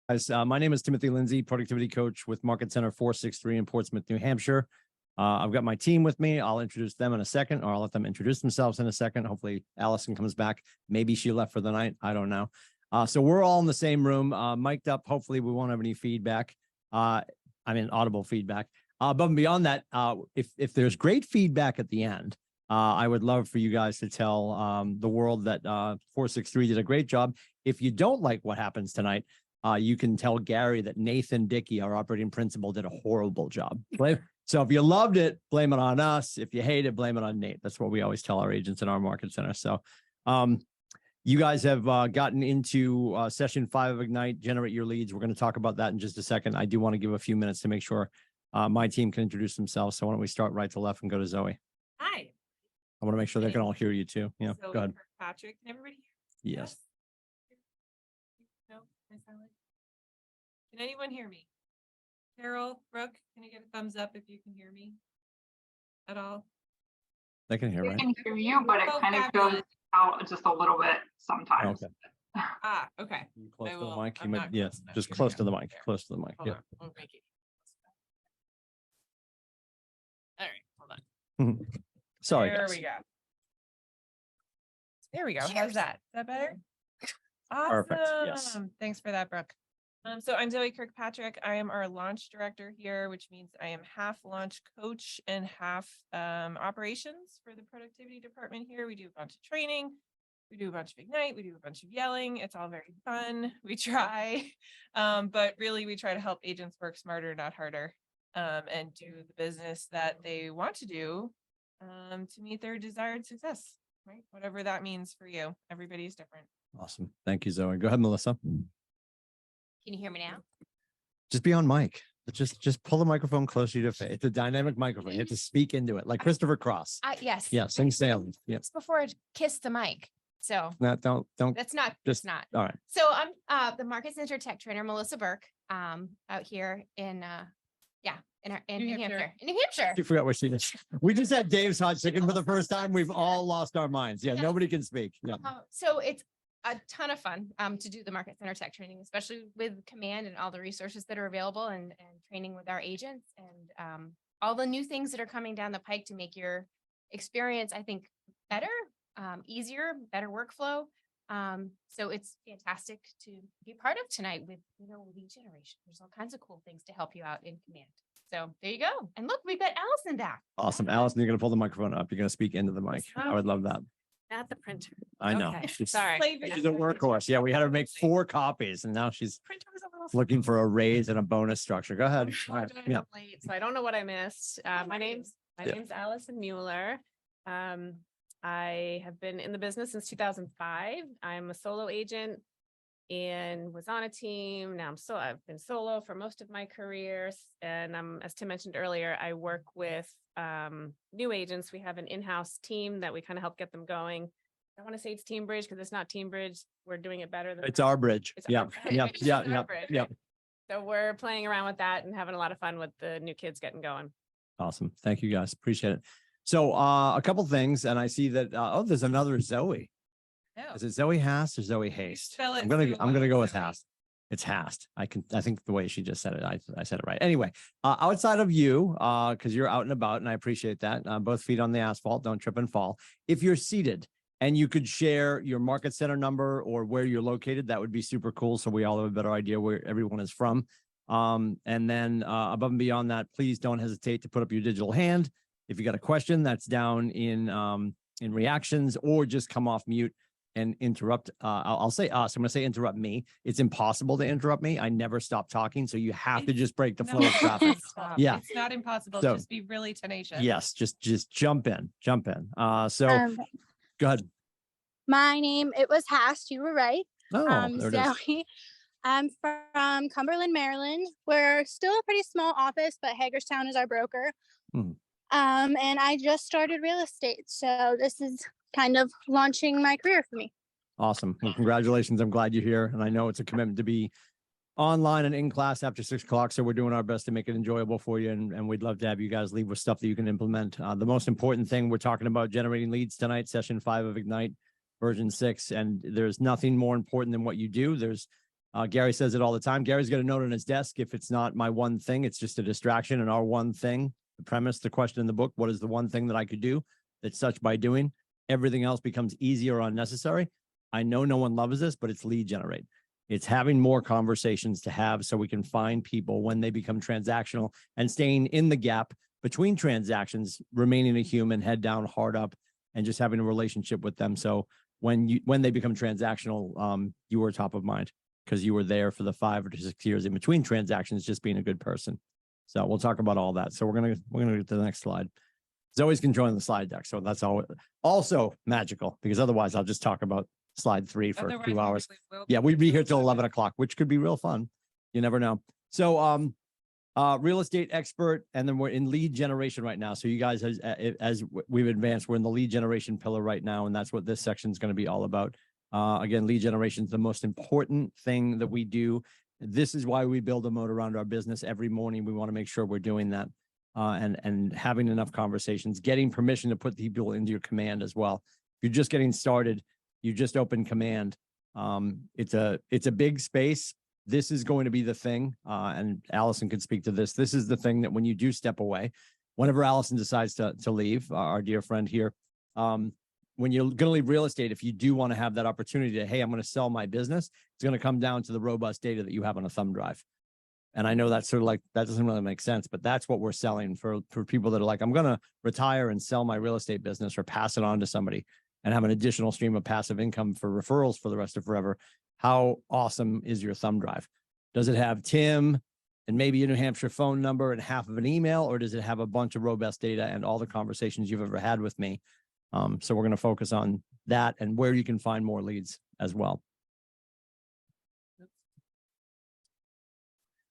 Guys, my name is Timothy Lindsay, productivity coach with Market Center 463 in Portsmouth, New Hampshire. I've got my team with me. I'll introduce them in a second, or I'll let them introduce themselves in a second. Hopefully Allison comes back. Maybe she left for the night. I don't know. So we're all in the same room, mic'd up. Hopefully we won't have any feedback. Audible feedback. Above and beyond that, if there's great feedback at the end, I would love for you guys to tell the world that 463 did a great job. If you don't like what happens tonight, you can tell Gary that Nathan Dickey, our operating principal, did a horrible job. So if you loved it, blame it on us. If you hate it, blame it on Nate. That's what we always tell our agents in our market center. So you guys have gotten into session 5 of Ignite, Generate Your Leads. We're going to talk about that in just a second. I do want to give a few minutes to make sure my team can introduce themselves. So why don't we start right to left and go to Zoe? Hi. I want to make sure they can all hear you too. Yeah, Zoe, go ahead. Patrick, can everybody hear? Yes. No, my silent. Can anyone hear me? Carol, Brooke, can you get a thumbs up if you can hear me at all? They can hear, I right? can hear you, but it kind of goes out just a little bit sometimes. Okay. Okay. You close to the will. mic. I'm not Yes, close enough. just Here we close go. to the mic. There. Close to the mic. Hold Yeah. on. We'll make it. All right, hold on. Sorry, There guys. we go. There we go. How's that? Is that better? Awesome. Perfect, yes. Thanks for that, Brooke. So I'm Zoe Kirkpatrick. I am our launch director here, which means I am half launch coach and half operations for the productivity department here. We do a bunch of training. We do a bunch of Ignite. We do a bunch of yelling. It's all very fun. We try, but really we try to help agents work smarter, not harder, and do the business that they want to do to meet their desired success, right? Whatever that means for you. Everybody's different. Awesome. Thank you, Zoe. Go ahead, Melissa. Can you hear me now? Just be on mic. Just pull the microphone closer to your face. It's a dynamic microphone. You have to speak into it, like Christopher Cross. Yes. Yeah, sing Salem. Yeah. It's before I kiss the mic. So No, don't. that's not, Just- it's not. All right. So I'm the Market Center Tech Trainer, Melissa Burke, out here in New Hampshire. In New Hampshire. You forgot what she did. We just had Dave's hot chicken for the first time. We've all lost our minds. Yeah, Yes. nobody can speak. Yeah. So it's a ton of fun to do the Market Center Tech Training, especially with Command and all the resources that are available and training with our agents and all the new things that are coming down the pike to make your experience, I think, better, easier, better workflow. So it's fantastic to be part of tonight with, lead generation. There's all kinds of cool things to help you out in Command. So there you go. And look, we've got Allison back. Awesome. Allison, you're going to pull the microphone up. You're going to speak into the mic. I would love that. Not the printer. I know. Okay, She's sorry. she's a workhorse. Yeah, we had her make 4 copies and now she's Printer was a little looking for a raise and a bonus structure. Go ahead. All right. Yeah. late, so I don't know what I missed. My name's Allison Mueller. I have been in the business since 2005. I'm a solo agent and was on a team. Now I've been solo for most of my career. And as Tim mentioned earlier, I work with new agents. We have an in-house team that we kind of help get them going. I want to say it's Team Bridge because it's not Team Bridge. We're doing it better than It's our bridge. It's Yeah. our bridge. Yeah. It's Yeah. our Yeah. bridge. Yeah. So we're playing around with that and having a lot of fun with the new kids getting going. Awesome. Thank you guys. Appreciate it. So a couple things, and I see that there's another Zoe. No. Is it Zoe Hast or Zoe Haste? spell it I'm gonna so go with Zoe. Hast. It's Hast. I think the way she just said it, I said it right. Anyway, outside of you, because you're out and about, and I appreciate that. Both feet on the asphalt, don't trip and fall. If you're seated and you could share your market center number or where you're located, that would be super cool. So we all have a better idea where everyone is from. And then above and beyond that, please don't hesitate to put up your digital hand. If you got a question, that's down in reactions, or just come off mute and interrupt. I'll say us. I'm going to say interrupt me. It's impossible to interrupt me. I never stop talking. So you have to just break the flow of traffic. Stop. Yeah. It's not impossible. So- Just be really tenacious. Yes, just jump in. So go ahead. My name, it was Hast, you were right. Oh, there it is. Zoe. I'm from Cumberland, Maryland. We're still a pretty small office, but Hagerstown is our broker. Hmm. And I just started real estate. So this is kind of launching my career for me. Awesome. Well, congratulations. I'm glad you're here. And I know it's a commitment to be online and in class after 6 o'clock. So we're doing our best to make it enjoyable for you. And we'd love to have you guys leave with stuff that you can implement. The most important thing, we're talking about generating leads tonight, session 5 of Ignite, version 6. And there's nothing more important than what you do. There's Gary says it all the time. Gary's got a note on his desk. If it's not my one thing, it's just a distraction. And our one thing, the premise, the question in the book, what is the one thing that I could do that such by doing? Everything else becomes easier or unnecessary. I know no one loves this, but it's lead generate. It's having more conversations to have so we can find people when they become transactional and staying in the gap between transactions, remaining a human, head down, heart up, and just having a relationship with them. So when they become transactional, you were top of mind because you were there for the 5 to 6 years in between transactions, just being a good person. So we'll talk about all that. So we're gonna get to the next slide. Zoe's can join the slide deck, so that's also magical because otherwise I'll just talk about slide 3 for Otherwise, 2 we hours. really will Yeah, we'd be here till till 11 o'clock, which could be real fun. You never know. So, real estate expert, and then we're in lead generation right now. So you guys, as we've advanced, we're in the lead generation pillar right now, and that's what this section is going to be all about. Again, lead generation is the most important thing that we do. This is why we build a moat around our business every morning. We want to make sure we're doing that, and having enough conversations, getting permission to put people into your command as well. If you're just getting started, you just open command. It's a big space. This is going to be the thing, and Allison could speak to this. This is the thing that when you do step away, whenever Allison decides to leave, our dear friend here, when you're going to leave real estate, if you do want to have that opportunity to, hey, I'm going to sell my business, it's going to come down to the robust data that you have on a thumb drive. And I know that's sort of like, that doesn't really make sense, but that's what we're selling for people that are like, I'm going to retire and sell my real estate business or pass it on to somebody and have an additional stream of passive income for referrals for the rest of forever. How awesome is your thumb drive? Does it have Tim and maybe a New Hampshire phone number and half of an email, or does it have a bunch of robust data and all the conversations you've ever had with me? So we're going to focus on that and where you can find more leads as well.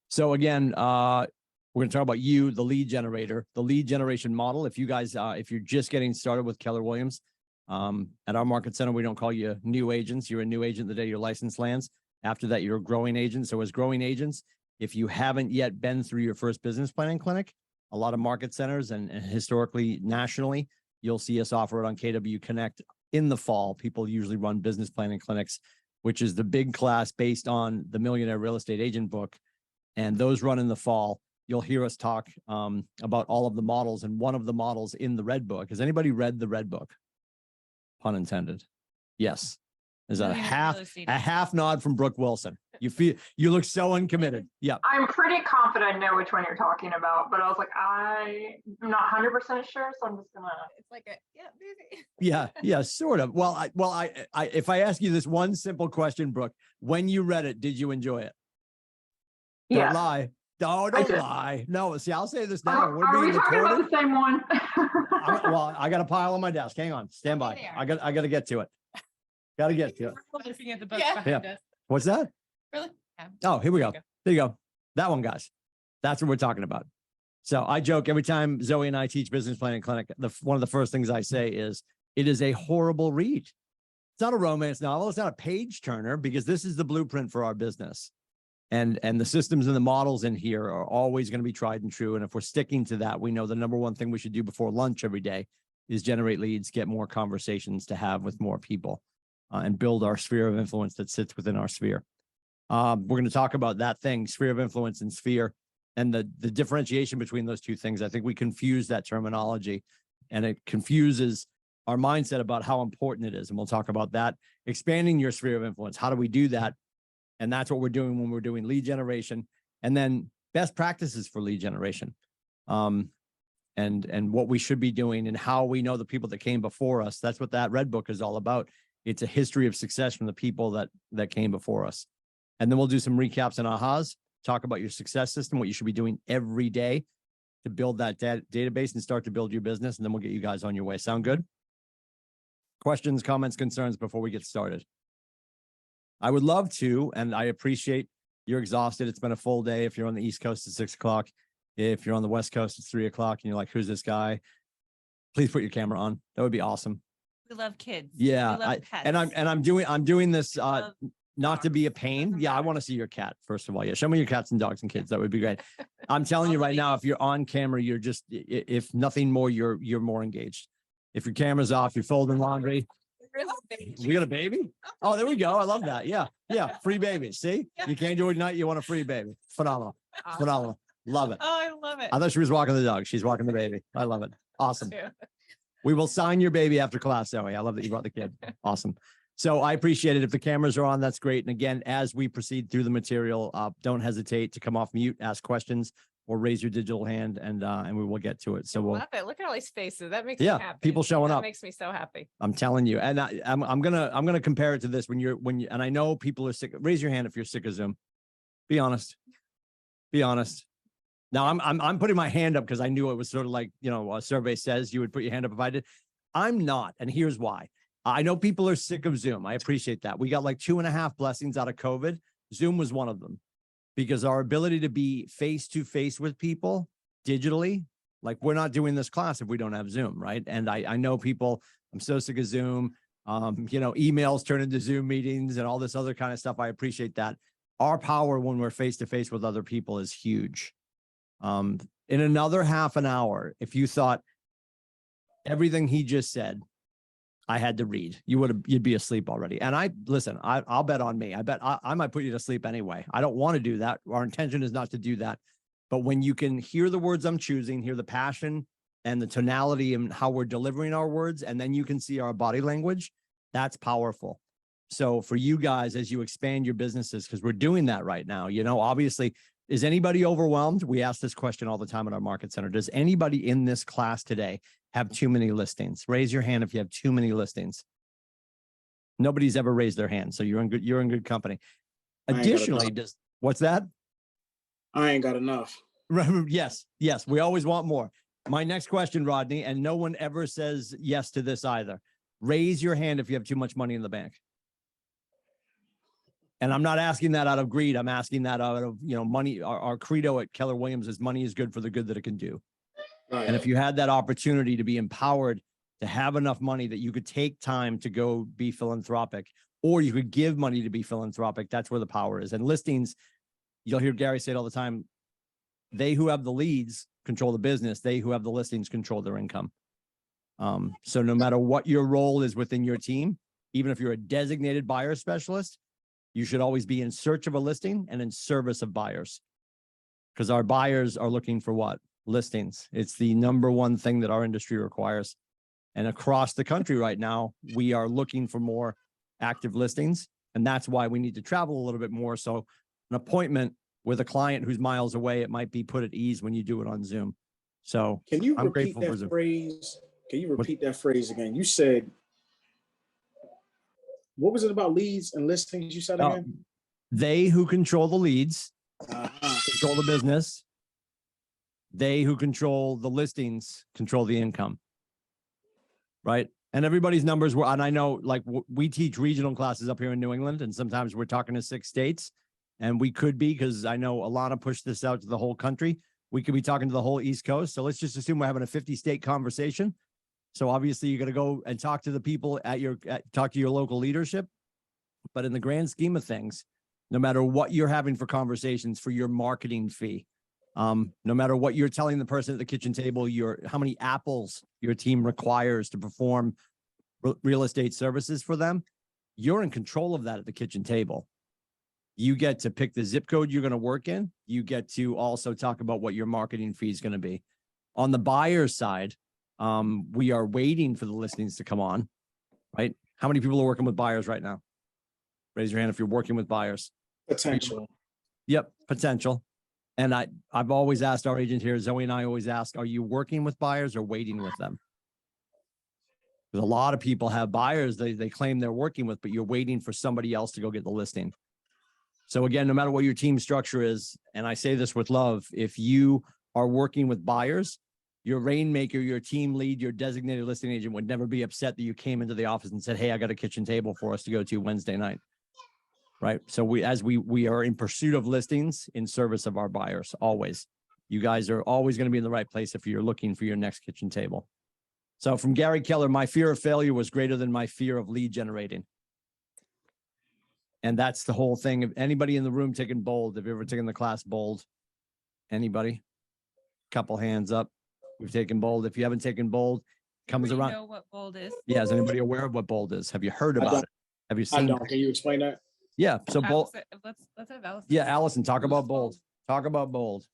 So again, we're going to talk about you, the lead generator, the lead generation model. If you guys, if you're just getting started with Keller Williams, at our market center, we don't call you new agents. You're a new agent the day your license lands. After that, you're a growing agent. So as growing agents, if you haven't yet been through your first business planning clinic, a lot of market centers and historically nationally, you'll see us offer it on KW Connect in the fall. People usually run business planning clinics, which is the big class based on the Millionaire Real Estate Agent book. And those run in the fall. You'll hear us talk about all of the models, and one of the models in the Red Book. Has anybody read the Red Book? Pun intended. Yes. There's a half nod from Brooke Wilson. You look so uncommitted. Yeah. I'm pretty confident I know which one you're talking about, but I was like, I'm not 100% sure, so I'm just gonna. It's like a, yeah, maybe. Yeah, sort of. Well, if I ask you this one simple question, Brooke, when you read it, did you enjoy it? Don't Yeah. lie. No, don't lie. No, see, I'll say this now. We're Are we being talking recorded. about the same one? Well, I got a pile on my desk. Hang on, stand by. there. I got to get to it. Got to get to it. Looking at the book Yeah. behind Yeah. us. What's that? Really? Oh, here we go. There you There you go. That one, guys. That's what we're talking about. So I joke every time Zoe and I teach business planning clinic. One of the first things I say is it is a horrible read. It's not a romance novel. It's not a page turner, because this is the blueprint for our business. And the systems and the models in here are always going to be tried and true. And if we're sticking to that, we know the number one thing we should do before lunch every day is generate leads, get more conversations to have with more people, and build our sphere of influence that sits within our sphere. We're going to talk about that thing, sphere of influence and sphere, and the differentiation between those two things. I think we confuse that terminology, and it confuses our mindset about how important it is. And we'll talk about that. Expanding your sphere of influence. How do we do that? And that's what we're doing when we're doing lead generation, and then best practices for lead generation, and what we should be doing and how we know the people that came before us. That's what that Red Book is all about. It's a history of success from the people that came before us. And then we'll do some recaps and ahas, talk about your success system, what you should be doing every day to build that database and start to build your business. And then we'll get you guys on your way. Sound good? Questions, comments, concerns before we get started? I would love to, and I appreciate you're exhausted. It's been a full day. If you're on the East Coast, it's 6 o'clock. If you're on the West Coast, it's 3 o'clock, and you're like, who's this guy? Please put your camera on. That would be awesome. We love kids. Yeah. We love pets. I'm doing this, love not to be a dogs. pain. Doesn't Yeah. I matter. want to see your cat, first of all. Yeah. Show me your cats and dogs and kids. That would be great. I'm telling you right now, if you're on camera, you're just, if nothing more, you're more engaged. If your camera's off, you're folding laundry. We got a baby? Oh, there we go. I love that. Yeah. Yeah. Free babies. See, you can't do it at night. You want a free baby. Phenomenal. Awesome. Phenomenal. Love it. Oh, I love it. I thought she was walking the dog. She's walking the baby. I love it. Awesome. Too. We will sign your baby after class, Zoe. I love that you brought the kid. Awesome. So I appreciate it. If the cameras are on, that's great. And again, as we proceed through the material, don't hesitate to come off mute, ask questions, or raise your digital hand, and we will get to it. So I we'll. love it. Look at all these faces. That makes Yeah, me happy. people showing That up. makes me so happy. I'm telling you, and I'm gonna compare it to this when you and I know people are sick. Raise your hand if you're sick of Zoom. Be honest. Be honest. Now I'm putting my hand up because I knew it was sort of like, you know, a survey says you would put your hand up if I did. I'm not, and here's why. I know people are sick of Zoom. I appreciate that. We got like 2.5 blessings out of COVID. Zoom was one of them, because our ability to be face to face with people digitally, like we're not doing this class if we don't have Zoom, right? And I know people, I'm so sick of Zoom. You know, emails turn into Zoom meetings and all this other kind of stuff. I appreciate that. Our power when we're face to face with other people is huge. In another half an hour, if you thought everything he just said, I had to read, you'd be asleep already. And I'll bet on me. I bet I might put you to sleep anyway. I don't want to do that. Our intention is not to do that. But when you can hear the words I'm choosing, hear the passion and the tonality and how we're delivering our words, and then you can see our body language, that's powerful. So for you guys, as you expand your businesses, because we're doing that right now, you know, obviously, is anybody overwhelmed? We ask this question all the time at our market center. Does anybody in this class today have too many listings? Raise your hand if you have too many listings. Nobody's ever raised their hand, so you're in good company. I ain't got Additionally, enough. what's that? I ain't got enough. Yes, we always want more. My next question, Rodney, and no one ever says yes to this either. Raise your hand if you have too much money in the bank. And I'm not asking that out of greed. I'm asking that out of, you know, money. Our credo at Keller Williams is money is good for the good that it can do. Right. And if you had that opportunity to be empowered to have enough money that you could take time to go be philanthropic, or you could give money to be philanthropic, that's where the power is. And listings, you'll hear Gary say it all the time. They who have the leads control the business. They who have the listings control their income. So no matter what your role is within your team, even if you're a designated buyer specialist, you should always be in search of a listing and in service of buyers, because our buyers are looking for what? Listings. It's the number one thing that our industry requires. And across the country right now, we are looking for more active listings. And that's why we need to travel a little bit more. So an appointment with a client who's miles away, it might be put at ease when you do it on Zoom. So Can you I'm repeat grateful for that Zoom. phrase? Can you repeat that phrase again? You said, what was it about leads and listings you said again? They who control the leads Uh-huh. control the business. They who control the listings control the income. Right. And everybody's numbers were, and I know like we teach regional classes up here in New England, and sometimes we're talking to 6 states, and we could be, because I know Alana pushed this out to the whole country. We could be talking to the whole East Coast. So let's just assume we're having a 50-state conversation. So obviously you're going to go and talk to the people talk to your local leadership. But in the grand scheme of things, no matter what you're having for conversations for your marketing fee, no matter what you're telling the person at the kitchen table, how many apples your team requires to perform real estate services for them, you're in control of that at the kitchen table. You get to pick the zip code you're going to work in. You get to also talk about what your marketing fee is going to be. On the buyer's side, we are waiting for the listings to come on, right? How many people are working with buyers right now? Raise your hand if you're working with buyers. Potential. Yep, potential. And I've always asked our agent here, Zoe and I always ask, are you working with buyers or waiting with them? Because a lot of people have buyers they claim they're working with, but you're waiting for somebody else to go get the listing. So again, no matter what your team structure is, and I say this with love, if you are working with buyers, your rainmaker, your team lead, your designated listing agent would never be upset that you came into the office and said, hey, I got a kitchen table for us to go to Wednesday night. Right. So we are in pursuit of listings in service of our buyers. Always. You guys are always going to be in the right place if you're looking for your next kitchen table. So from Gary Keller, my fear of failure was greater than my fear of lead generating. And that's the whole thing. If anybody in the room taking bold, have you ever taken the class bold? Anybody? Couple hands up. We've taken bold. If you haven't taken bold, comes Everybody around. know what bold is? Yeah, is anybody aware of what bold is? Have you heard I about don't. it? Have you I seen? don't. Can you explain that? Yeah, so bold. Let's have Allison. Yeah, Allison, talk about bold. Talk about bold.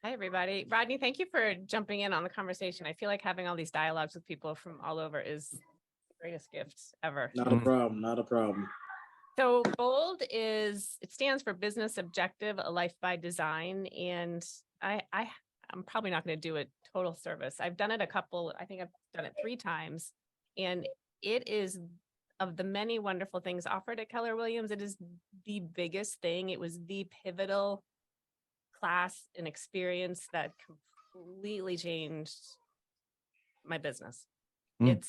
Hi, everybody. Rodney, thank you for jumping in on the conversation. I feel like having all these dialogues with people from all over is the greatest gift ever. Not a problem. Not a problem. So BOLD it stands for Business Objective, a Life by Design. And I'm probably not going to do it total service. I've done it I think I've done it 3 times. And it is, of the many wonderful things offered at Keller Williams, it is the biggest thing. It was the pivotal class and experience that completely changed my business. Mm.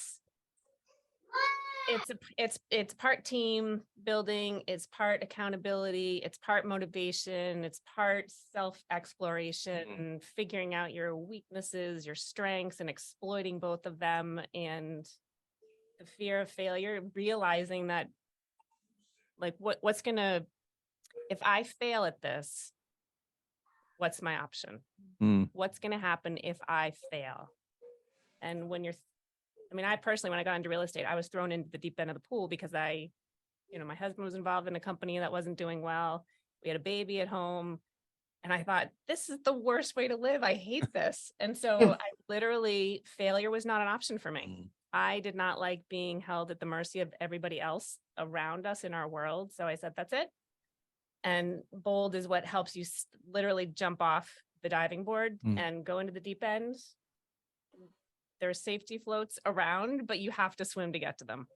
It's part team building, it's part accountability, it's part motivation, it's part self-exploration, figuring out your weaknesses, your strengths, and exploiting both of them, and the fear of failure, realizing that like if I fail at this, what's my option? Mm. What's gonna happen if I fail? And I personally, when I got into real estate, I was thrown into the deep end of the pool because my husband was involved in a company that wasn't doing well. We had a baby at home. And I thought, this is the worst way to live. I hate this. And so failure was not an option for me. I did not like being held at the mercy of everybody else around us in our world. So I said, that's it. And BOLD is what helps you literally jump off the diving board and go into the deep end. There's safety floats around, but you have to swim to get to them.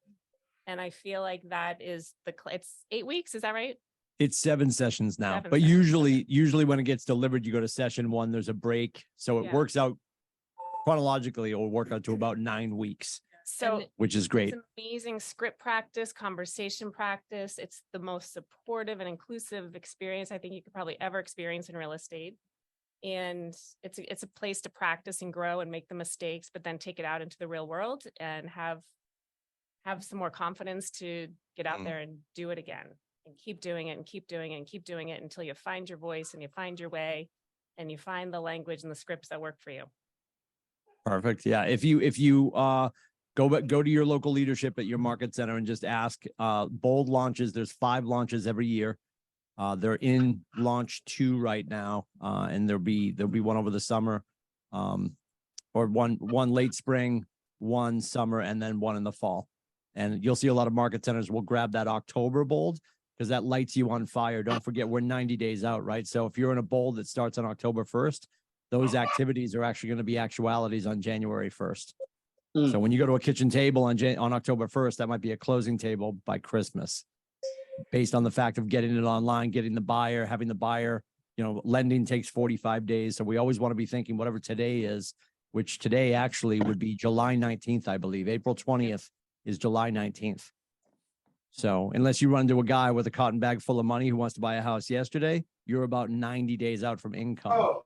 And I feel like that is it's 8 weeks. Is that right? It's 7 sessions now, 7 but sessions. usually when it gets delivered, you go to session 1, there's a break. So it Yeah. works out chronologically, it'll work out to about 9 weeks, So which is great. it's amazing script practice, conversation practice. It's the most supportive and inclusive experience I think you could probably ever experience in real estate. And it's a place to practice and grow and make the mistakes, but then take it out into the real world and have some more confidence to get out there and do it again and keep doing it and keep doing it and keep doing it until you find your voice and you find your way and you find the language and the scripts that work for you. Perfect. Yeah. If you go to your local leadership at your market center and just ask, BOLD launches, there's 5 launches every year. They're in launch 2 right now. And there'll be one over the summer, or one late spring, 1 summer, and then 1 in the fall. And you'll see a lot of market centers will grab that October BOLD because that lights you on fire. Don't forget, we're 90 days out, right? So if you're in a BOLD that starts on October 1st, those activities are actually going to be actualities on January 1st. So when you go to a kitchen table on October 1st, that might be a closing table by Christmas, based on the fact of getting it online, getting the buyer, having the buyer, lending takes 45 days. So we always want to be thinking whatever today is, which today actually would be July 19th, I believe. April 20th is July 19th. So unless you run into a guy with a cotton bag full of money who wants to buy a house yesterday, you're about 90 days out from income.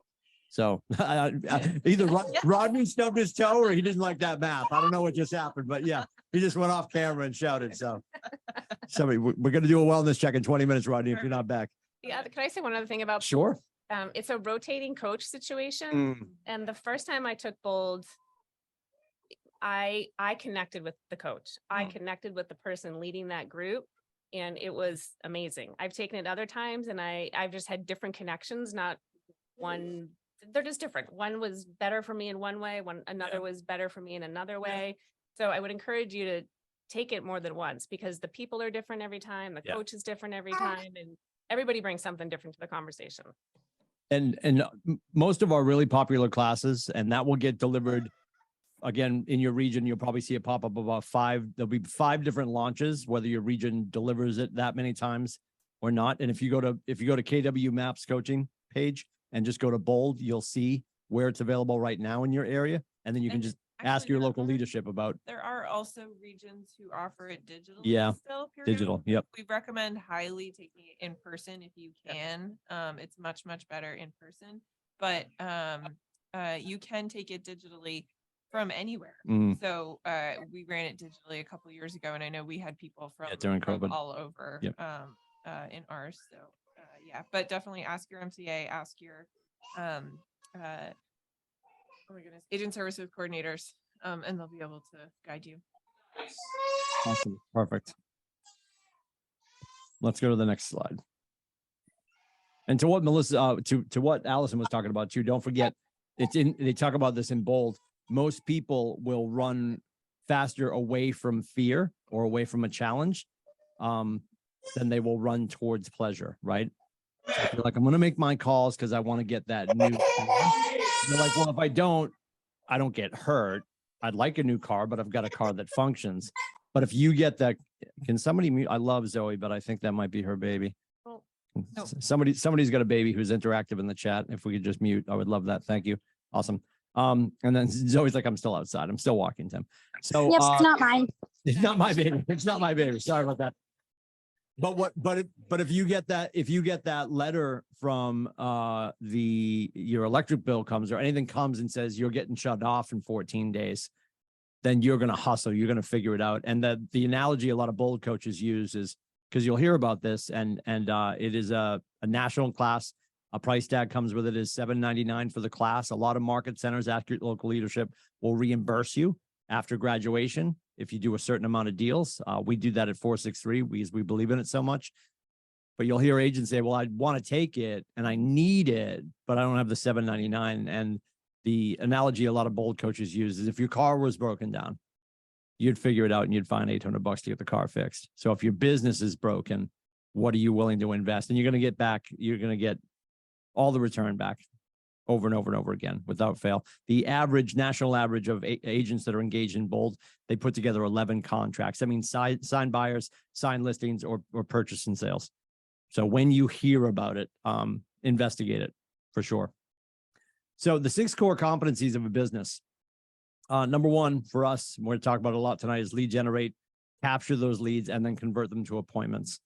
So either Rodney stubbed his toe or he didn't like that math. I don't know what just happened, but yeah, he just went off camera and shouted. So we're going to do a wellness check in 20 minutes, Rodney, if you're not back. Yeah. Can I say one other thing about Sure. It's a rotating coach situation. And the first time I took BOLD, I connected with the coach. I connected with the person leading that group, and it was amazing. I've taken it other times and I've just had different connections, not one. They're just different. One was better for me in one way, another was better for me in another way. So I would encourage you to take it more than once because the people are different every time. The coach is different every time, and everybody brings something different to the conversation. And most of our really popular classes, and that will get delivered again in your region. You'll probably see it pop up about 5. There'll be 5 different launches, whether your region delivers it that many times or not. And if you go to KW Maps coaching page and just go to BOLD, you'll see where it's available right now in your area. And then you can just ask your local leadership about. There are also regions who offer it digitally. Yeah, Still digital. Yep. We recommend highly taking it in person if you can. It's much, much better in person, but you can take it digitally from anywhere. So we ran it digitally a couple of years ago, and I know we had people from, during from COVID. all over in ours. So yeah, but definitely ask your MCA, ask your oh my goodness, agent services coordinators and they'll be able to guide you. Awesome. Perfect. Let's go to the next slide. And to what Melissa, to what Allison was talking about too, don't forget, they talk about this in bold. Most people will run faster away from fear or away from a challenge than they will run towards pleasure, right? So if you're like, I'm going to make my calls because I want to get that new car. You're like, well, if I don't get hurt. I'd like a new car, but I've got a car that functions. But if you get that, can somebody mute? I love Zoe, but I think that might be her baby. Oh, no. Somebody's got a baby who's interactive in the chat. If we could just mute, I would love that. Thank you. Awesome. And then Zoe's like, I'm still outside. I'm still walking, Tim. So Yep, it's not mine. it's not my baby. It's not my baby. Sorry about that. But if you get that letter from your electric bill comes or anything comes and says you're getting shut off in 14 days, then you're going to hustle. You're going to figure it out. And the analogy a lot of bold coaches use is, because you'll hear about this, and it is a national class. A price tag comes with it, is $7.99 for the class. A lot of market centers, Accurate Local Leadership, will reimburse you after graduation if you do a certain amount of deals. We do that at 463 because we believe in it so much. But you'll hear agents say, well, I want to take it and I need it, but I don't have the $7.99. And the analogy a lot of bold coaches use is, if your car was broken down, you'd figure it out and you'd find $800 to get the car fixed. So if your business is broken, what are you willing to invest? And you're going to get all the return back over and over and over again without fail. The national average of agents that are engaged in bold, they put together 11 contracts. That means signed buyers, signed listings, or purchase and sales. So when you hear about it, investigate it for sure. So the 6 core competencies of a business. Number one for us, we're going to talk about it a lot tonight, is lead generate, capture those leads, and then convert them to appointments.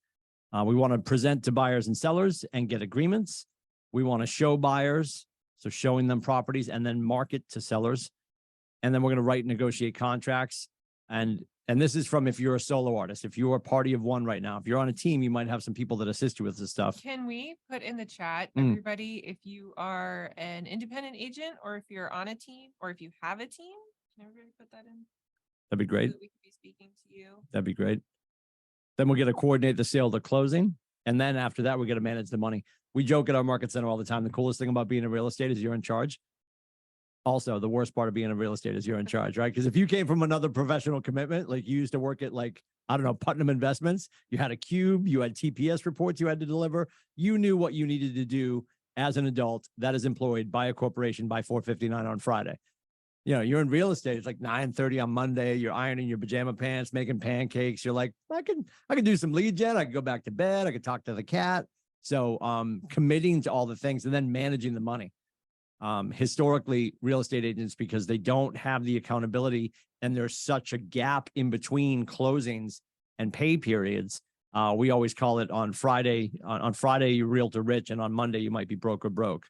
We want to present to buyers and sellers and get agreements. We want to show buyers, so showing them properties, and then market to sellers. And then we're going to write and negotiate contracts. And this is from if you're a solo artist, if you're a party of one right now, if you're on a team, you might have some people that assist you with this stuff. Can we put in the chat, everybody, if you are an independent agent or if you're on a team or if you have a team? Can everybody put that in? That'd be great. So that we could be speaking to you. That'd be great. Then we're going to coordinate the sale to closing. And then after that, we're going to manage the money. We joke at our market center all the time. The coolest thing about being in real estate is you're in charge. Also, the worst part of being in real estate is you're in charge, right? Because if you came from another professional commitment, like you used to work at, like, I don't know, Putnam Investments, you had a cube, you had TPS reports you had to deliver. You knew what you needed to do as an adult that is employed by a corporation by 4:59 on Friday. You know, you're in real estate. It's like 9:30 on Monday. You're ironing your pajama pants, making pancakes. You're like, I can do some lead gen. I can go back to bed. I can talk to the cat. So committing to all the things and then managing the money. Historically, real estate agents, because they don't have the accountability and there's such a gap in between closings and pay periods. We always call it on Friday. On Friday, you're realtor rich, and on Monday, you might be broker broke.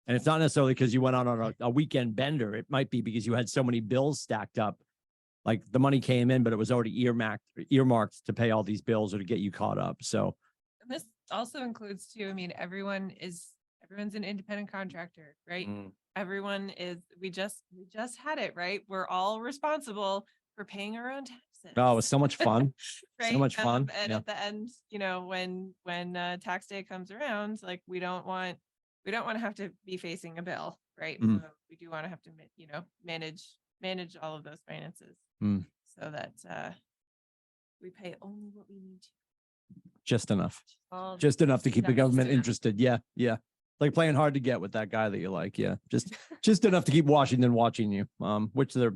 And it's not necessarily because you went out on a weekend bender. It might be because you had so many bills stacked up, like the money came in, but it was already earmarked to pay all these bills or to get you caught up. So And this also includes too, I mean, everyone's an independent contractor, right? Everyone is, we just had it, right? We're all responsible for paying our own taxes. oh, it was so much fun. Right? So much fun. And Yeah. at the end, you know, when tax day comes around, like we don't want to have to be facing a bill, right? We do want to have to, you know, manage all of those finances so that we pay only what we need to. Just enough. All Just enough to keep the just government enough. interested. Yeah. Yeah. Like playing hard to get with that guy that you like. Yeah. Just enough to keep Washington watching you. Which they're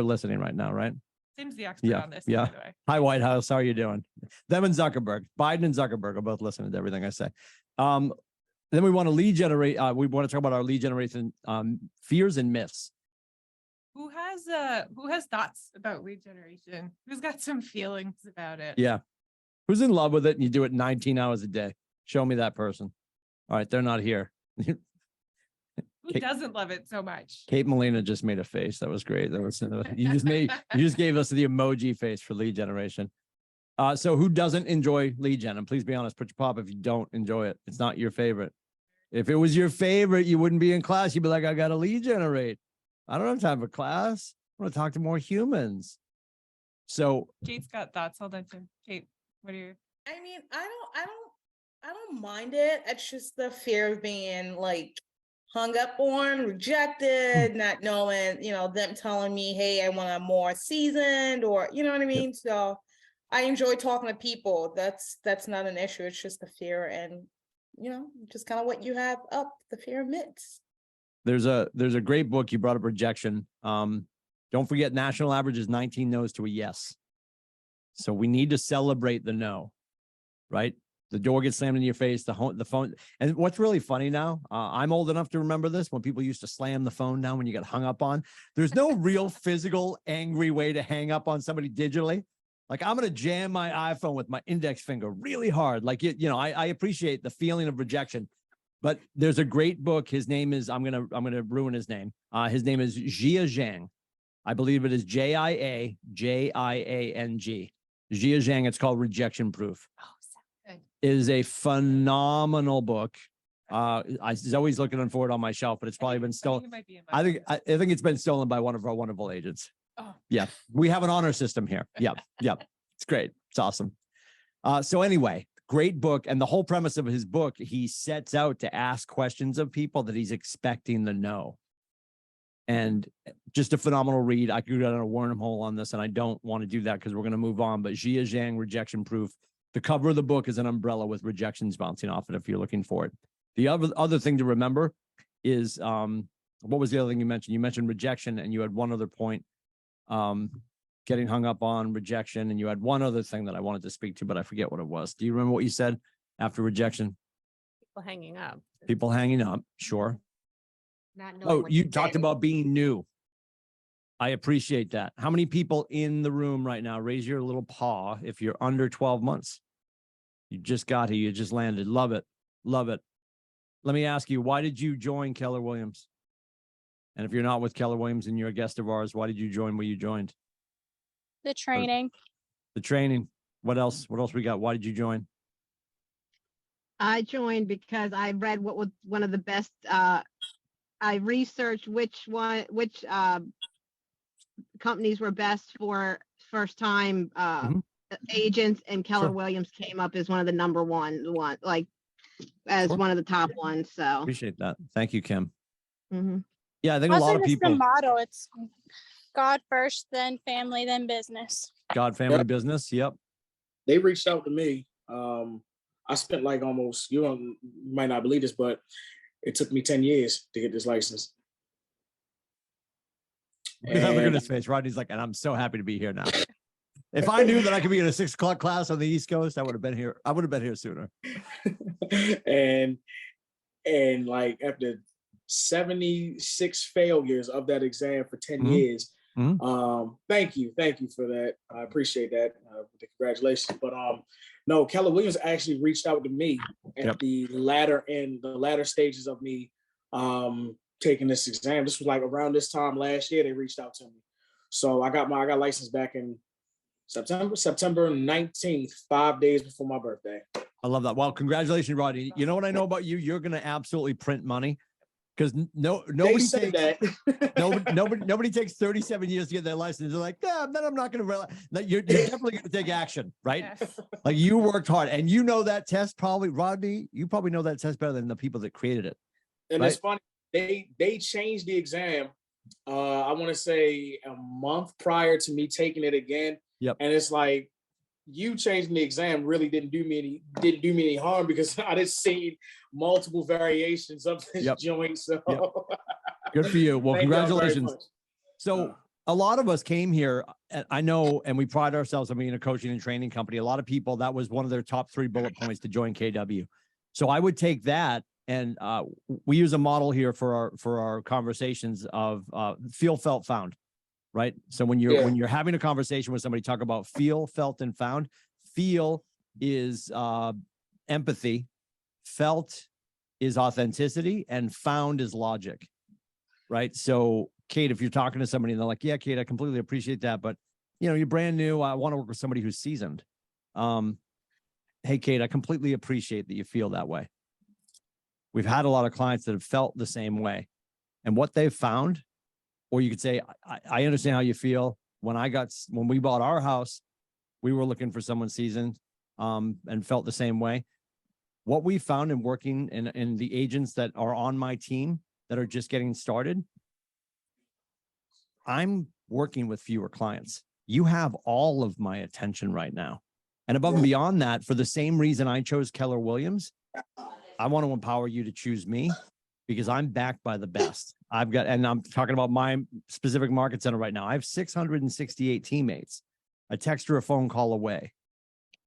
listening right now, right? Tim's the expert Yeah, on this, yeah. by the way. Hi, White House. How are you doing? Them and Zuckerberg, Biden and Zuckerberg are both listening to everything I say. Then we want to lead generate. We want to talk about our lead generation fears and myths. Who has thoughts about lead generation? Who's got some feelings about it? Yeah. Who's in love with it and you do it 19 hours a day? Show me that person. All right. They're not here. Who Kate- doesn't love it so much? Kate Molina just made a face. That was great. That was, you just gave us the emoji face for lead generation. So who doesn't enjoy lead gen? And please be honest, put your pop if you don't enjoy it. It's not your favorite. If it was your favorite, you wouldn't be in class. You'd be like, I got to lead generate. I don't have time for class. I want to talk to more humans. So Kate's got thoughts. Hold on, Tim. Kate, what are your? I mean, I don't mind it. It's just the fear of being like hung up on, rejected, not knowing, them telling me, hey, I want a more seasoned, or you know what I mean? So I enjoy talking to people. That's not an issue. It's just the fear and just kind of what you have up, the fear admits. there's a great book. You brought up rejection. Don't forget, national average is 19 no's to a yes. So we need to celebrate the no, right? The door gets slammed in your face, the phone. And what's really funny now, I'm old enough to remember this, when people used to slam the phone down when you got hung up on. There's no real physical angry way to hang up on somebody digitally. Like, I'm going to jam my iPhone with my index finger really hard. Like, I appreciate the feeling of rejection, but there's a great book. His name is, I'm going to ruin his name. His name is Jia Zhang. I believe it is Jiajiang. Jia Zhang. It's called Rejection Proof. Oh, so good. It is a phenomenal book. I was always looking for it on my shelf, but it's probably been stolen. It might be in my I think office. I think it's been stolen by one of our wonderful agents. Oh. Yeah, we have an honor system here. Yep. It's great. It's awesome. So anyway, great book. And the whole premise of his book, he sets out to ask questions of people that he's expecting to know. And just a phenomenal read. I could go down a wormhole on this, and I don't want to do that because we're going to move on. But Jia Zhang, Rejection Proof. The cover of the book is an umbrella with rejections bouncing off it if you're looking for it. The other thing to remember is, what was the other thing you mentioned? You mentioned rejection, and you had one other point, getting hung up on rejection. And you had one other thing that I wanted to speak to, but I forget what it was. Do you remember what you said after rejection? People hanging up. People hanging up. Sure. Not knowing Oh, what you to talked say. about being new. I appreciate that. How many people in the room right now, raise your little paw if you're under 12 months? You just got here. You just landed. Love it. Love it. Let me ask you, why did you join Keller Williams? And if you're not with Keller Williams and you're a guest of ours, why did you join where you joined? The training. The training. What else? What else we got? Why did you join? I joined because I read what was one of the best. I researched which companies were best for first time agents, and Keller Sure. Williams came up as one of the number one, like as Sure. one of the top ones. So Appreciate that. Thank you, Kim. mhm. Yeah, I think a Also, lot of just the people, motto. It's God first, then family, then business. God, family, Yep. business. Yep. They reached out to me. I spent like almost, you might not believe this, but it took me 10 years to get this license. Look at And- his face. Rodney's like, and I'm so happy to be here now. If I knew that I could be in a 6 o'clock class on the East Coast, I would have been here. I would have been here sooner. and like after 76 failures of that exam for 10 Mhm. years. Mhm. Thank you for that. I appreciate that. Congratulations. But no, Keller Williams actually reached out to me at Yep. the latter stages of me taking this exam. This was like around this time last year. They reached out to me, so I got licensed back in September 19th, 5 days before my birthday. I love that. Well, congratulations, Rodney. You know what I know about you? You're going to absolutely print money because They nobody said takes that. nobody takes 37 years to get their license. They're like, yeah, then I'm not going to realize that you're definitely going to take action, right? Yes. Like, you worked hard, and you know that test probably, Rodney. You probably know that test better than the people that created it. And Right. it's funny, they changed the exam. I want to say a month prior to me taking it again. Yep. And it's like, you changing the exam really didn't do me any harm, because I just seen multiple variations of this Yep. joint. So Yep. Good for you. Well, thank y'all very congratulations. much. So a lot of us came here, and I know, and we pride ourselves on being a coaching and training company. A lot of people, that was one of their top 3 bullet points to join KW. So I would take that, and we use a model here for our conversations of feel, felt, found, right? So when you're having a conversation with somebody, talk about feel, felt, and found. Feel is empathy, felt is authenticity, and found is logic, right? So Kate, if you're talking to somebody and they're like, yeah, Kate, I completely appreciate that, but you're brand new. I want to work with somebody who's seasoned. Hey, Kate, I completely appreciate that you feel that way. We've had a lot of clients that have felt the same way. And what they've found Or you could say, I understand how you feel. When we bought our house, we were looking for someone seasoned, and felt the same way. What we found in working in the agents that are on my team that are just getting started, I'm working with fewer clients. You have all of my attention right now. And above and beyond that, for the same reason I chose Keller Williams, I want to empower you to choose me because I'm backed by the best. And I'm talking about my specific market center right now. I have 668 teammates, a text or a phone call away.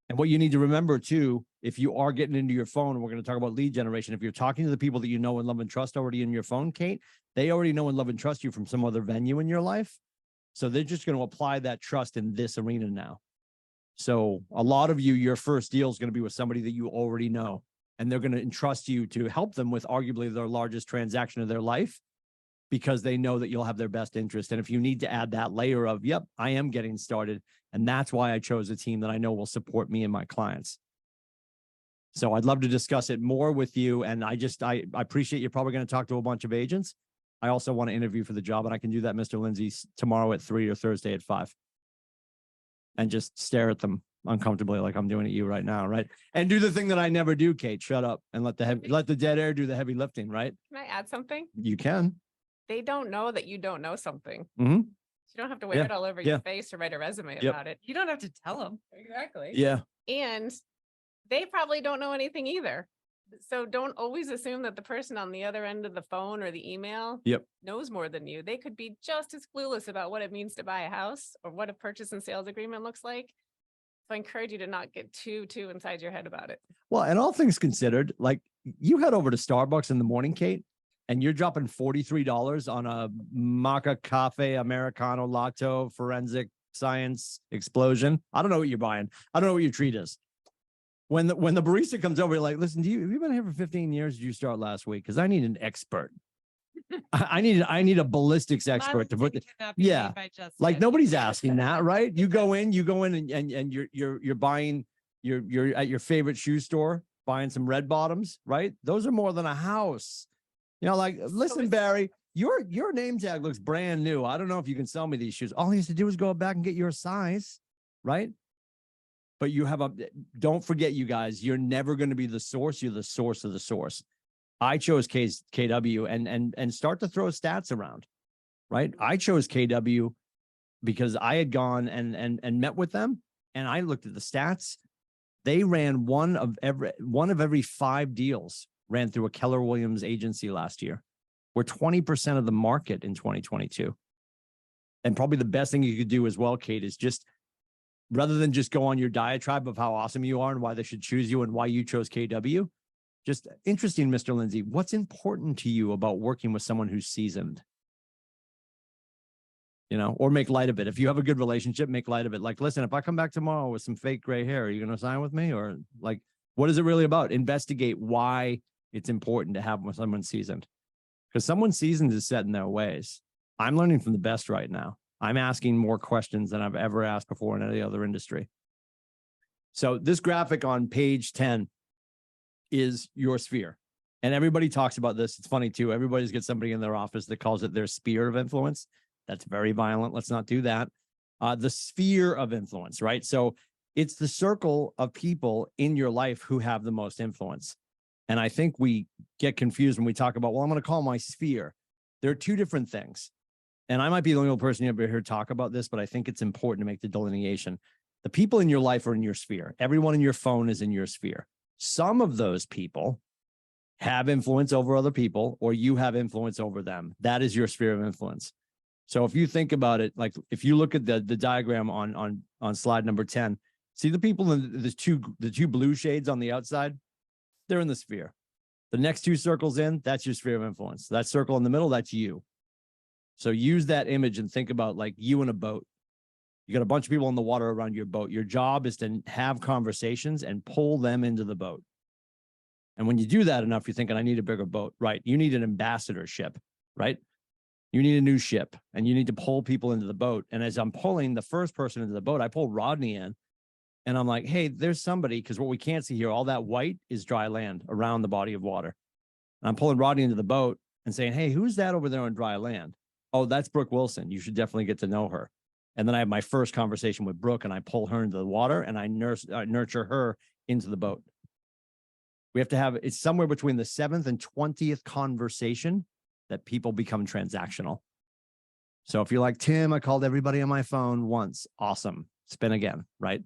And what you need to remember too, if you are getting into your phone, and we're going to talk about lead generation, if you're talking to the people that you know and love and trust already in your phone, Kate, they already know and love and trust you from some other venue in your life. So they're just going to apply that trust in this arena now. So a lot of you, your first deal is going to be with somebody that you already know, and they're going to entrust you to help them with arguably their largest transaction of their life, because they know that you'll have their best interest. And if you need to add that layer of, yep, I am getting started. And that's why I chose a team that I know will support me and my clients. So I'd love to discuss it more with you. And I appreciate you're probably going to talk to a bunch of agents. I also want to interview for the job, and I can do that, Mr. Lindsay, tomorrow at 3 or Thursday at 5. And just stare at them uncomfortably like I'm doing at you right now, right? And do the thing that I never do, Kate. Shut up and let the dead air do the heavy lifting, right? Can I add something? You can. They don't know that you don't know something. Mm-hmm. You don't have to wear Yeah. it all over Yeah. your face or write a resume Yep. about it. You don't have to tell them. Exactly. Yeah. And they probably don't know anything either. So don't always assume that the person on the other end of the phone or the email Yep. knows more than you. They could be just as clueless about what it means to buy a house or what a purchase and sales agreement looks like. So I encourage you to not get too inside your head about it. Well, and all things considered, like you head over to Starbucks in the morning, Kate, and you're dropping $43 on a Maca Cafe Americano Latte Forensic Science Explosion. I don't know what you're buying. I don't know what your treat is. When the barista comes over, you're like, listen, have you been here for 15 years? Did you start last week? Because I need an expert. I need a ballistics expert to put. Yeah, like nobody's asking that, right? You go in and you're buying you're at your favorite shoe store buying some red bottoms, right? Those are more than a house. You know, like listen, Barry, your name tag looks brand new. I don't know if you can sell me these shoes. All he has to do is go back and get your size, right? But don't forget, you guys, you're never going to be the source. You're the source of the source. I chose KW and start to throw stats around, right? I chose KW because I had gone and met with them, and I looked at the stats. They ran one of every 5 deals ran through a Keller Williams agency last year. We're 20% of the market in 2022. And probably the best thing you could do as well, Kate, is just rather than just go on your diatribe of how awesome you are and why they should choose you and why you chose KW, just interesting, Mr. Lindsay, what's important to you about working with someone who's seasoned? You know, or make light of it. If you have a good relationship, make light of it. Like, listen, if I come back tomorrow with some fake gray hair, are you going to sign with me? Or like, what is it really about? Investigate why it's important to have someone seasoned. Because someone seasoned is set in their ways. I'm learning from the best right now. I'm asking more questions than I've ever asked before in any other industry. So this graphic on page 10 is your sphere. And everybody talks about this. It's funny too. Everybody's got somebody in their office that calls it their sphere of influence. That's very violent. Let's not do that. The sphere of influence, right? So it's the circle of people in your life who have the most influence. And I think we get confused when we talk about, well, I'm going to call my sphere. There are 2 different things. And I might be the only person ever here to talk about this, but I think it's important to make the delineation. The people in your life are in your sphere. Everyone in your phone is in your sphere. Some of those people have influence over other people, or you have influence over them. That is your sphere of influence. So if you think about it, like if you look at the diagram on slide number 10, see the people in the two blue shades on the outside, they're in the sphere. The next 2 circles in, that's your sphere of influence. That circle in the middle, that's you. So use that image and think about like you in a boat. You got a bunch of people in the water around your boat. Your job is to have conversations and pull them into the boat. And when you do that enough, you're thinking, I need a bigger boat, right? You need an ambassadorship, right? You need a new ship, and you need to pull people into the boat. And as I'm pulling the first person into the boat, I pull Rodney in, and I'm like, hey, there's somebody, because what we can't see here, all that white is dry land around the body of water. And I'm pulling Rodney into the boat and saying, hey, who's that over there on dry land? oh, that's Brooke Wilson. You should definitely get to know her. And then I have my first conversation with Brooke and I pull her into the water and I nurture her into the boat. We have to have, it's somewhere between the 7th and 20th conversation that people become transactional. So if you're like, Tim, I called everybody on my phone once. Awesome. Spin again, right?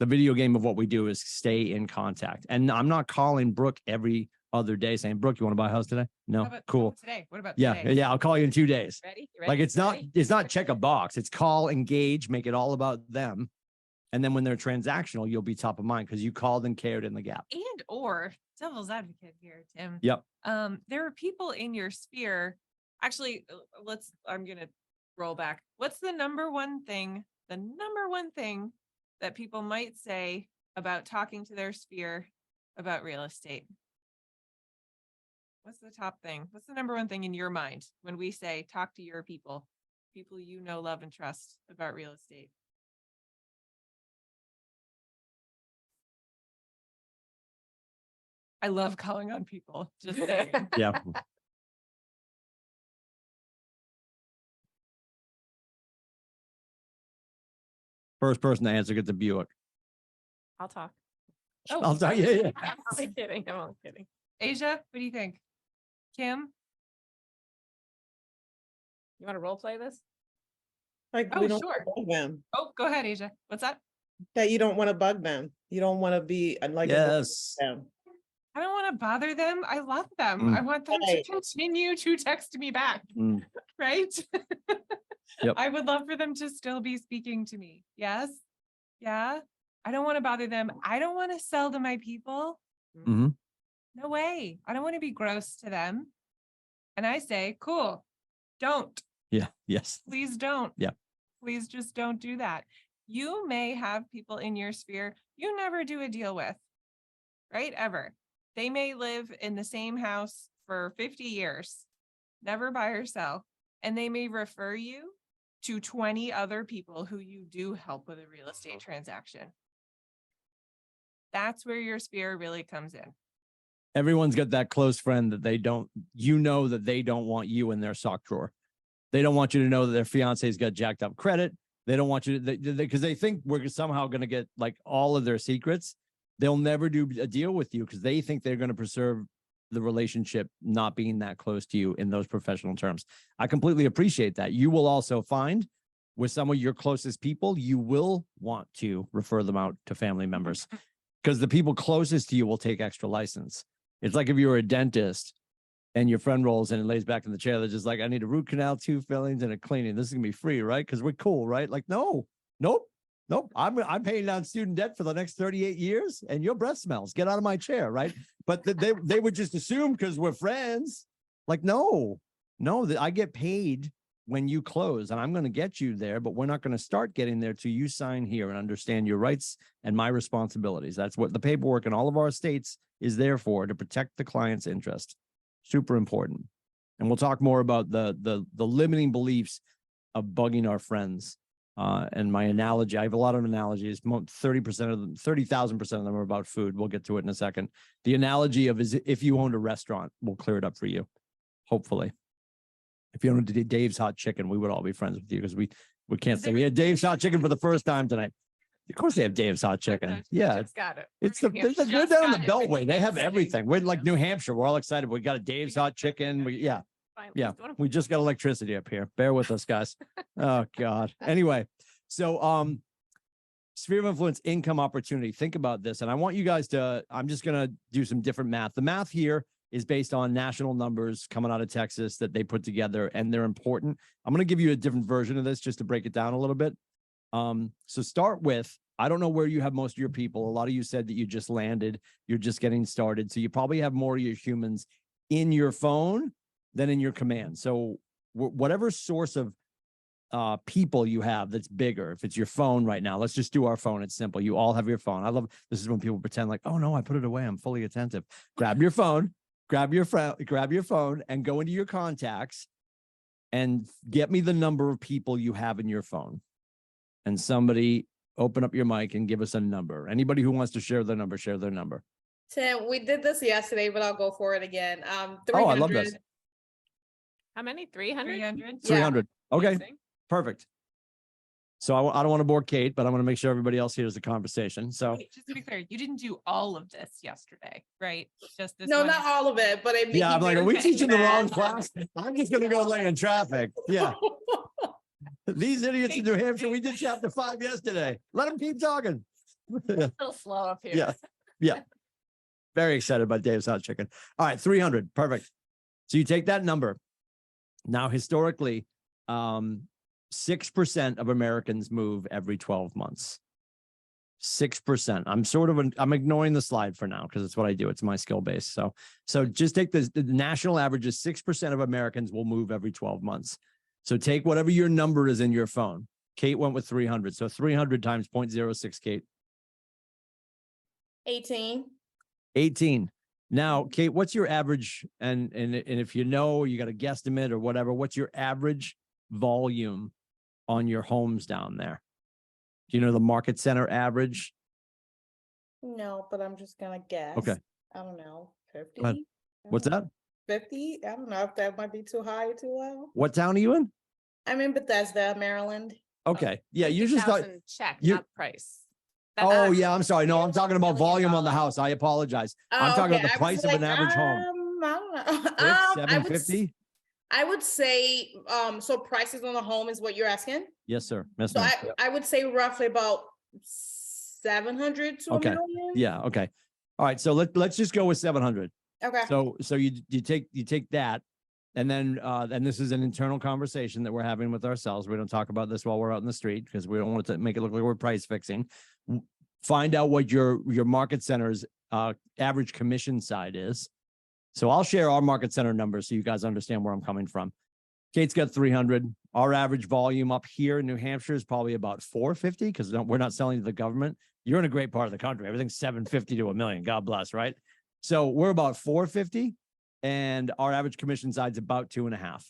The video game of what we do is stay in contact. And I'm not calling Brooke every other day saying, Brooke, you want to buy a house today? No, How about cool. today? What about Yeah, today? yeah, I'll call you in 2 days. Ready? Like it's not check a box. It's call, engage, make it all about them. And then when they're transactional, you'll be top of mind because you called and cared in the gap. And or devil's advocate here, Tim. Yep. There are people in your sphere. Actually, I'm gonna roll back. What's the number one thing that people might say about talking to their sphere about real estate? What's the top thing? What's the number one thing in your mind when we say talk to your people you know, love, and trust about real estate? I love calling on people. Just saying. Yeah. First person to answer gets a Buick. I'll talk. I'll tell you. Yeah. I'm only kidding. I'm only kidding. Asia, what do you think? Kim? You want to role play this? Like, Oh, we don't sure. bug them. Oh, go ahead, Asia. What's that? That you don't want to bug them. You don't want to be like Yes. them. I don't want to bother them. I love them. I want them to Right. continue to text me back, Mm. right? Yep. I would love for them to still be speaking to me. Yes. Yeah. I don't want to bother them. I don't want to sell to my people. Mhm. No way. I don't want to be gross to them. And I say, cool. Don't. Yeah. Yes. Please don't. Yeah. Please just don't do that. You may have people in your sphere you never do a deal with, right? Ever. They may live in the same house for 50 years, never buy or sell, and they may refer you to 20 other people who you do help with a real estate transaction. That's where your sphere really comes in. Everyone's got that close friend that they don't want you in their sock drawer. They don't want you to know that their fiance's got jacked up credit. They don't want you to, because they think we're somehow going to get like all of their secrets. They'll never do a deal with you because they think they're going to preserve the relationship not being that close to you in those professional terms. I completely appreciate that. You will also find with some of your closest people, you will want to refer them out to family members because the people closest to you will take extra license. It's like if you were a dentist and your friend rolls in and lays back in the chair, they're just like, I need a root canal, 2 fillings, and a cleaning. This is gonna be free, right? Because we're cool, right? Like, no, nope. I'm paying down student debt for the next 38 years, and your breath smells. Get out of my chair, right? But they would just assume because we're friends. Like, no, that I get paid when you close, and I'm going to get you there, but we're not going to start getting there till you sign here and understand your rights and my responsibilities. That's what the paperwork in all of our states is there for, to protect the client's interest. Super important. And we'll talk more about the limiting beliefs of bugging our friends. And my analogy, I have a lot of analogies. 30% of them, 30,000% of them are about food. We'll get to it in a second. The analogy of is if you owned a restaurant, we'll clear it up for you. Hopefully. If you owned Dave's Hot Chicken, we would all be friends with you because we can't say we had Dave's Hot Chicken for the first time tonight. Of course they have Dave's Hot Chicken. Yeah. Just got it. It's they're down the Beltway. They have everything. We're like New Hampshire. We're all excited. We got a Dave's Hot Chicken. Yeah. We just got electricity up here. Bear with us, guys. Oh God. Anyway, so sphere of influence, income opportunity. Think about this. And I want you guys to, I'm just going to do some different math. The math here is based on national numbers coming out of Texas that they put together, and they're important. I'm going to give you a different version of this just to break it down a little bit. So start with, I don't know where you have most of your people. A lot of you said that you just landed, you're just getting started. So you probably have more of your humans in your phone than in your command. So whatever source of people you have that's bigger, if it's your phone right now, let's just do our phone. It's simple. You all have your phone. I love, this is when people pretend like, oh no, I put it away. I'm fully attentive. Grab your phone, grab your phone and go into your contacts and get me the number of people you have in your phone. And somebody open up your mic and give us a number. Anybody who wants to share their number, share their number. Tim, we did this yesterday, but I'll go for it again. Oh, I love this. How many? 300? 300. Yeah. 300. Okay, Amazing. perfect. So I don't want to bore Kate, but I want to make sure everybody else hears the conversation. So Wait, just to be clear, you didn't do all of this yesterday, right? Just this No, one. not all of it, but it. yeah, I'm like, are we teaching the wrong class? class? I'm just gonna go lay in traffic. Yeah. These idiots in New Hampshire, we did chapter 5 yesterday. Let them keep talking. A little slow up here. Yeah. Yeah. Very excited about Dave's Hot Chicken. All right, 300. Perfect. So you take that number. Now, historically, 6% of Americans move every 12 months. 6%. I'm ignoring the slide for now because it's what I do. It's my skill base. So just take the national average is 6% of Americans will move every 12 months. So take whatever your number is in your phone. Kate went with 300. So 300 times 0.06, Kate. 18. 18. Now, Kate, what's your average? And if you know, you got a guesstimate or whatever, what's your average volume on your homes down there? Do you know the market center average? No, but I'm just gonna guess. Okay. I don't know. ahead. 50. I What's don't know. that? 50. I don't know if that might be too high or too low. What town are you in? I'm in Bethesda, Maryland. Okay. Yeah, you just thought. 50,000 check, you- not price. Oh, yeah, I'm sorry. No, I'm talking about volume on the house. I apologize. I'm Oh, talking okay. about the I was price of an like, average home. I don't know. Six, I would, 750? I would say, so prices on the home is what you're asking? Yes, sir. Yes, So ma'am. I would say roughly about 700 to Okay. a million. Yeah. Okay. All right. So let's just go with 700. Okay. So you take that, and then and this is an internal conversation that we're having with ourselves. We don't talk about this while we're out in the street because we don't want it to make it look like we're price fixing. Find out what your market center's average commission side is. So I'll share our market center numbers so you guys understand where I'm coming from. Kate's got 300. Our average volume up here in New Hampshire is probably about 450 because we're not selling to the government. You're in a great part of the country. Everything's 750 to a million. God bless, right? So we're about 450, and our average commission side's about 2.5.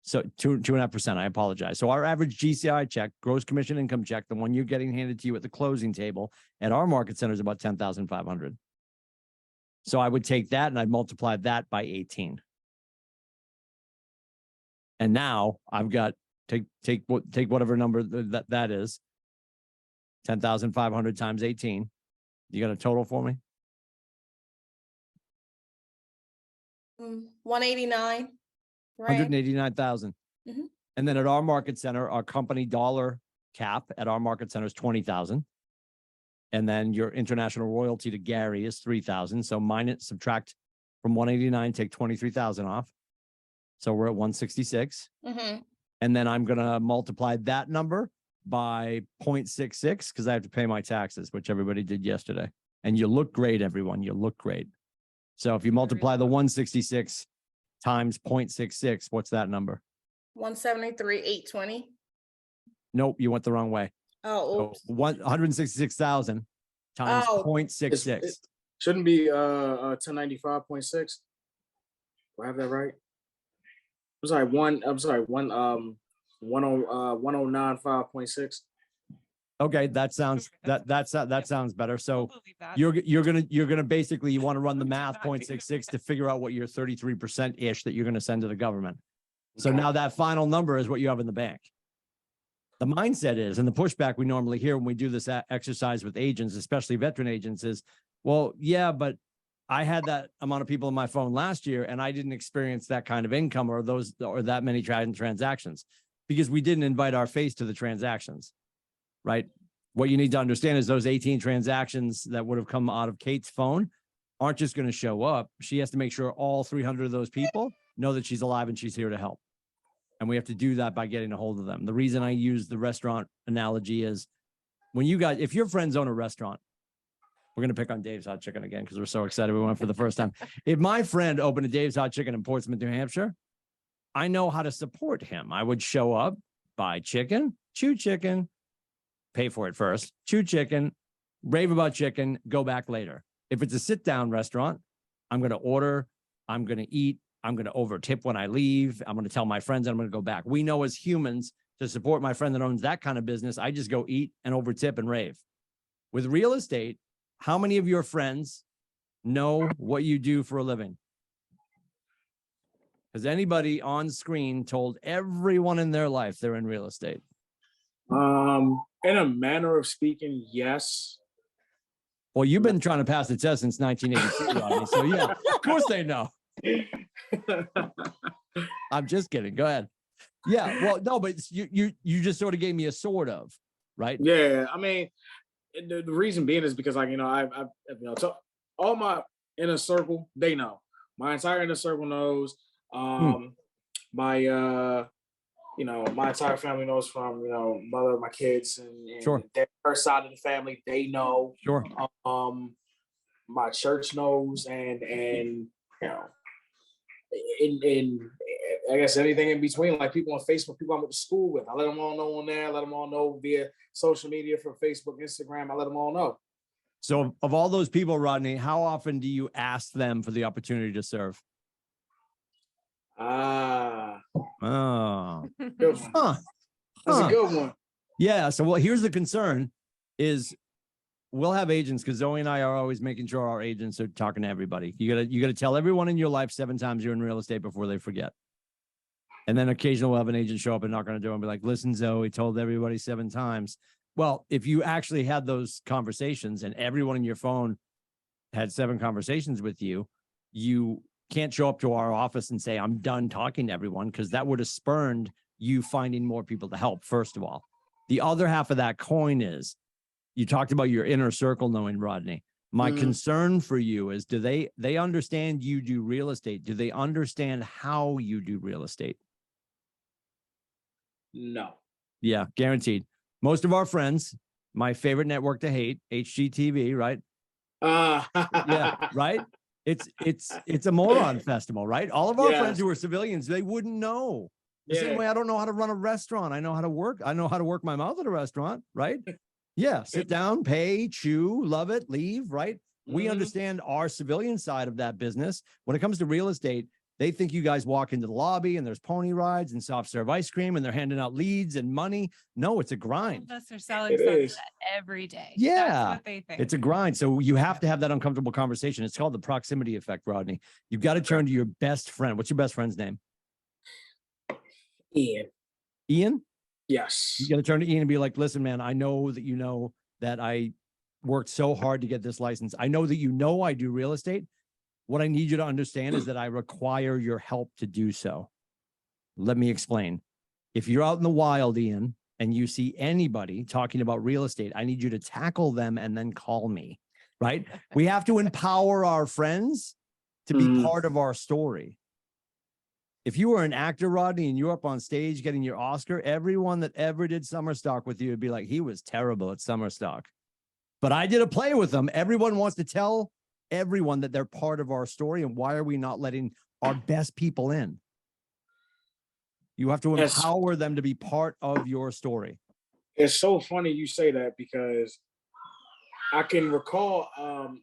So 2.5%. I apologize. So our average GCI check, gross commission income check, the one you're getting handed to you at the closing table at our market center is about 10,500. So I would take that and I'd multiply that by 18. And now I've got take whatever number that is. 10,500 times 18. You got a total for me? 189. Right. 189,000. Mhm. And then at our market center, our company dollar cap at our market center is 20,000. And then your international royalty to Gary is 3,000. So subtract from 189, take 23,000 off. So we're at 166. Mhm. And then I'm going to multiply that number by 0.66 because I have to pay my taxes, which everybody did yesterday. And you look great, everyone. You look great. So if you multiply the 166 times 0.66, what's that number? 173,820. Nope, you went the wrong way. Oh, So oops. 166,000 times Oh. 0.66. It shouldn't be 1095.6. Do I have that right? I'm sorry, 1095.6. Okay, that sounds that sounds better. So I'll believe that. you're gonna basically you want to run the math 0.66 to figure out what your 33% ish that you're gonna send to the government. So Okay. now that final number is what you have in the bank. The mindset is, and the pushback we normally hear when we do this exercise with agents, especially veteran agents, is, well, yeah, but I had that amount of people on my phone last year and I didn't experience that kind of income or that many transactions because we didn't invite our face to the transactions, right? What you need to understand is those 18 transactions that would have come out of Kate's phone aren't just going to show up. She has to make sure all 300 of those people know that she's alive and she's here to help. And we have to do that by getting a hold of them. The reason I use the restaurant analogy is if your friends own a restaurant, we're going to pick on Dave's Hot Chicken again because we're so excited we went for the first time. If my friend opened a Dave's Hot Chicken in Portsmouth, New Hampshire, I know how to support him. I would show up, buy chicken, chew chicken, pay for it first, chew chicken, rave about chicken, go back later. If it's a sit-down restaurant, I'm going to order, I'm going to eat, I'm going to over tip when I leave. I'm going to tell my friends I'm going to go back. We know as humans to support my friend that owns that kind of business, I just go eat and over tip and rave. With real estate, how many of your friends know what you do for a living? Has anybody on screen told everyone in their life they're in real estate? In a manner of speaking, yes. Well, you've been trying to pass the test since 1982, Rodney. So yeah, of course they know. I'm just kidding. Go ahead. Yeah. Well, no, but you just sort of gave me a sort of, right? Yeah, I mean, the reason being is because, like, I've so all my inner circle, they know. My entire inner circle knows. My my entire family knows, from mother of my kids and Sure. their side of the family, they know. Sure. My church knows, and in I guess anything in between, like people on Facebook, people I went to school with, I let them all know on there. I let them all know via social media, from Facebook, Instagram. I let them all know. So of all those people, Rodney, how often do you ask them for the opportunity to serve? Ah, Oh, good one. huh. That's Huh. a good one. Yeah. So, well, here's the concern is we'll have agents, because Zoe and I are always making sure our agents are talking to everybody. You gotta tell everyone in your life 7 times you're in real estate before they forget. And then occasionally we'll have an agent show up and knock on the door and be like, listen, Zoe told everybody 7 times. Well, if you actually had those conversations and everyone in your phone had 7 conversations with you, you can't show up to our office and say, I'm done talking to everyone, because that would have spurned you finding more people to help, first of all. The other half of that coin is, you talked about your inner circle knowing, Rodney. My concern for you is, do they understand you do real estate? Do they understand how you do real estate? No. Yeah, guaranteed. Most of our friends, my favorite network to hate, HGTV, right? Yeah, right? It's a moron festival, right? All of our friends who are civilians, they wouldn't know. The same way I don't know how to run a restaurant. I know how to work. I know how to work my mouth at a restaurant, right? Yeah, sit down, pay, chew, love it, leave, right? We understand our civilian side of that business. When it comes to real estate, they think you guys walk into the lobby and there's pony rides and soft serve ice cream and they're handing out leads and money. No, it's a grind. All of us are selling It something is. every day. Yeah, That's what they think. it's a grind. So you have to have that uncomfortable conversation. It's called the proximity effect, Rodney. You've got to turn to your best friend. What's your best friend's name? Ian. Ian? Yes. You got to turn to Ian and be like, listen, man, I know that you know that I worked so hard to get this license. I know that you know I do real estate. What I need you to understand is that I require your help to do so. Let me explain. If you're out in the wild, Ian, and you see anybody talking about real estate, I need you to tackle them and then call me, right? We have to empower our friends to be part of our story. If you were an actor, Rodney, and you're up on stage getting your Oscar, everyone that ever did summer stock with you would be like, he was terrible at summer stock. But I did a play with them. Everyone wants to tell everyone that they're part of our story. And why are we not letting our best people in? You have to empower them to be part of your story. It's so funny you say that, because I can recall,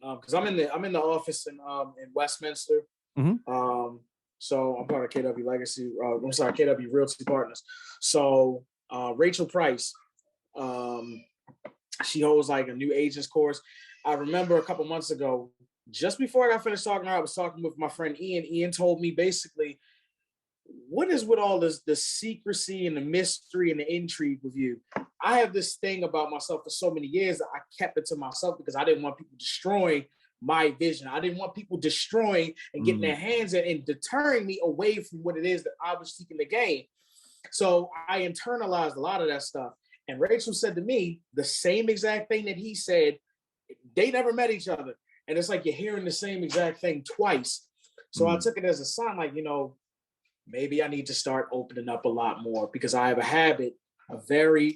because I'm in the office in Westminster. So I'm part of KW Legacy. I'm sorry, KW Realty Partners. So Rachel Price, she holds like a new agents course. I remember a couple months ago, just before I got finished talking to her, I was talking with my friend Ian. Ian told me basically, what is with all this, the secrecy and the mystery and the intrigue with you? I have this thing about myself for so many years that I kept it to myself because I didn't want people destroying my vision. I didn't want people destroying and getting their hands in and deterring me away from what it is that I was seeking to gain. So I internalized a lot of that stuff. And Rachel said to me the same exact thing that he said. They never met each other. And it's like you're hearing the same exact thing twice. So I took it as a sign, like, maybe I need to start opening up a lot more, because I have a habit, a very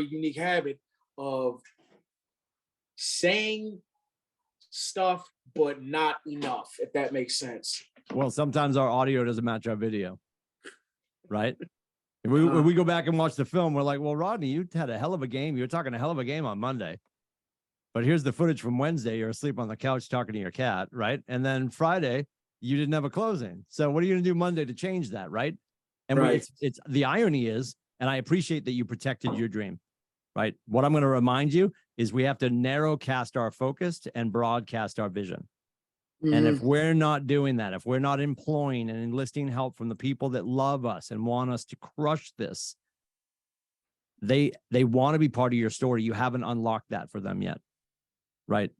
unique habit of saying stuff, but not enough, if that makes sense. Well, sometimes our audio doesn't match our video, right? If we go back and watch the film, we're like, well, Rodney, you had a hell of a game. You were talking a hell of a game on Monday. But here's the footage from Wednesday. You're asleep on the couch talking to your cat, right? And then Friday, you didn't have a closing. So what are you going to do Monday to change that, right? And it's the irony is, and I appreciate that you protected your dream, right? What I'm going to remind you is we have to narrow cast our focus and broadcast our vision. And if Mhm. we're not doing that, if we're not employing and enlisting help from the people that love us and want us to crush this, they want to be part of your story. You haven't unlocked that for them yet. Right?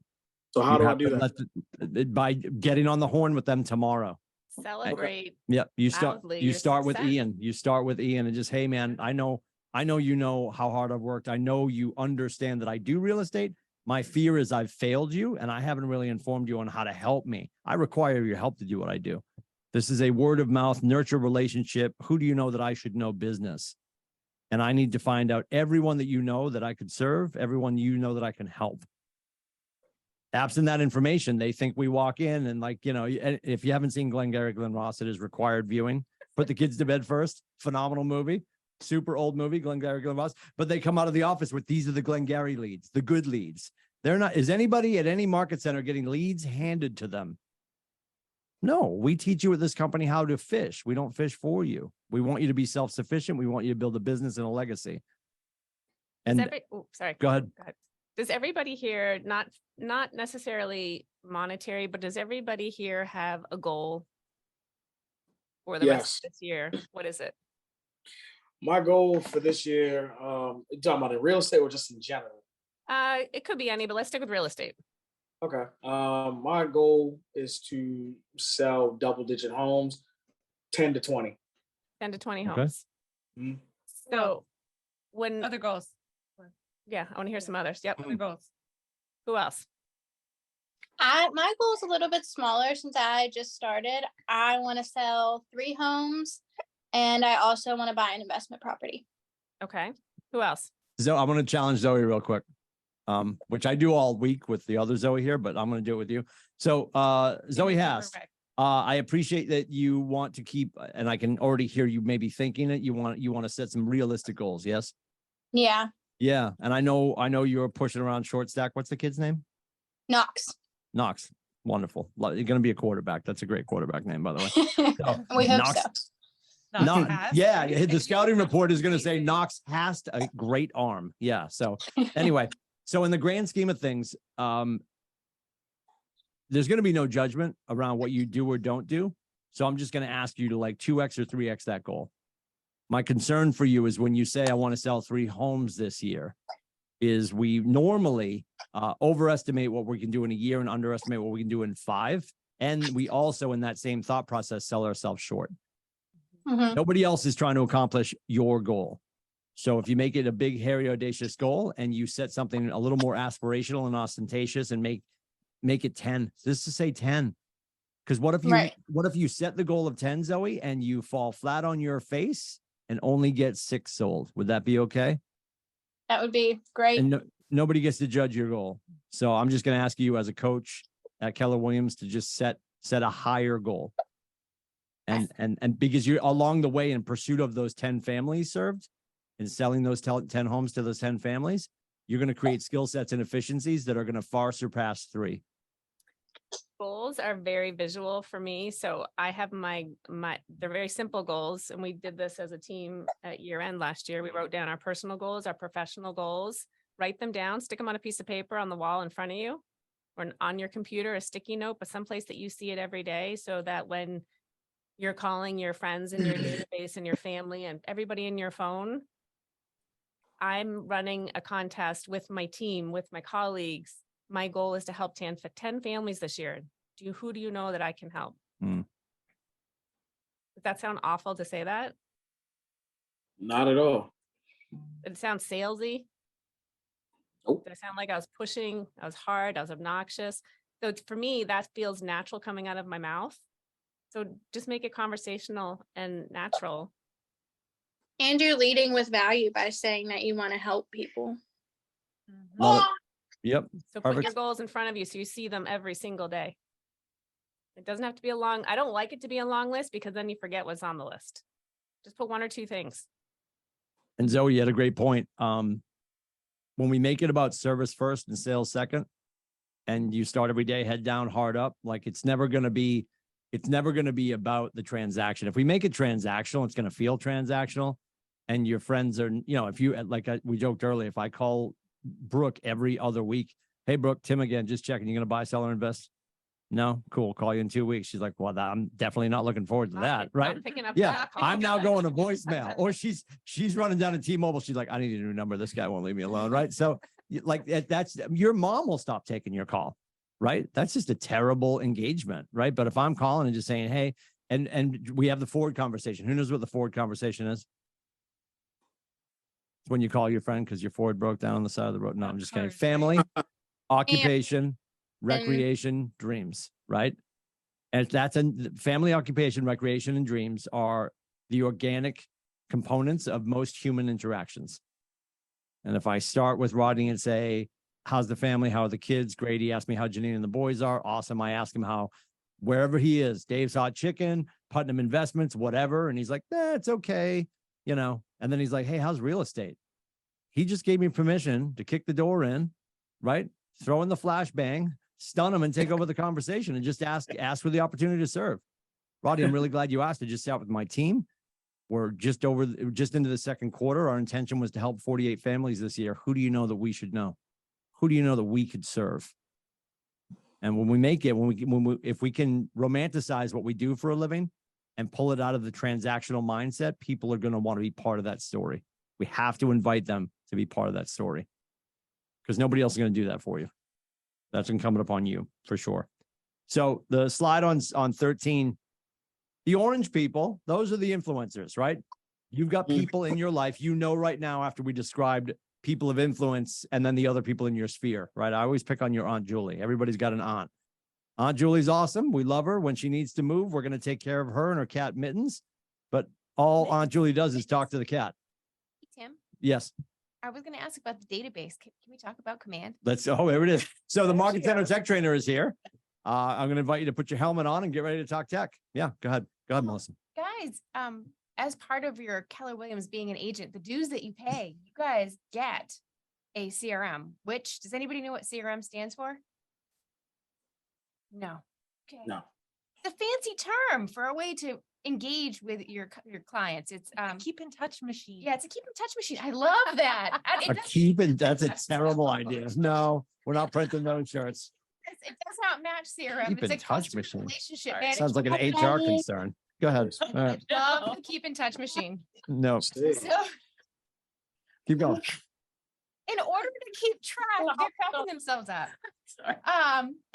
So how You do I have do to that? by getting on the horn with them tomorrow. Celebrate. Yep. loudly You your start with success. Ian. You start with Ian and just, hey man, I know you know how hard I've worked. I know you understand that I do real estate. My fear is I've failed you and I haven't really informed you on how to help me. I require your help to do what I do. This is a word of mouth, nurture relationship. Who do you know that I should know business? And I need to find out everyone that you know that I could serve, everyone you know that I can help. Absent that information, they think we walk in and like, you know, if you haven't seen Glengarry Glen Ross, it is required viewing. Put the kids to bed first. Phenomenal movie. Super old movie, Glengarry Glen Ross. But they come out of the office with these are the Glengarry leads, the good leads. They're not, is anybody at any market center getting leads handed to them? No, we teach you at this company how to fish. We don't fish for you. We want you to be self-sufficient. We want you to build a business and a legacy. Does And sorry. go ahead. Does everybody here, not necessarily monetary, but does everybody here have a goal for the rest of this year? What is it? My goal for this year, you talking about in real estate or just in general? It could be any, but let's stick with real estate. Okay. My goal is to sell double-digit homes, 10 to 20. 10 to 20 Okay. homes. Mhm. So when, Other goals. yeah, I want to hear some others. Yep. Other goals. Who else? My goal is a little bit smaller since I just started. I want to sell 3 homes and I also want to buy an investment property. Okay. Who else? So I'm going to challenge Zoe real quick, which I do all week with the other Zoe here, but I'm going to do it with you. So Zoe has, I appreciate that you want to keep, and I can already hear you maybe thinking it. You want to set some realistic goals. Yes. Yeah, Yeah. And I know you're pushing around short stack. What's the kid's name? Knox. Knox. Wonderful. You're going to be a quarterback. That's a great quarterback name, by the way. So, We hope Knox- so. Yeah, the scouting report is going to say Knox has a great arm. Yeah. So anyway, so in the grand scheme of things, there's going to be no judgment around what you do or don't do. So I'm just going to ask you to like 2x or 3x that goal. My concern for you is when you say I want to sell 3 homes this year, is we normally overestimate what we can do in a year and underestimate what we can do in 5. And we also, in that same thought process, sell ourselves short. Mhm. Nobody else is trying to accomplish your goal. So if you make it a big, hairy, audacious goal and you set something a little more aspirational and ostentatious and make it 10, just to say 10. Because what if you set the goal of 10, Zoe, and you fall flat on your face and only get 6 sold? Would that be okay? That would be great. And nobody gets to judge your goal. So I'm just going to ask you as a coach at Keller Williams to just set a higher goal. And because you're along the way in pursuit of those 10 families served and selling those 10 homes to those 10 families, you're going to create skill sets and efficiencies that are going to far surpass 3. Goals are very visual for me. So I have they're very simple goals. And we did this as a team at year end last year. We wrote down our personal goals, our professional goals, write them down, stick them on a piece of paper on the wall in front of you or on your computer, a sticky note, but someplace that you see it every day so that when you're calling your friends in your database and your family and everybody in your phone, I'm running a contest with my team, with my colleagues. My goal is to help 10 families this year. Who do you know that I can help? Mm. Does that sound awful to say that? Not at all. It sounds salesy. Nope. Does it sound like I was pushing, I was hard, I was obnoxious? So for me, that feels natural coming out of my mouth. So just make it conversational and natural. And you're leading with value by saying that you want to help people. Love it. Yep. So put your Perfect. goals in front of you so you see them every single day. It doesn't have to be a long, I don't like it to be a long list because then you forget what's on the list. Just put 1 or 2 things. And Zoe, you had a great point. When we make it about service first and sales second, and you start every day head down, heart up, like it's never going to be about the transaction. If we make it transactional, it's going to feel transactional. And your friends are, if you, we joked earlier, if I call Brooke every other week, hey, Brooke, Tim again, just checking, you going to buy, sell, or invest? No, cool. Call you in 2 weeks. She's like, well, I'm definitely not looking forward to that. Right. Picking up Yeah. that call. I'm now going to voicemail, or she's running down to T-Mobile. She's like, I need a new number. This guy won't leave me alone. Right. So like that's your mom will stop taking your call. Right. That's just a terrible engagement. Right. But if I'm calling and just saying, hey, and we have the Ford conversation. Who knows what the Ford conversation is? It's when you call your friend because your Ford broke down on the side of the road. No, I'm just kidding. Cars, right? Family, occupation, recreation, dreams, right? And that's a family, occupation, recreation, and dreams are the organic components of most human interactions. And if I start with Rodney and say, how's the family? How are the kids? Great. He asked me how Janine and the boys are. Awesome. I ask him how, wherever he is, Dave's Hot Chicken, Putnam Investments, whatever. And he's like, it's okay. You know, and then he's like, hey, how's real estate? He just gave me permission to kick the door in, right? Throw in the flashbang, stun him and take over the conversation and just ask for the opportunity to serve. Roddy, I'm really glad you asked. I just sat with my team. We're just into the second quarter. Our intention was to help 48 families this year. Who do you know that we should know? Who do you know that we could serve? And when we make it, if we can romanticize what we do for a living and pull it out of the transactional mindset, people are going to want to be part of that story. We have to invite them to be part of that story because nobody else is going to do that for you. That's incumbent upon you for sure. So the slide on 13, the orange people, those are the influencers, right? You've got people in your life, you know, right now, after we described people of influence and then the other people in your sphere, right? I always pick on your Aunt Julie. Everybody's got an aunt. Aunt Julie's awesome. We love her. When she needs to move, we're going to take care of her and her cat Mittens. But all Aunt Julie does is talk to the cat. Hey, Tim, Yes. I was going to ask about the database. Can we talk about Command? There it is. So the Market Center Tech Trainer is here. I'm going to invite you to put your helmet on and get ready to talk tech. Yeah, go ahead. Go ahead, Melissa. Guys, as part of your Keller Williams being an agent, the dues that you pay, you guys get a CRM, which does anybody know what CRM stands for? No. Okay. No. It's a fancy term for a way to engage with your clients. It's Keep in touch machine. yeah, it's a keep in touch machine. I love that. And it That's a terrible idea. No, we're not printing those shirts. it does not match CRM. Keep It's in a touch customer machine. relationship Sounds like an management. HR concern. Go ahead. All I right. love the keep in touch machine. No, So keep going. in order to keep track, they're cracking themselves up.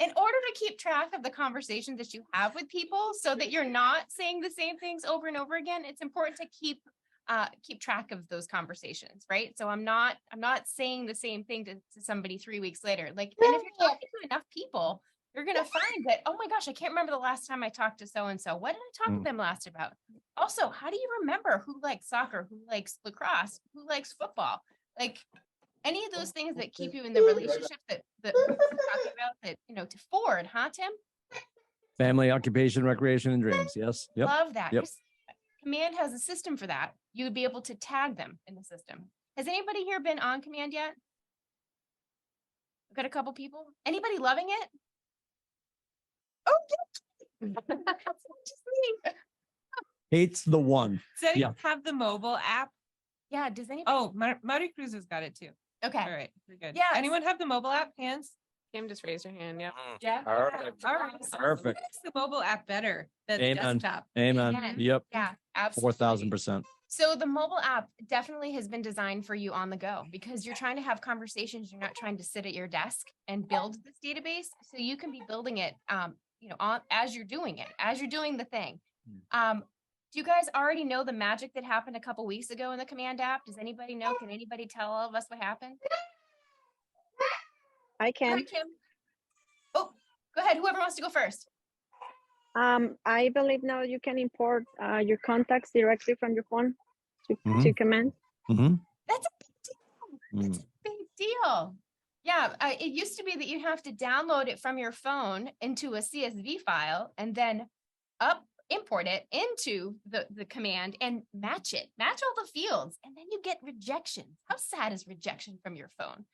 In order to keep track of the conversations that you have with people so that you're not saying the same things over and over again, it's important to keep track of those conversations, right? So I'm not saying the same thing to somebody 3 weeks later. Like, and if you're talking to enough people, you're gonna find that, oh my gosh, I can't remember the last time I talked to so-and-so. What did I talk to them last about? Also, how do you remember who likes soccer, who likes lacrosse, who likes football? Like any of those things that keep you in the relationship that we're talking about, that, you know, to Ford, huh, Tim? Family, occupation, recreation, and dreams. Yes. Yep. Love that. Yep. Command has a system for that. You would be able to tag them in the system. Has anybody here been on Command yet? We've got a couple people. Anybody loving it? Oh, yeah. Just me. Hates the one. Does anyone Yeah. have the mobile app? Yeah, does anybody? Oh, Marty Cruz has got it too. Okay. All right, we're good. Yes. Anyone have the mobile app? Hands? Kim just raised her hand. Yep. Yeah. Perfect. All right. Perfect. What makes the mobile app better than Amen. desktop? Amen. Amen. Yep. Yeah, absolutely. 4,000%. So the mobile app definitely has been designed for you on the go because you're trying to have conversations. You're not trying to sit at your desk and build this database. So you can be building it, as you're doing it, as you're doing the thing. Do you guys already know the magic that happened a couple weeks ago in the Command app? Does anybody know? Can anybody tell all of us what happened? I can. Hi, Kim. Oh, go ahead. Whoever wants to go first. I believe now you can import your contacts directly from your phone to Command. Mm-hmm. That's a big deal. That's a big deal. Yeah, it used to be that you have to download it from your phone into a CSV file and then import it into the command and match all the fields. And then you get rejection. How sad is rejection from your phone?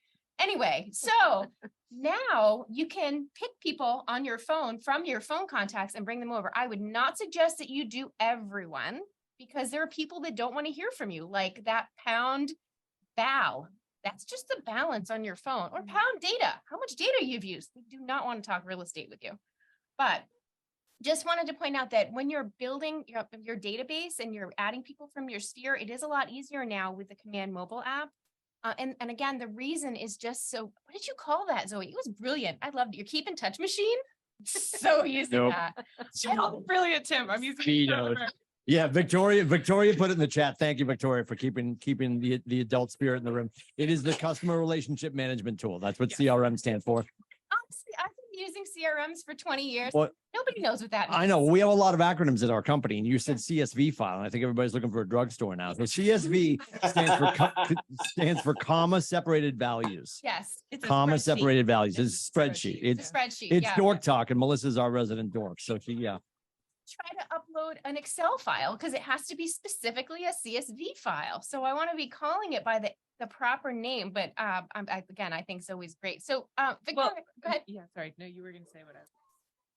Anyway, so now you can pick people on your phone from your phone contacts and bring them over. I would not suggest that you do everyone because there are people that don't want to hear from you, like that pound Val. That's just the balance on your phone, or pound data, how much data you've used. We do not want to talk real estate with you. But just wanted to point out that when you're building your database and you're adding people from your sphere, it is a lot easier now with the Command mobile app. And again, the reason is just so, what did you call that, Zoe? It was brilliant. I loved it. Your keep in touch machine. So using Nope. that. Oh, brilliant, Tim. I'm using. Speedos. Yeah, Victoria put it in the chat. Thank you, Victoria, for keeping the adult spirit in the room. It is the customer relationship management tool. That's what CRM stands for. Honestly, I've been using CRMs for 20 years. What? Nobody knows what that means. I know we have a lot of acronyms at our company, and you said CSV file. And I think everybody's looking for a drugstore now. So CSV stands for comma separated values. Yes. It's a Comma spreadsheet. separated values. It's a It's a spreadsheet. spreadsheet, It's It's a spreadsheet. it's yeah. dork talk, and Melissa's our resident dork. So yeah. Try to upload an Excel file because it has to be specifically a CSV file. So I want to be calling it by the proper name, but again, I think Zoe's great. So Victoria, go ahead. Yeah, sorry. No, you were going to say whatever.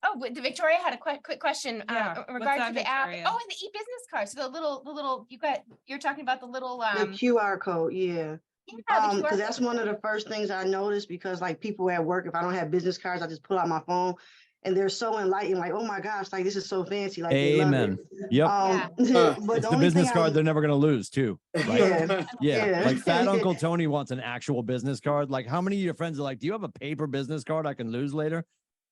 Oh, the Victoria had a quick question Yeah, in what's regards that, to the app. Victoria? Oh, and the e-business card. So the little you're talking about the little The QR code, yeah. yeah, the QR Because that's code. one of the first things I noticed because like people at work, if I don't have business cards, I just pull out my phone and they're so enlightened, like, oh my gosh, like this is so fancy. Like they love Amen. it. Yep. But It's the only business thing card they're never going to lose too. Right? Yeah. Yeah. Yeah. Like Fat Uncle Tony wants an actual business card. Like how many of your friends are like, do you have a paper business card I can lose later?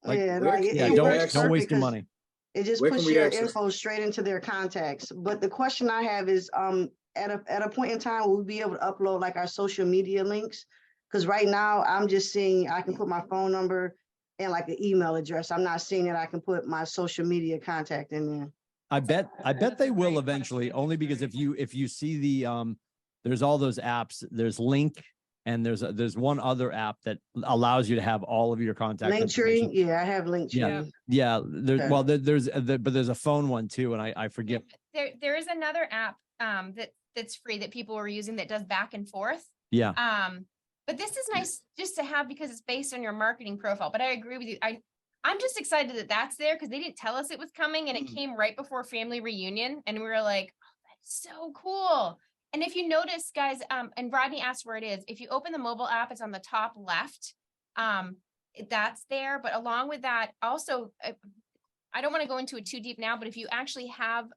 Like, yeah, where like can- Yeah, it works don't waste perfect your 'cause money. It just Where can puts we your access info straight into their contacts. But the question I have is, at a point in time, will we be able to upload like our social media links? Because right now, I'm just seeing I can put my phone number and like an email address. I'm not seeing that I can put my social media contact in there. I bet That's they a will great eventually, question. only because if you see the there's all those apps, there's Link and there's one other app that allows you to have all of your contact Linktree, information. yeah, I have Linktree. Yeah. Yeah, there, Okay. well, but there's a phone one too, and I forget. There is another app that's free that people are using that does back and forth. Yeah, But this is nice just to have because it's based on your marketing profile. But I agree with you. I'm just excited that that's there because they didn't tell us it was coming and it came right before family reunion. And we were like, oh, that's so cool. And if you notice, guys, and Rodney asked where it is. If you open the mobile app, it's on the top left. That's there. But along with that, also, I don't want to go into it too deep now, but if you actually have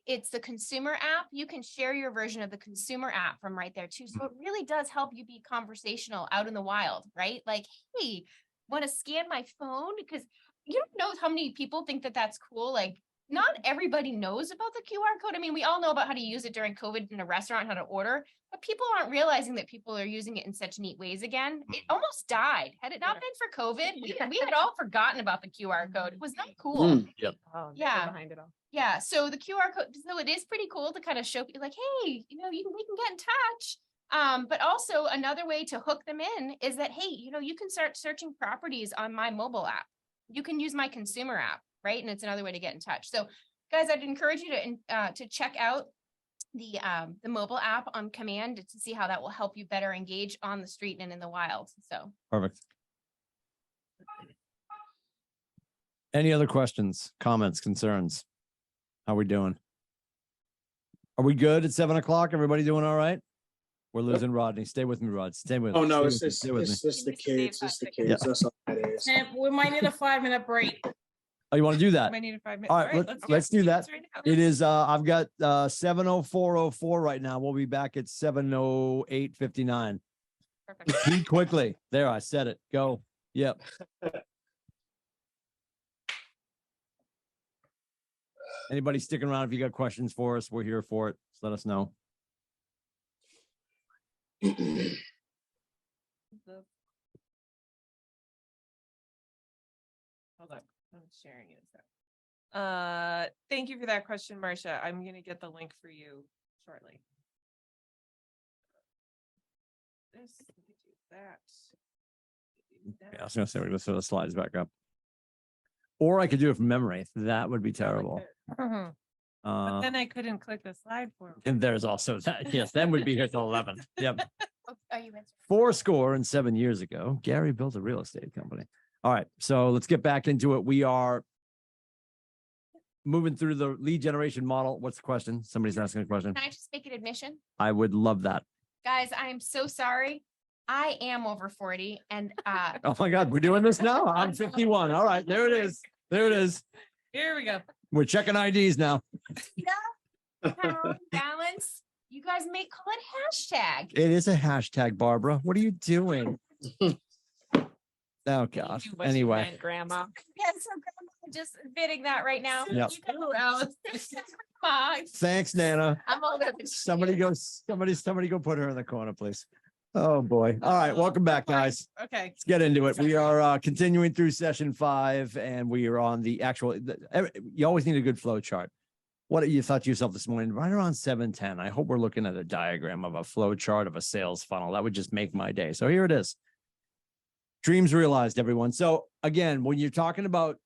it's the consumer app, you can share your version of the consumer app from right there too. So it really does help you be conversational out in the wild, right? Like, hey, want to scan my phone? Because you don't know how many people think that that's cool. Like, not everybody knows about the QR code. I mean, we all know about how to use it during COVID in a restaurant, how to order, but people aren't realizing that people are using it in such neat ways again. It almost died. Had it not been for COVID, we had all forgotten about the QR code. It was not cool. Mm. Oh, Yeah. behind it all. Yeah, so the QR code, so it is pretty cool to kind of show people like, hey, we can get in touch. But also another way to hook them in is that, hey, you can start searching properties on my mobile app. You can use my consumer app, right? And it's another way to get in touch. So guys, I'd encourage you to check out the mobile app on Command to see how that will help you better engage on the street and in the wild. So perfect. Any other questions, comments, concerns? How we doing? Are we good at 7 o'clock? Everybody doing all right? We're losing Rodney. Stay with me, Rod. Stay with Oh me. no, Stay it's with me. it's, Stay with me. it's the We can save kids. It's the that. kids. Yeah. That's all that is. And we might need a 5-minute break. Oh, you want to do that? I need a 5 minutes. All right, let's do that. It is I've got 7:04:04 right now. We'll be back at 7:08:59. perfect. Speak quickly. There, I said it. Go. Yep. Anybody sticking around? If you got questions for us, we're here for it. Just let us know. Hold on, I'm sharing it. Thank you for that question, Marcia. I'm gonna get the link for you shortly. This, we could do that. We could do Yeah, I that. was gonna say we're gonna throw the slides back up. Or I could do it from memory. That would be terrible. But then I couldn't click the slide for. And there's also that. Yes, then we'd be here till 11. Yep. Oh, are you answering? 7 years ago, Gary built a real estate company. All right, so let's get back into it. We are moving through the lead generation model. What's the question? Somebody's asking a question. Can I just make an admission? I would love that. Guys, I am so sorry. I am over 40 and Oh my God, we're doing this now. I'm 51. All right, there it is. There it is. Here we go. We're checking IDs now. pound balance. You guys may call it hashtag. It is a hashtag, Barbara. What are you doing? Oh gosh. You what you Anyway, meant, Grandma. Yes, so I'm just bidding that right now. Yep. You can- Fine. thanks, Nana. I'm older than Somebody go put her in the corner, please. Oh, boy. All right, welcome back, guys. Okay. Let's get into it. We are continuing through session 5, and we are on the actual, you always need a good flow chart. What you thought to yourself this morning, right around 7:10. I hope we're looking at a diagram of a flow chart of a sales funnel. That would just make my day. So here it is. Dreams realized, everyone. So again, when you're talking about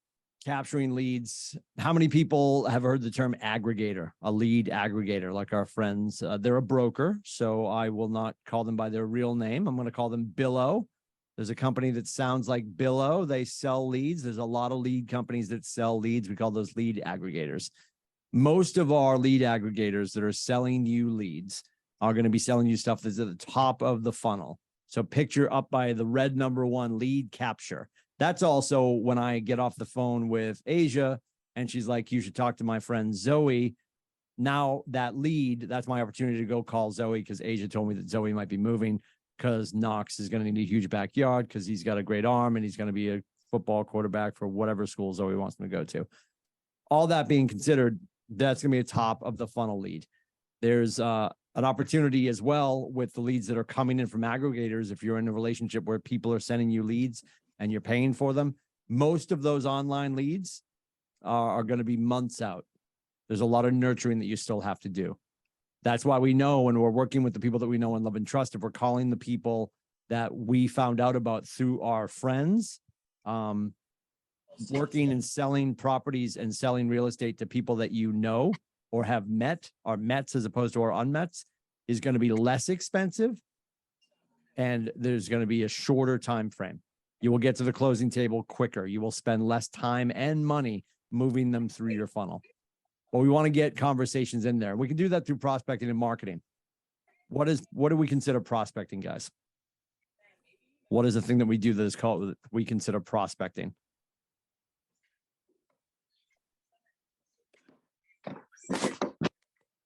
capturing leads, how many people have heard the term aggregator, a lead aggregator, like our friends? They're a broker, so I will not call them by their real name. I'm going to call them Billo. There's a company that sounds like Billo. They sell leads. There's a lot of lead companies that sell leads. We call those lead aggregators. Most of our lead aggregators that are selling you leads are going to be selling you stuff that's at the top of the funnel. So picture up by the red number 1, lead capture. That's also when I get off the phone with Asia and she's like, you should talk to my friend Zoe. Now that lead, that's my opportunity to go call Zoe because Asia told me that Zoe might be moving because Knox is going to need a huge backyard because he's got a great arm and he's going to be a football quarterback for whatever school Zoe wants him to go to. All that being considered, that's going to be a top of the funnel lead. There's an opportunity as well with the leads that are coming in from aggregators. If you're in a relationship where people are sending you leads and you're paying for them, most of those online leads are going to be months out. There's a lot of nurturing that you still have to do. That's why we know when we're working with the people that we know and love and trust, if we're calling the people that we found out about through our friends, working and selling properties and selling real estate to people that you know or have met, our Mets as opposed to our unmets, is going to be less expensive. And there's going to be a shorter time frame. You will get to the closing table quicker. You will spend less time and money moving them through your funnel. But we want to get conversations in there. We can do that through prospecting and marketing. What do we consider prospecting, guys? What is the thing that we do that is called, we consider prospecting?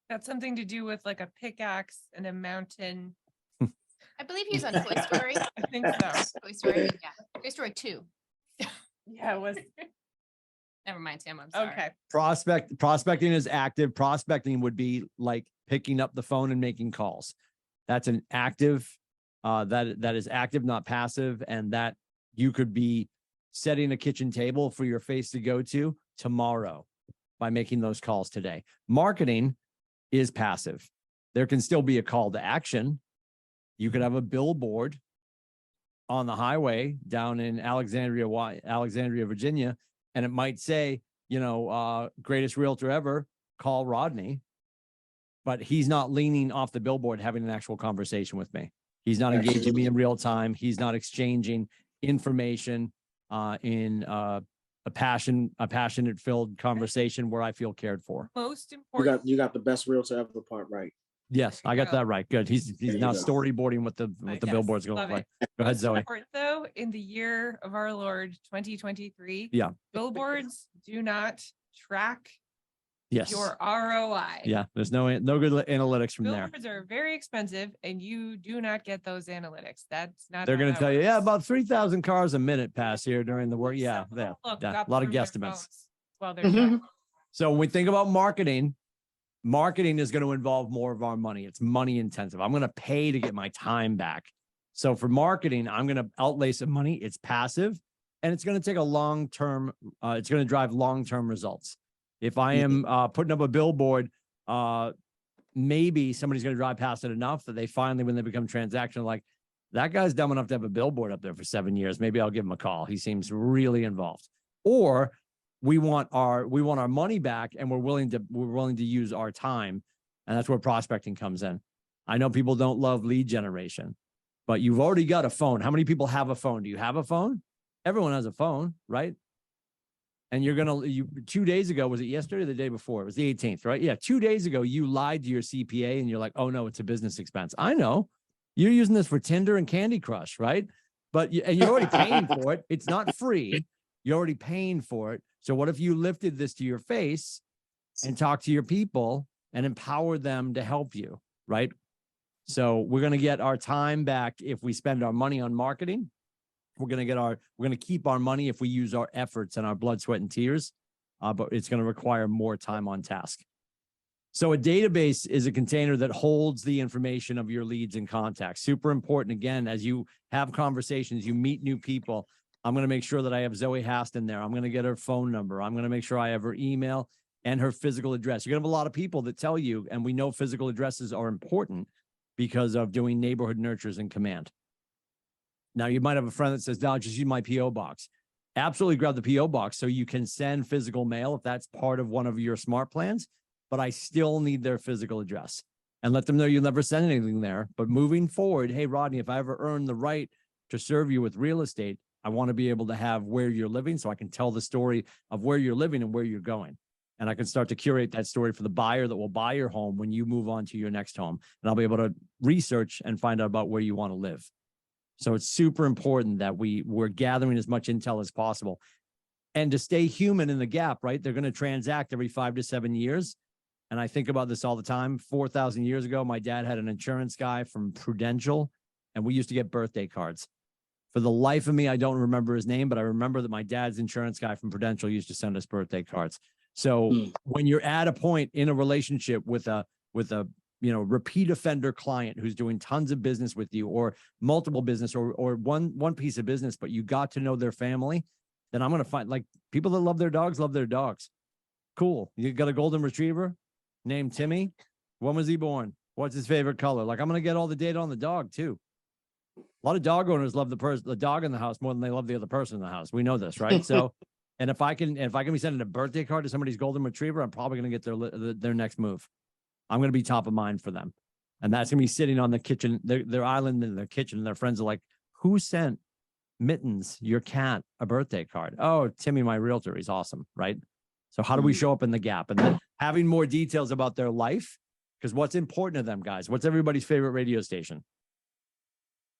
That's something to do with like a pickaxe and a mountain. I believe he was on Toy Story. I think so. Toy Story, yeah. Toy Story 2. Yeah, it was. Never mind, Tim. I'm sorry. Okay. Prospecting is active. Prospecting would be like picking up the phone and making calls. That's an active, that is active, not passive. And that you could be setting a kitchen table for your face to go to tomorrow by making those calls today. Marketing is passive. There can still be a call to action. You could have a billboard on the highway down in Alexandria, Virginia, and it might say, greatest realtor ever, call Rodney. But he's not leaning off the billboard, having an actual conversation with me. He's not engaging me in real time. He's not exchanging information in a passionate filled conversation where I feel cared for. Most important. You got the best realtor ever part right. Yes, I got that right. Good. He's now go. storyboarding what the Yes, billboard's going to love look it. like. Go ahead, Most Zoe. important, though, in the year of our Lord 2023, Yeah. billboards do not track Yes. your ROI. Yeah. There's no good analytics from there. Billboards are very expensive and you do not get those analytics. That's not. They're how going that to tell you, yeah, works. about 3,000 cars a minute pass here during the work. Yeah. Some Yeah. people look Yeah. up A lot of through their guesstimates. phones while they're driving. So when we think about marketing is going to involve more of our money. It's money intensive. I'm going to pay to get my time back. So for marketing, I'm going to outlay some money. It's passive and it's going to take a long-term, it's going to drive long-term results. If I am putting up a billboard, maybe somebody's going to drive past it enough that they finally, when they become transactional, like that guy's dumb enough to have a billboard up there for 7 years. Maybe I'll give him a call. He seems really involved. Or we want our money back and we're willing to use our time. And that's where prospecting comes in. I know people don't love lead generation, but you've already got a phone. How many people have a phone? Do you have a phone? Everyone has a phone, right? And you 2 days ago, was it yesterday or the day before? It was the 18th, right? Yeah. 2 days ago, you lied to your CPA and you're like, oh no, it's a business expense. I know. You're using this for Tinder and Candy Crush, right? But and you're already paying for it. It's not free. You're already paying for it. So what if you lifted this to your face and talked to your people and empowered them to help you, right? So we're going to get our time back if we spend our money on marketing. We're going to keep our money if we use our efforts and our blood, sweat, and tears, but it's going to require more time on task. So a database is a container that holds the information of your leads and contacts. Super important. Again, as you have conversations, you meet new people. I'm going to make sure that I have Zoe Haston there. I'm going to get her phone number. I'm going to make sure I have her email and her physical address. You're going to have a lot of people that tell you, and we know physical addresses are important because of doing neighborhood nurtures in command. Now, you might have a friend that says, no, just use my P.O. box. Absolutely grab the P.O. box so you can send physical mail if that's part of one of your smart plans, but I still need their physical address and let them know you'll never send anything there. But moving forward, hey, Rodney, if I ever earn the right to serve you with real estate, I want to be able to have where you're living so I can tell the story of where you're living and where you're going. And I can start to curate that story for the buyer that will buy your home when you move on to your next home. And I'll be able to research and find out about where you want to live. So it's super important that we're gathering as much intel as possible. And to stay human in the gap, right? They're going to transact every 5 to 7 years. And I think about this all the time. 4,000 years ago, my dad had an insurance guy from Prudential, and we used to get birthday cards. For the life of me, I don't remember his name, but I remember that my dad's insurance guy from Prudential used to send us birthday cards. So when you're at a point in a relationship with a repeat offender client who's doing tons of business with you, or multiple business, or one piece of business, but you got to know their family, then I'm going to find, like, people that love their dogs. Cool. You got a golden retriever named Timmy. When was he born? What's his favorite color? Like, I'm going to get all the data on the dog too. A lot of dog owners love the dog in the house more than they love the other person in the house. We know this, right? So, and if I can be sending a birthday card to somebody's golden retriever, I'm probably going to get their next move. I'm going to be top of mind for them. And that's going to be sitting on the kitchen, their island in their kitchen. And their friends are like, who sent Mittens, your cat, a birthday card? Oh, Timmy, my realtor. He's awesome. Right. So how do we show up in the gap? And then having more details about their life, because what's important to them, guys? What's everybody's favorite radio station?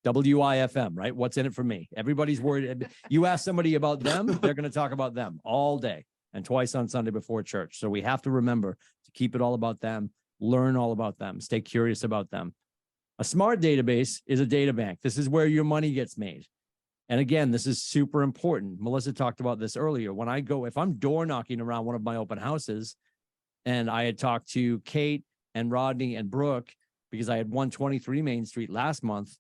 WIFM, right? What's in it for me? Everybody's worried. You ask somebody about them, they're going to talk about them all day and twice on Sunday before church. So we have to remember to keep it all about them, learn all about them, stay curious about them. A smart database is a data bank. This is where your money gets made. And again, this is super important. Melissa talked about this earlier. If I'm door knocking around one of my open houses, and I had talked to Kate and Rodney and Brooke because I had 123 Main Street last month.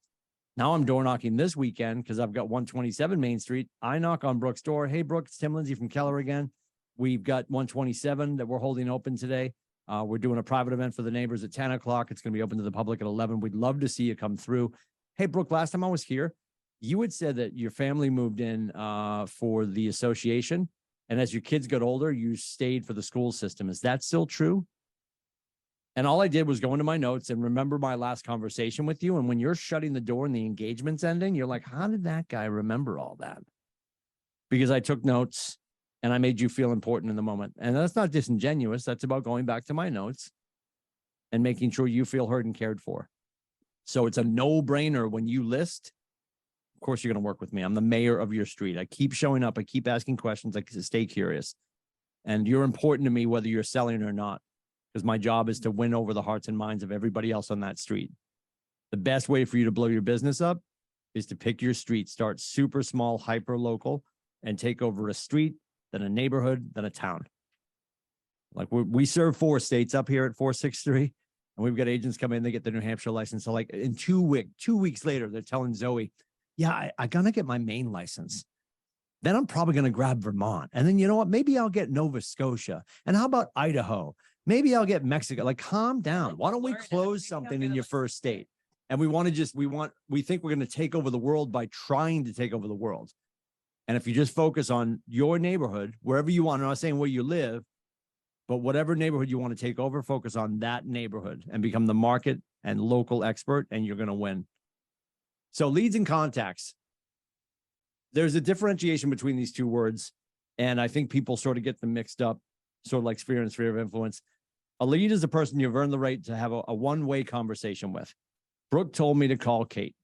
Now I'm door knocking this weekend because I've got 127 Main Street. I knock on Brooke's door. Hey, Brooke, it's Tim Lindsay from Keller again. We've got 127 that we're holding open today. We're doing a private event for the neighbors at 10 o'clock. It's going to be open to the public at 11. We'd love to see you come through. Hey, Brooke, last time I was here, you had said that your family moved in for the association. And as your kids got older, you stayed for the school system. Is that still true? And all I did was go into my notes and remember my last conversation with you. And when you're shutting the door and the engagement's ending, you're like, how did that guy remember all that? Because I took notes and I made you feel important in the moment. And that's not disingenuous. That's about going back to my notes and making sure you feel heard and cared for. So it's a no-brainer when you list. Of course, you're going to work with me. I'm the mayor of your street. I keep showing up. I keep asking questions. I stay curious. And you're important to me whether you're selling or not, because my job is to win over the hearts and minds of everybody else on that street. The best way for you to blow your business up is to pick your street, start super small, hyper local, and take over a street, then a neighborhood, then a town. Like we serve 4 states up here at 463, and we've got agents come in, they get their New Hampshire license. So like in 2 weeks later, they're telling Zoe, yeah, I gotta get my Maine license. Then I'm probably going to grab Vermont. And then you know what? Maybe I'll get Nova Scotia. And how about Idaho? Maybe I'll get Mexico. Like, calm down. Why don't we close something in your first state? And we think we're going to take over the world by trying to take over the world. And if you just focus on your neighborhood, wherever you want, I'm not saying where you live, but whatever neighborhood you want to take over, focus on that neighborhood and become the market and local expert, and you're going to win. So leads and contacts. There's a differentiation between these two words, and I think people sort of get them mixed up, sort of like sphere and sphere of influence. A lead is a person you've earned the right to have a one-way conversation with. Brooke told me to call Kate.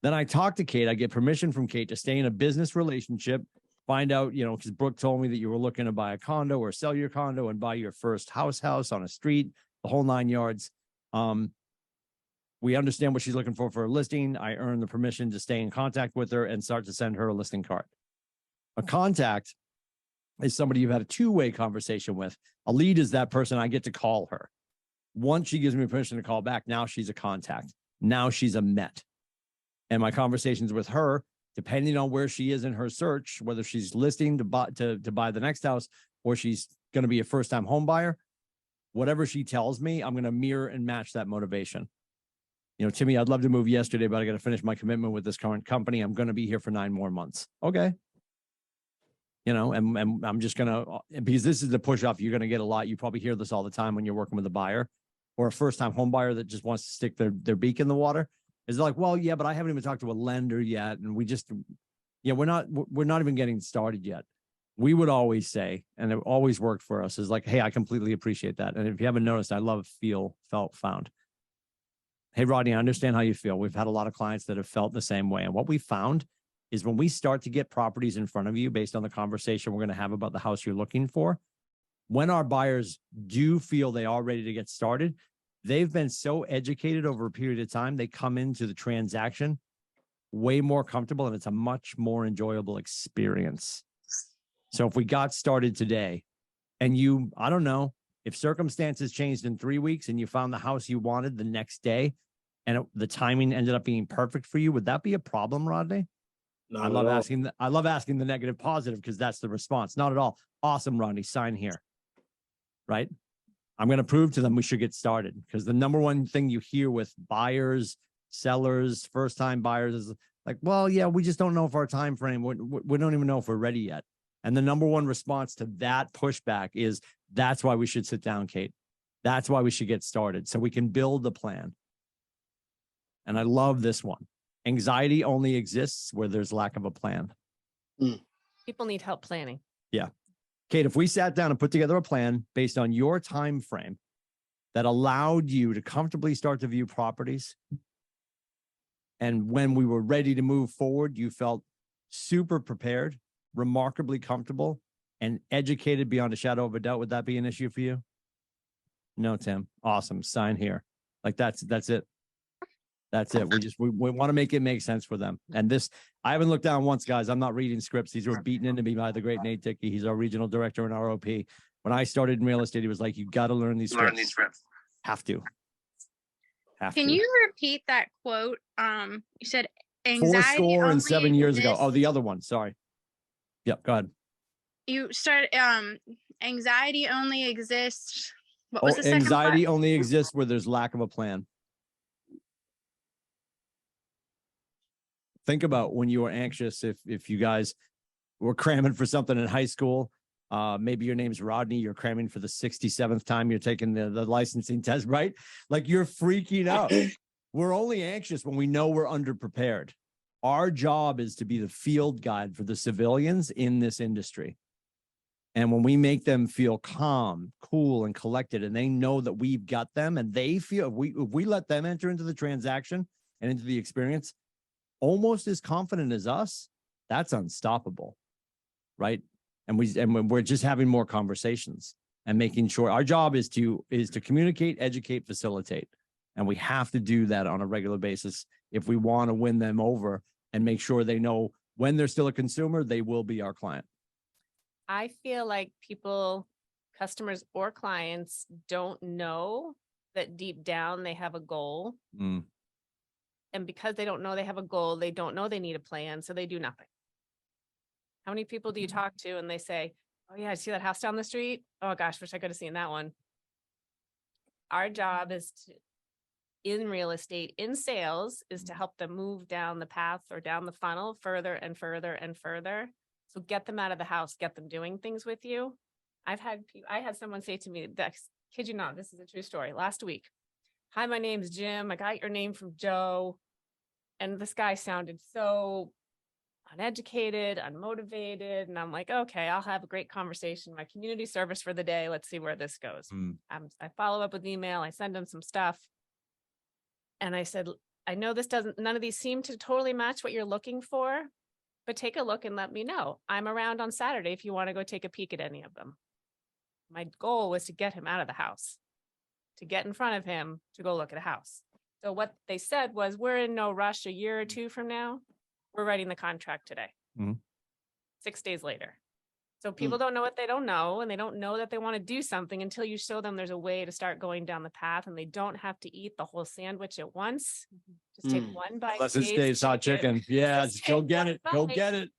Then I talked to Kate. I get permission from Kate to stay in a business relationship, find out, because Brooke told me that you were looking to buy a condo or sell your condo and buy your first house on a street, the whole 9 yards. We understand what she's looking for a listing. I earned the permission to stay in contact with her and start to send her a listing card. A contact is somebody you've had a two-way conversation with. A lead is that person I get to call her. Once she gives me permission to call back, now she's a contact. Now she's a met. And my conversations with her, depending on where she is in her search, whether she's listing to buy the next house or she's going to be a first-time home buyer, whatever she tells me, I'm going to mirror and match that motivation. Timmy, I'd love to move yesterday, but I got to finish my commitment with this current company. I'm going to be here for 9 more months. Okay. And I'm just going to, because this is the push off you're going to get a lot. You probably hear this all the time when you're working with a buyer or a first-time home buyer that just wants to stick their beak in the water. Is like, well, yeah, but I haven't even talked to a lender yet. And we're not even getting started yet. We would always say, and it always worked for us, is like, hey, I completely appreciate that. And if you haven't noticed, I love feel, felt, found. Hey, Rodney, I understand how you feel. We've had a lot of clients that have felt the same way. And what we found is when we start to get properties in front of you based on the conversation we're going to have about the house you're looking for, when our buyers do feel they are ready to get started, they've been so educated over a period of time, they come into the transaction way more comfortable and it's a much more enjoyable experience. So if we got started today and I don't know, if circumstances changed in 3 weeks and you found the house you wanted the next day and the timing ended up being perfect for you, would that be a problem, Rodney? Not I at love all. asking the negative positive because that's the response. Not at all. Awesome, Rodney, sign here. Right? I'm going to prove to them we should get started because the number one thing you hear with buyers, sellers, first-time buyers is like, well, yeah, we just don't know if our time frame, we don't even know if we're ready yet. And the number one response to that pushback is that's why we should sit down, Kate. That's why we should get started so we can build the plan. And I love this one. Anxiety only exists where there's lack of a plan. People need help planning. Yeah. Kate, if we sat down and put together a plan based on your time frame that allowed you to comfortably start to view properties, and when we were ready to move forward, you felt super prepared, remarkably comfortable, and educated beyond a shadow of a doubt, would that be an issue for you? No, Tim. Awesome. Sign here. Like that's it. That's it. We want to make it make sense for them. And this, I haven't looked down once, guys. I'm not reading scripts. These were beaten into me by the great Nate Dickey. He's our regional director in ROP. When I started in real estate, he was like, you got to learn these scripts. Have to. Can you repeat that quote? You said anxiety. 4 score and 7 years ago. exists- Oh, the other one. Sorry. Yep. Go ahead. You started, anxiety only exists. What was Oh, the second part? anxiety only exists where there's lack of a plan. Think about when you were anxious, if you guys were cramming for something in high school, maybe your name's Rodney, you're cramming for the 67th time you're taking the licensing test, right? Like you're freaking out. We're only anxious when we know we're underprepared. Our job is to be the field guide for the civilians in this industry. And when we make them feel calm, cool, and collected, and they know that we've got them and they feel, if we let them enter into the transaction and into the experience, almost as confident as us, that's unstoppable, right? And we're just having more conversations and making sure our job is to communicate, educate, facilitate. And we have to do that on a regular basis if we want to win them over and make sure they know when they're still a consumer, they will be our client. I feel like people, customers or clients don't know that deep down they have a goal. And because they don't know they have a goal, they don't know they need a plan, so they do nothing. How many people do you talk to and they say, oh yeah, I see that house down the street? Oh gosh, wish I could have seen that one. Our job is to, in real estate, in sales, is to help them move down the path or down the funnel further and further and further. So get them out of the house, get them doing things with you. I had someone say to me, kid you not, this is a true story. Last week, hi, my name's Jim. I got your name from Joe. And this guy sounded so uneducated, unmotivated. And I'm like, okay, I'll have a great conversation. My community service for the day. Let's see where this goes. I follow up with email. I send him some stuff. And I said, I know none of these seem to totally match what you're looking for, but take a look and let me know. I'm around on Saturday if you want to go take a peek at any of them. My goal was to get him out of the house, to get in front of him, to go look at a house. So what they said was, we're in no rush. A year or two from now, we're writing the contract today. Mhm. 6 days later. So people don't know what they don't know, and they don't know that they want to do something until you show them there's a way to start going down the path, and they don't have to eat the whole sandwich at once. Just take one bite. Unless it's Dave's hot chicken. Yeah, just go get it. Go get it.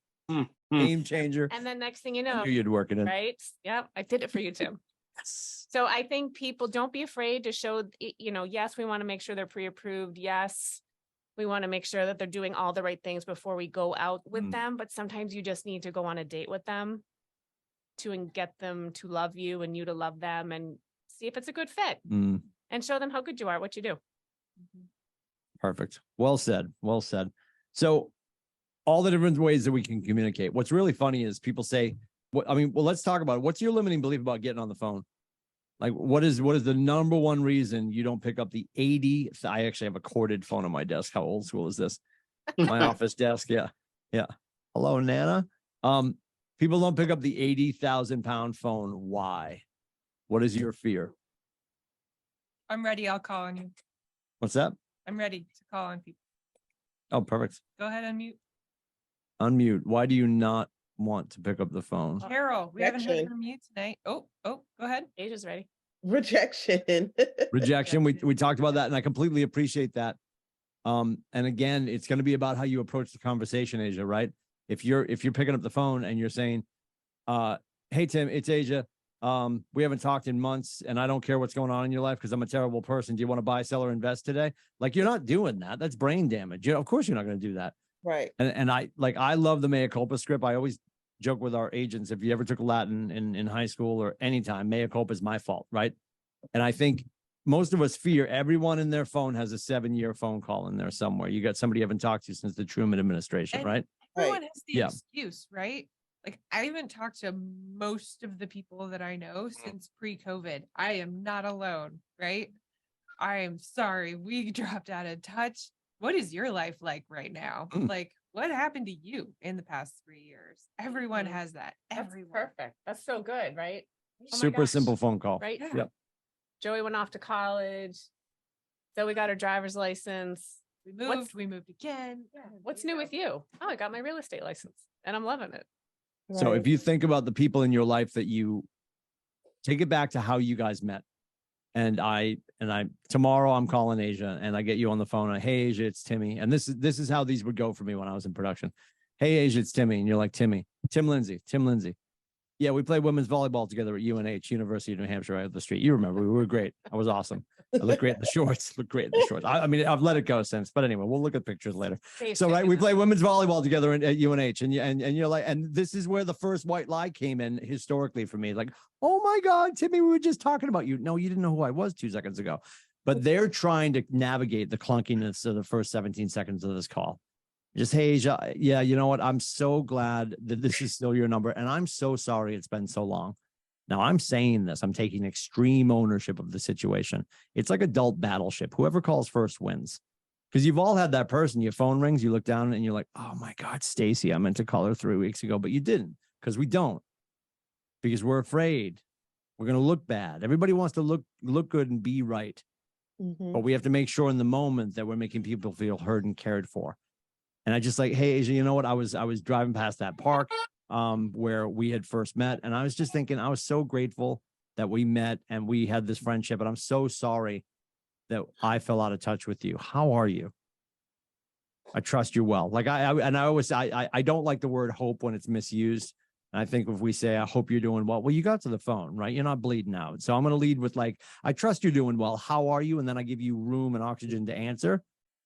Game changer. And then next thing you I know, knew you'd work it in. right? Yep, I did it for you, Tim. So I think people, don't be afraid to show, yes, we want to make sure they're pre-approved. Yes, we want to make sure that they're doing all the right things before we go out with them. But sometimes you just need to go on a date with them to get them to love you and you to love them, and see if it's a good fit, Mm, and show them how good you are at what you do. perfect. Well said. Well said. So all the different ways that we can communicate. What's really funny is people say, let's talk about it. What's your limiting belief about getting on the phone? Like, what is the number one reason you don't pick up the 80? I actually have a corded phone on my desk. How old school is this? My office desk. Yeah. Yeah. Hello, Nana. People don't pick up the 80,000-pound phone. Why? What is your fear? I'm ready. I'll call on you. What's that? I'm ready to call on people. Oh, perfect. Go ahead, unmute. Unmute. Why do you not want to pick up the phone? Carol, we haven't heard Rejection. from you tonight. Oh, go ahead. Asia's ready. Rejection. Rejection. We talked about that, and I completely appreciate that. And again, it's going to be about how you approach the conversation, Asia, right? If you're picking up the phone and you're saying, hey, Tim, it's Asia. We haven't talked in months, and I don't care what's going on in your life because I'm a terrible person. Do you want to buy, sell, or invest today? Like, you're not doing that. That's brain damage. Of course you're not going to do that. Right. And I love the mea culpa script. I always joke with our agents, if you ever took Latin in high school or anytime, mea culpa is my fault, right? And I think most of us fear everyone in their phone has a 7-year phone call in there somewhere. You got somebody you haven't talked to since the Truman administration, And right? Everyone has the Yeah. excuse, right? Like, I haven't talked to most of the people that I know since pre-COVID. I am not alone, right? I am sorry. We dropped out of touch. What is your life like right now? Like, what happened to you in the past 3 years? Everyone has that. That's Everyone. perfect. That's so good, right? Oh my Super gosh. simple phone call. Right? Yeah. Yep. Joey went off to college. So we got her driver's license. We moved again. What's new with you? Oh, I got my real estate license and I'm loving it. So Right. if you think about the people in your life that you take it back to how you guys met. And I tomorrow I'm calling Asia and I get you on the phone. Hey, Asia, it's Timmy. And this is how these would go for me when I was in production. Hey, Asia, it's Timmy. And you're like, Tim Lindsay. Yeah, we played women's volleyball together at UNH, University of New Hampshire, right up the street. You remember, we were great. I was awesome. I looked great in the shorts. I mean, I've let it go since, but anyway, we'll look at pictures later. So, right, we play women's volleyball together at UNH, and you're like, and this is where the first white lie came in historically for me. Like, oh my God, Timmy, we were just talking about you. No, you didn't know who I was 2 seconds ago. But they're trying to navigate the clunkiness of the first 17 seconds of this call. Just, hey, Asia, yeah, you know what? I'm so glad that this is still your number, and I'm so sorry it's been so long. Now, I'm saying this, I'm taking extreme ownership of the situation. It's like adult battleship. Whoever calls first wins. Because you've all had that person, your phone rings, you look down and you're like, oh my God, Stacy, I meant to call her 3 weeks ago, but you didn't, because we don't. Because we're afraid. We're going to look bad. Everybody wants to look good and be right. Mhm. But we have to make sure in the moment that we're making people feel heard and cared for. And I just like, hey, Asia, you know what? I was driving past that park where we had first met. And I was just thinking, I was so grateful that we met and we had this friendship. And I'm so sorry that I fell out of touch with you. How are you? I trust you well. Like I don't like the word hope when it's misused. And I think if we say, I hope you're doing well, you got to the phone, right? You're not bleeding out. So I'm going to lead with like, I trust you're doing well. How are you? And then I give you room and oxygen to answer.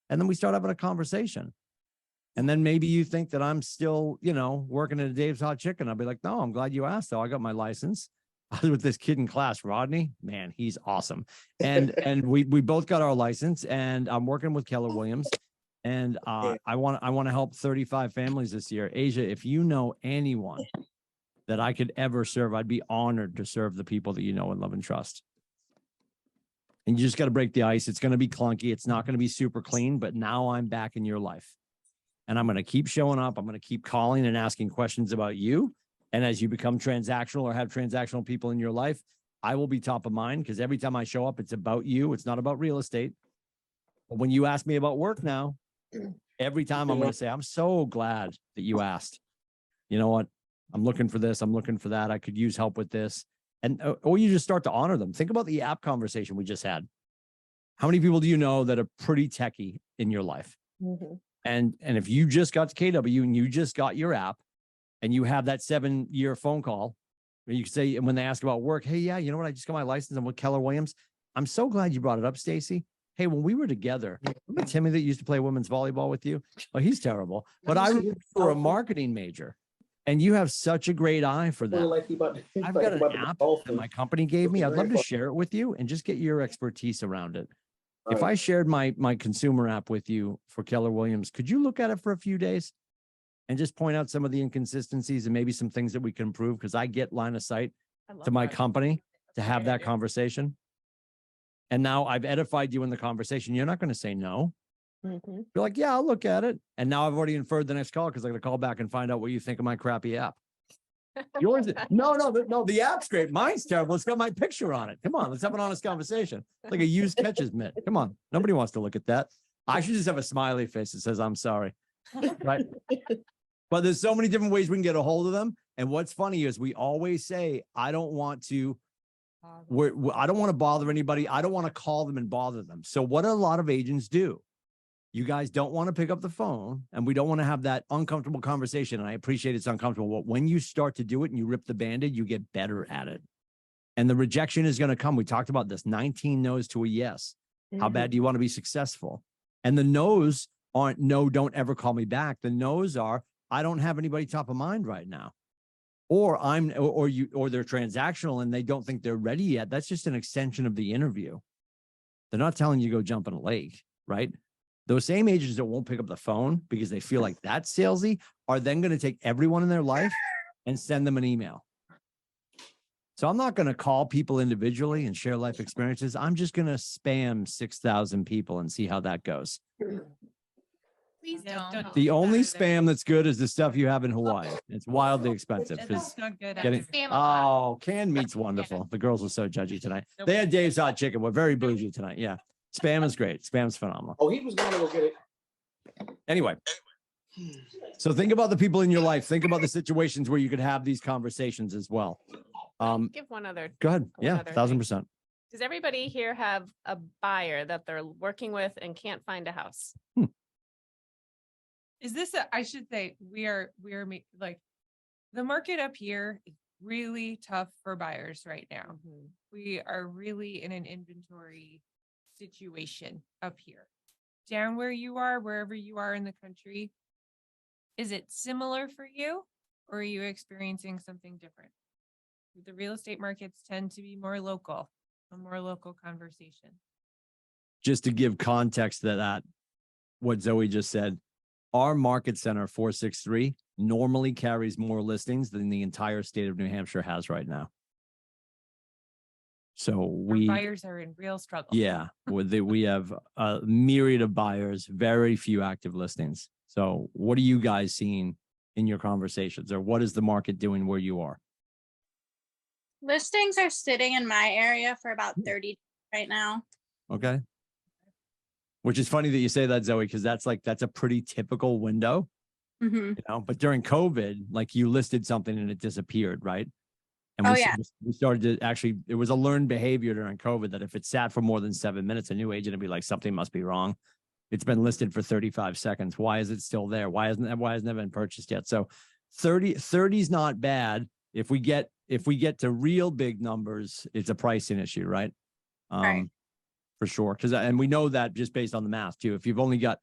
And then we start having a conversation. And then maybe you think that I'm still, working at a Dave's Hot Chicken. I'll be like, no, I'm glad you asked though. I got my license. I was with this kid in class, Rodney, man, he's awesome. And we both got our license and I'm working with Keller Williams. And I want to help 35 families this year. Asia, if you know anyone that I could ever serve, I'd be honored to serve the people that you know and love and trust. And you just got to break the ice. It's going to be clunky. It's not going to be super clean, but now I'm back in your life. And I'm going to keep showing up. I'm going to keep calling and asking questions about you. And as you become transactional or have transactional people in your life, I will be top of mind because every time I show up, it's about you. It's not about real estate. But when you ask me about work now, every time I'm going to say, I'm so glad that you asked. You know what? I'm looking for this. I'm looking for that. I could use help with this. And, or you just start to honor them. Think about the app conversation we just had. How many people do you know that are pretty techie in your life? And if you just got to KW and you just got your app and you have that 7-year phone call where you can say, and when they ask about work, hey, yeah, you know what? I just got my license. I'm with Keller Williams. I'm so glad you brought it up, Stacy. Hey, when we were together, remember Timmy that used to play women's volleyball with you? Oh, he's terrible. But I were a marketing major and you have such a great eye for that. I've got an app that my company gave me. I'd love to share it with you and just get your expertise around it. If I shared my consumer app with you for Keller Williams, could you look at it for a few days and just point out some of the inconsistencies and maybe some things that we can improve? Because I get line of sight to my company to have that conversation. And now I've edified you in the conversation. You're not going to say no. You're like, yeah, I'll look at it. And now I've already inferred the next call because I'm going to call back and find out what you think of my crappy app. Yours, no, the app's great. Mine's terrible. It's got my picture on it. Come on, let's have an honest conversation. It's like a used catches mitt. Come on, nobody wants to look at that. I should just have a smiley face that says, I'm sorry. Right. But there's so many different ways we can get a hold of them. And what's funny is we always say, I don't want to bother anybody. I don't want to call them and bother them. So what a lot of agents do, you guys don't want to pick up the phone and we don't want to have that uncomfortable conversation. And I appreciate it's uncomfortable, but when you start to do it and you rip the Band-Aid, you get better at it. And the rejection is going to come. We talked about this, 19 no's to a yes. How bad do you want to be successful? And the no's aren't no, don't ever call me back. The no's are, I don't have anybody top of mind right now. Or they're transactional and they don't think they're ready yet. That's just an extension of the interview. They're not telling you to go jump in a lake, right? Those same agents that won't pick up the phone because they feel like that's salesy are then going to take everyone in their life and send them an email. So I'm not going to call people individually and share life experiences. I'm just going to spam 6,000 people and see how that goes. Please Yeah, don't. The only spam that's good is the stuff you have in Hawaii. It's wildly expensive because That's not good. getting, Spam a lot. oh, canned meat's wonderful. The girls were so judgy tonight. They had Dave's hot chicken. We're very bougie tonight. Yeah. Spam is great. Spam's phenomenal. Oh, he was going to go get it. Anyway, so think about the people in your life. Think about the situations where you could have these conversations as well. Give one other. Go ahead. One Yeah, other 1000%. Does everybody here have a buyer that they're working with and can't find a house? Is this I should say like the market up here is really tough for buyers right now. We are really in an inventory situation up here. Down where you are, wherever you are in the country, is it similar for you or are you experiencing something different? The real estate markets tend to be more local, a more local conversation. Just to give context to that, what Zoe just said, our market center 463 normally carries more listings than the entire state of New Hampshire has right now. So Our buyers are in real struggle. yeah, we have a myriad of buyers, very few active listings. So what are you guys seeing in your conversations, or what is the market doing where you are? Listings are sitting in my area for about 30 right now. Okay. Which is funny that you say that, Zoe, because that's a pretty typical window, you know, but during COVID, like you listed something and it disappeared, right? And we started to actually, it was a learned behavior during COVID that if it sat for more than 7 minutes, a new agent would be like, something must be wrong. It's been listed for 35 seconds. Why is it still there? Why hasn't it been purchased yet? So 30 is not bad. If we get to real big numbers, it's a pricing issue, right? Right. For sure. And we know that just based on the math too. If you've only got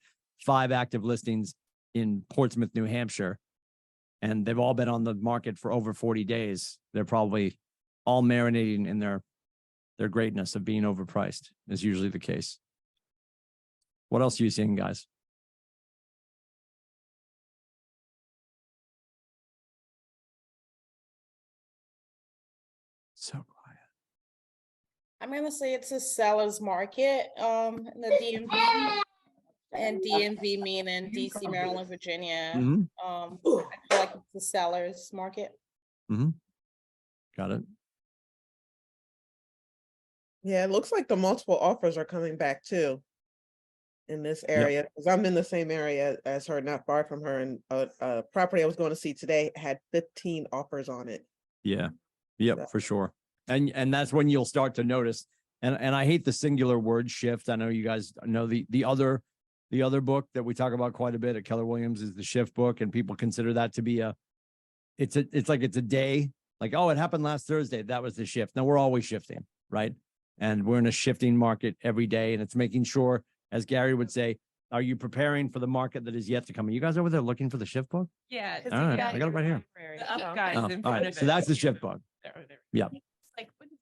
5 active listings in Portsmouth, New Hampshire, and they've all been on the market for over 40 days, they're probably all marinating in their greatness of being overpriced, is usually the case. What else are you seeing, guys? So quiet. I'm gonna say it's a seller's market, in the DMV. And DMV meaning DC, Maryland, Virginia. Mhm. I feel like it's the seller's market. Got it. Yeah, it looks like the multiple offers are coming back too. In this area, because I'm in the same area as her, not far from her, and a property I was going to see today had 15 offers on it. Yeah. Yep, for sure. And that's when you'll start to notice. And I hate the singular word shift. I know you guys know the other book that we talk about quite a bit at Keller Williams is the shift book, and people consider that to be it's like it's a day, like, oh, it happened last Thursday. That was the shift. No, we're always shifting, right? And we're in a shifting market every day, and it's making sure, as Gary would say, are you preparing for the market that is yet to come? Are you guys over there looking for the shift book? Yeah. All right, I got it right here. The up Oh, guys in all front right, of so it. that's the shift book. There. Yeah. It's like, what is-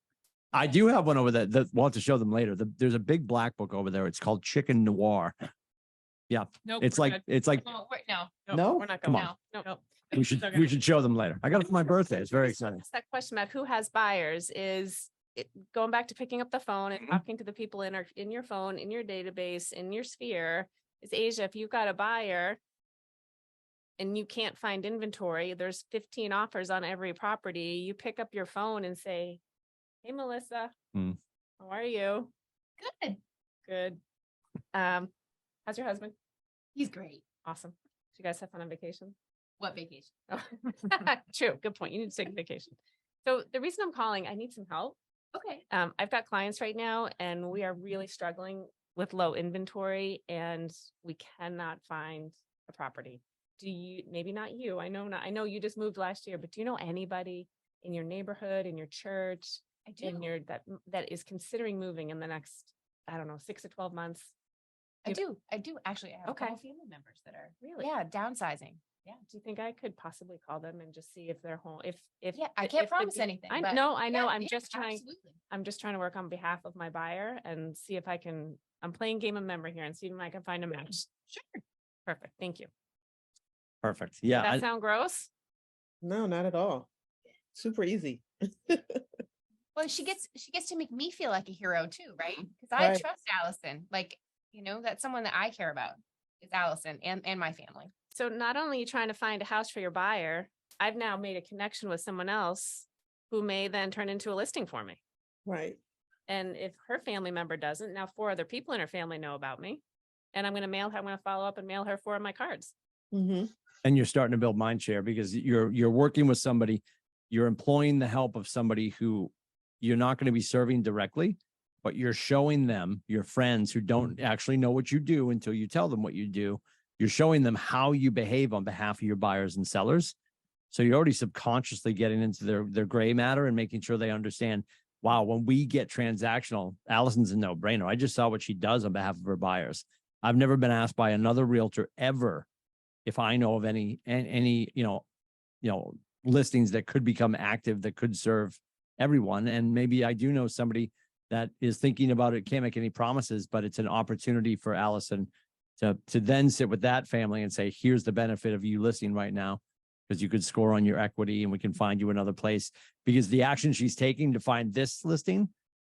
I do have one over there that we'll have to show them later. There's a big black book over there. It's called Chicken Noir. Yeah, Nope, it's we're like, good. it's like, Oh, wait, no, No? We're not Come going. on. No. no. we should, Okay. we should show them later. I got it for my birthday. It's very exciting. Ask that question about who has buyers is going back to picking up the phone and talking to the people in your phone, in your database, in your sphere. Is Asia, if you've got a buyer and you can't find inventory, there's 15 offers on every property, you pick up your phone and say, hey, Melissa, Hmm. how are you? Good. Good. How's your husband? He's great. Awesome. Did you guys have fun on vacation? What vacation? Oh, true. Good point. You need to take a vacation. So the reason I'm calling, I need some help. Okay. I've got clients right now and we are really struggling with low inventory and we cannot find a property. Do you, maybe not you, I know you just moved last year, but do you know anybody in your neighborhood, in your church, I do. in your, that is considering moving in the next, I don't know, 6 to 12 months? I do. Actually, I have a Okay. couple family members that are Really? yeah, downsizing. Yeah. Do you think I could possibly call them and just see if they're home? If Yeah, I if can't the promise de- anything. I but know. yeah, I'm yeah, just trying. absolutely. I'm just trying to work on behalf of my buyer and see if I can. I'm playing game of memory here and see if I can find a match. Sure. Perfect. Thank you. Perfect. Does Yeah. that sound gross? No, not at all. Super easy. Well, she gets to make me feel like a hero too, right? Because I Right. trust Allison. Like, that's someone that I care about is Allison and my family. So not only are you trying to find a house for your buyer, I've now made a connection with someone else who may then turn into a listing for me. Right. And if her family member doesn't, now 4 other people in her family know about me. And I'm going to follow up and mail her 4 of my cards. Mm-hmm. And you're starting to build mind share because you're working with somebody, you're employing the help of somebody who you're not going to be serving directly, but you're showing them, your friends who don't actually know what you do until you tell them what you do. You're showing them how you behave on behalf of your buyers and sellers. So you're already subconsciously getting into their gray matter and making sure they understand, wow, when we get transactional, Allison's a no-brainer. I just saw what she does on behalf of her buyers. I've never been asked by another realtor ever if I know of any listings that could become active that could serve everyone. And maybe I do know somebody that is thinking about it, can't make any promises, but it's an opportunity for Allison to then sit with that family and say, here's the benefit of you listing right now, because you could score on your equity and we can find you another place. Because the action she's taking to find this listing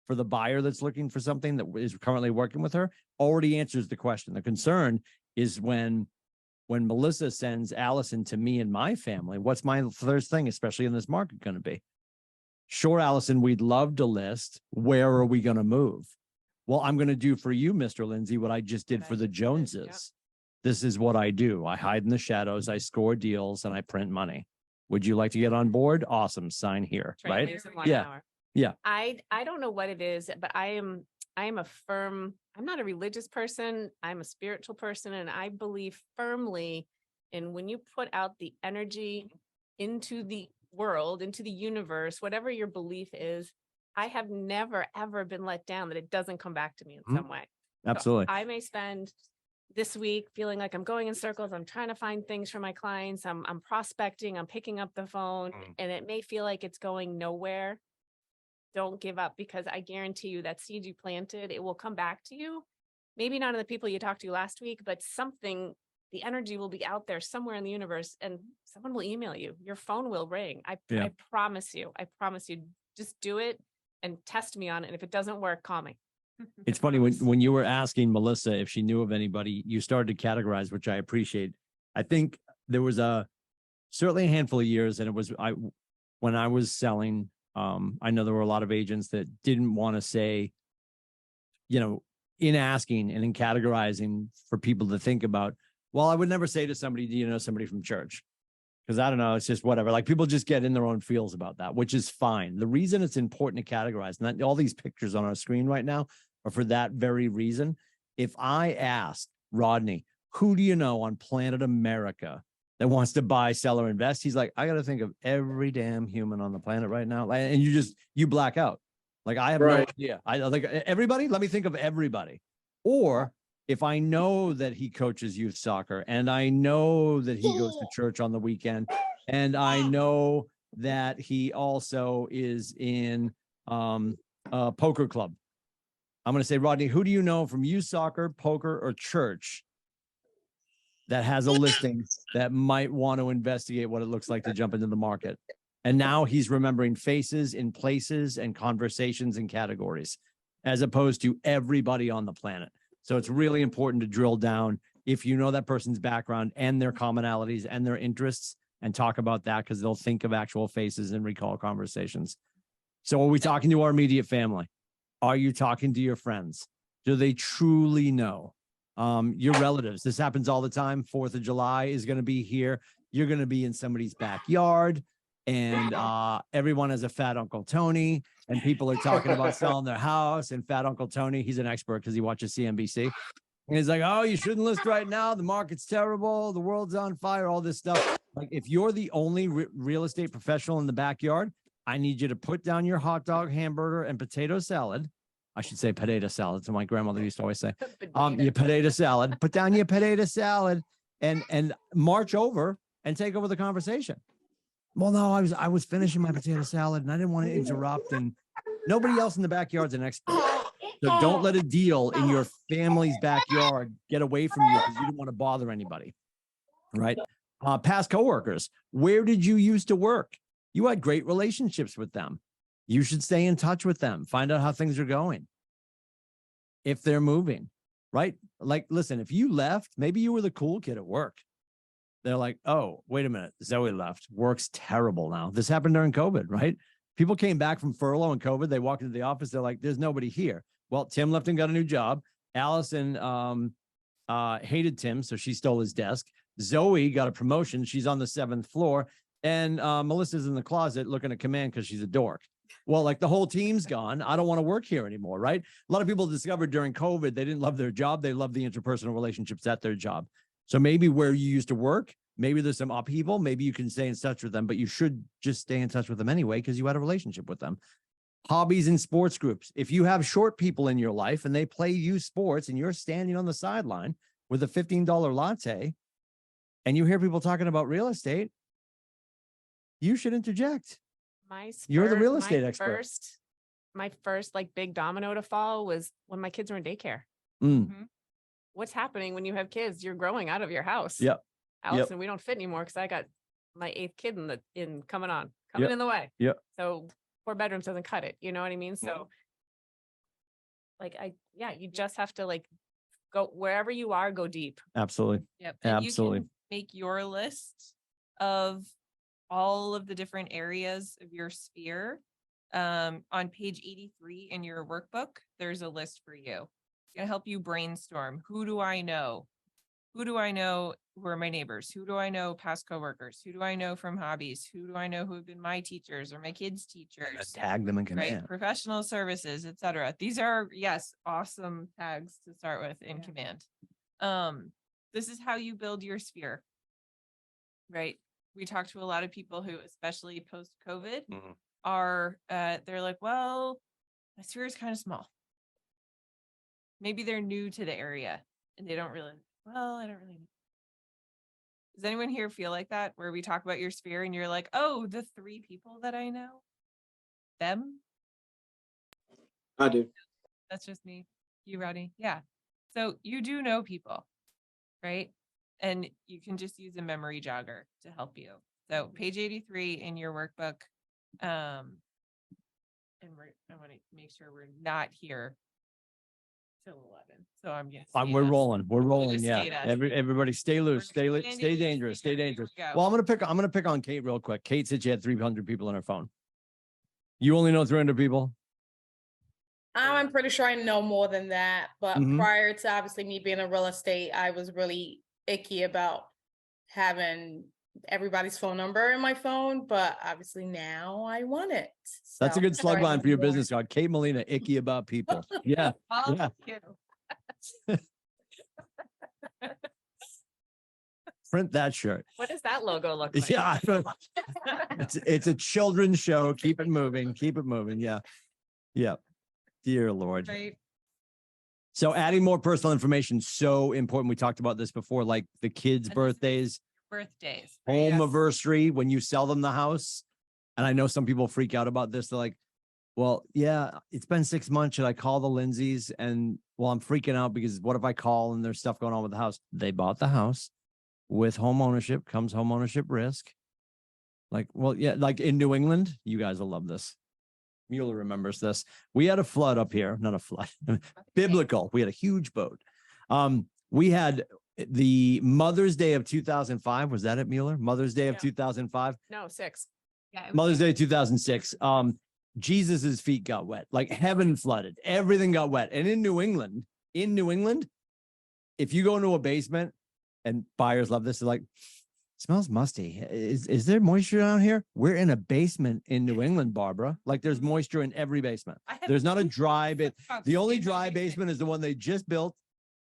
for the buyer that's looking for something that is currently working with her already answers the question. The concern is when Melissa sends Allison to me and my family, what's my first thing, especially in this market, going to be? Sure, Allison, we'd love to list. Where are we going to move? Well, I'm going to do for you, Mr. Lindsay, what I just did What for I the just did, yep. Joneses. This is what I do. I hide in the shadows, I score deals, and I print money. Would you like to get on board? Awesome. Sign here, Train right? leaves in 1 Yeah. hour. Yeah. I don't know what it is, but I'm not a religious person. I'm a spiritual person. And I believe firmly in when you put out the energy into the world, into the universe, whatever your belief is, I have never, ever been let down that it doesn't come back to me in Mhm. some way. So Absolutely. I may spend this week feeling like I'm going in circles. I'm trying to find things for my clients. I'm prospecting, I'm picking up the phone, and it may feel like it's going nowhere. Don't give up, because I guarantee you that seed you planted, it will come back to you. Maybe not in the people you talked to last week, but something, the energy will be out there somewhere in the universe and someone will email you. Your phone will ring. Yeah. I promise you, just do it and test me on it. And if it doesn't work, call me. It's funny when you were asking Melissa if she knew of anybody, you started to categorize, which I appreciate. I think there was certainly a handful of years, and when I was selling, I know there were a lot of agents that didn't want to say, in asking and in categorizing for people to think about, well, I would never say to somebody, do you know somebody from church? Because I don't know, it's just whatever. Like people just get in their own feels about that, which is fine. The reason it's important to categorize, and all these pictures on our screen right now are for that very reason. If I ask Rodney, who do you know on planet America that wants to buy, sell, or invest? He's like, I got to think of every damn human on the planet right now. And you black out. Like, I have no idea. I like everybody. Let me think of everybody. Or if I know that he coaches youth soccer and I know that he goes to church on the weekend and I know that he also is in a poker club, I'm going to say, Rodney, who do you know from youth soccer, poker, or church that has a listing that might want to investigate what it looks like to jump into the market? And now he's remembering faces in places and conversations and categories, as opposed to everybody on the planet. So it's really important to drill down if you know that person's background and their commonalities and their interests, and talk about that, because they'll think of actual faces and recall conversations. So are we talking to our immediate family? Are you talking to your friends? Do they truly know? Your relatives. This happens all the time. 4th of July is going to be here. You're going to be in somebody's backyard, and everyone has a fat Uncle Tony, and people are talking about selling their house. And fat Uncle Tony, he's an expert because he watches CNBC. And he's like, oh, you shouldn't list right now. The market's terrible. The world's on fire, all this stuff. Like, if you're the only real estate professional in the backyard, I need you to put down your hot dog, hamburger, and potato salad. I should say potato salad. So my grandmother used to always say, your potato salad, put down your potato salad and march over and take over the conversation. Well, no, I was finishing my potato salad and I didn't want to interrupt, and nobody else in the backyard's an expert. So don't let a deal in your family's backyard get away from you because you don't want to bother anybody, right? Past coworkers, where did you used to work? You had great relationships with them. You should stay in touch with them. Find out how things are going. If they're moving, right? Like, listen, if you left, maybe you were the cool kid at work. They're like, oh, wait a minute. Zoe left. Work's terrible now. This happened during COVID, right? People came back from furlough and COVID. They walked into the office. They're like, there's nobody here. Well, Tim left and got a new job. Allison hated Tim, so she stole his desk. Zoe got a promotion. She's on the 7th floor. And Melissa's in the closet looking at command because she's a dork. Well, like, the whole team's gone. I don't want to work here anymore, right? A lot of people discovered during COVID, they didn't love their job. They loved the interpersonal relationships at their job. So maybe where you used to work, maybe there's some upheaval. Maybe you can stay in touch with them, but you should just stay in touch with them anyway because you had a relationship with them. Hobbies and sports groups. If you have short people in your life and they play youth sports and you're standing on the sideline with a $15 latte and you hear people talking about real estate, you should interject. You're the real estate expert. My first like big domino to fall was when my kids were in daycare. What's happening when you have kids? You're growing out of your house. Yep. Allison, we don't fit anymore because I got my 8th kid coming in the way. Yep. So 4 bedrooms doesn't cut it. You know what I mean? So like, you just have to like go wherever you are, go deep. Absolutely. Yep. And Absolutely. you can make your list of all of the different areas of your sphere. On page 83 in your workbook, there's a list for you. It's going to help you brainstorm. Who do I know? Who do I know who are my neighbors? Who do I know past coworkers? Who do I know from hobbies? Who do I know who have been my teachers or my kids' teachers? Tag them in command. Right? Professional services, etc. These are, yes, awesome tags to start with in command. This is how you build your sphere, right? We talk to a lot of people who, especially post-COVID, are, they're like, well, my sphere is kind of small. Maybe they're new to the area and they don't really, I don't really know. Does anyone here feel like that, where we talk about your sphere and you're like, oh, the 3 people that I know, them? I do. That's just me. You, Rodney? Yeah. So you do know people, right? And you can just use a memory jogger to help you. So page 83 in your workbook. And and I want to make sure we're not here till 11. So I'm guessing. We're rolling. We're rolling. just Yeah. skate us. Everybody stay loose, stay expanding dangerous, stay here we dangerous. go. Well, I'm going to pick on Kate real quick. Kate said she had 300 people on her phone. You only know 300 people? I'm pretty sure I know more than that, but Mhm. prior to obviously me being in real estate, I was really icky about having everybody's phone number in my phone, but obviously now I want it. That's a So good sorry, slug line for your more. business card. Kate Molina, icky about people. Yeah. All Yeah. you. Print that shirt. What does that logo look like? Yeah. It's a children's show. Keep it moving. Keep it moving. Yeah. Yeah. Dear Lord. Right. So adding more personal information, so important. We talked about this before, like the kids' And this is- birthdays, Birthdays. home Yes. anniversary, when you sell them the house. And I know some people freak out about this. They're like, well, yeah, it's been 6 months. Should I call the Lindsays? And well, I'm freaking out because what if I call and there's stuff going on with the house? They bought the house. With home ownership comes home ownership risk. Like, well, yeah, like in New England, you guys will love this. Mueller remembers this. We had a flood up here, not a flood, biblical. We had a huge boat. We had the Mother's Day of 2005. Was that it, Mueller? Mother's Day of Yeah. 2005. No, 6. Yeah, Mother's Day 2006. Jesus's feet got wet, like heaven flooded. Everything got wet. And in New England, if you go into a basement, and buyers love this, they're like, smells musty. Is there moisture down here? We're in a basement in New England, Barbara. Like there's moisture in every basement. I have There's not a dry two bit. spots The only in my dry basement is the one they just built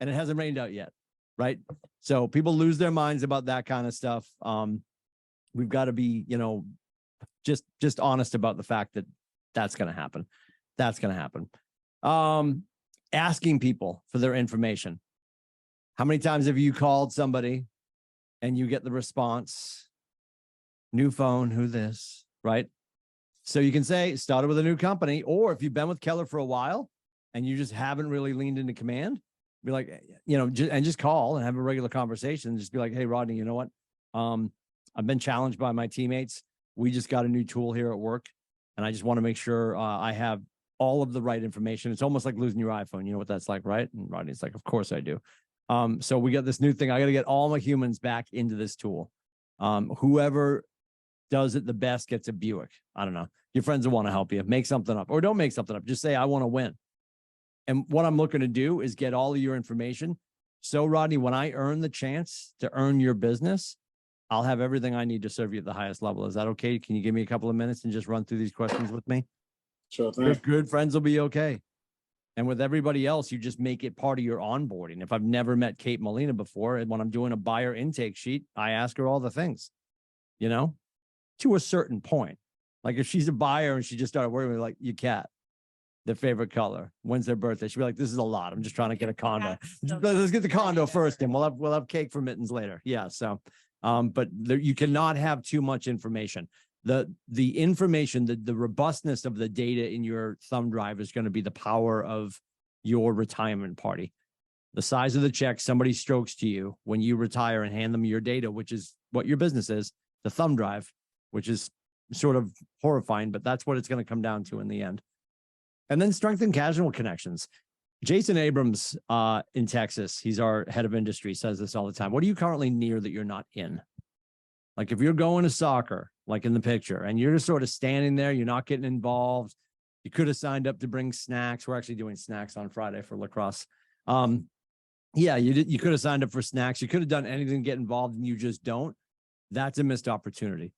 and it hasn't rained out yet. Right. So people lose their minds about that kind of stuff. We've got to be, just honest about the fact that that's going to happen. That's going to happen. Asking people for their information. How many times have you called somebody and you get the response, new phone, who this, right? So you can say, started with a new company, or if you've been with Keller for a while and you just haven't really leaned into command, be like, just call and have a regular conversation. Just be like, hey, Rodney, you know what? I've been challenged by my teammates. We just got a new tool here at work. And I just want to make sure I have all of the right information. It's almost like losing your iPhone. You know what that's like, right? And Rodney's like, of course I do. So we got this new thing. I got to get all my humans back into this tool. Whoever does it the best gets a Buick. I don't know. Your friends will want to help you. Make something up or don't make something up. Just say, I want to win. And what I'm looking to do is get all of your information. So Rodney, when I earn the chance to earn your business, I'll have everything I need to serve you at the highest level. Is that okay? Can you give me a couple of minutes and just run through these questions with me? Sure Your thing. good friends will be okay. And with everybody else, you just make it part of your onboarding. If I've never met Kate Molina before, and when I'm doing a buyer intake sheet, I ask her all the things, to a certain point. Like if she's a buyer and she just started working with like your cat, their favorite color, when's their birthday? She'll be like, this is a lot. I'm just trying to get a condo. Let's get the condo first and we'll have cake for mittens later. Yeah. So, but you cannot have too much information. The information, the robustness of the data in your thumb drive is going to be the power of your retirement party. The size of the check somebody strokes to you when you retire and hand them your data, which is what your business is, the thumb drive, which is sort of horrifying, but that's what it's going to come down to in the end. And then strengthen casual connections. Jason Abrams in Texas, he's our head of industry, says this all the time. What are you currently near that you're not in? Like if you're going to soccer, like in the picture, and you're just sort of standing there, you're not getting involved. You could have signed up to bring snacks. We're actually doing snacks on Friday for lacrosse. Yeah, you could have signed up for snacks. You could have done anything to get involved and you just don't. That's a missed opportunity.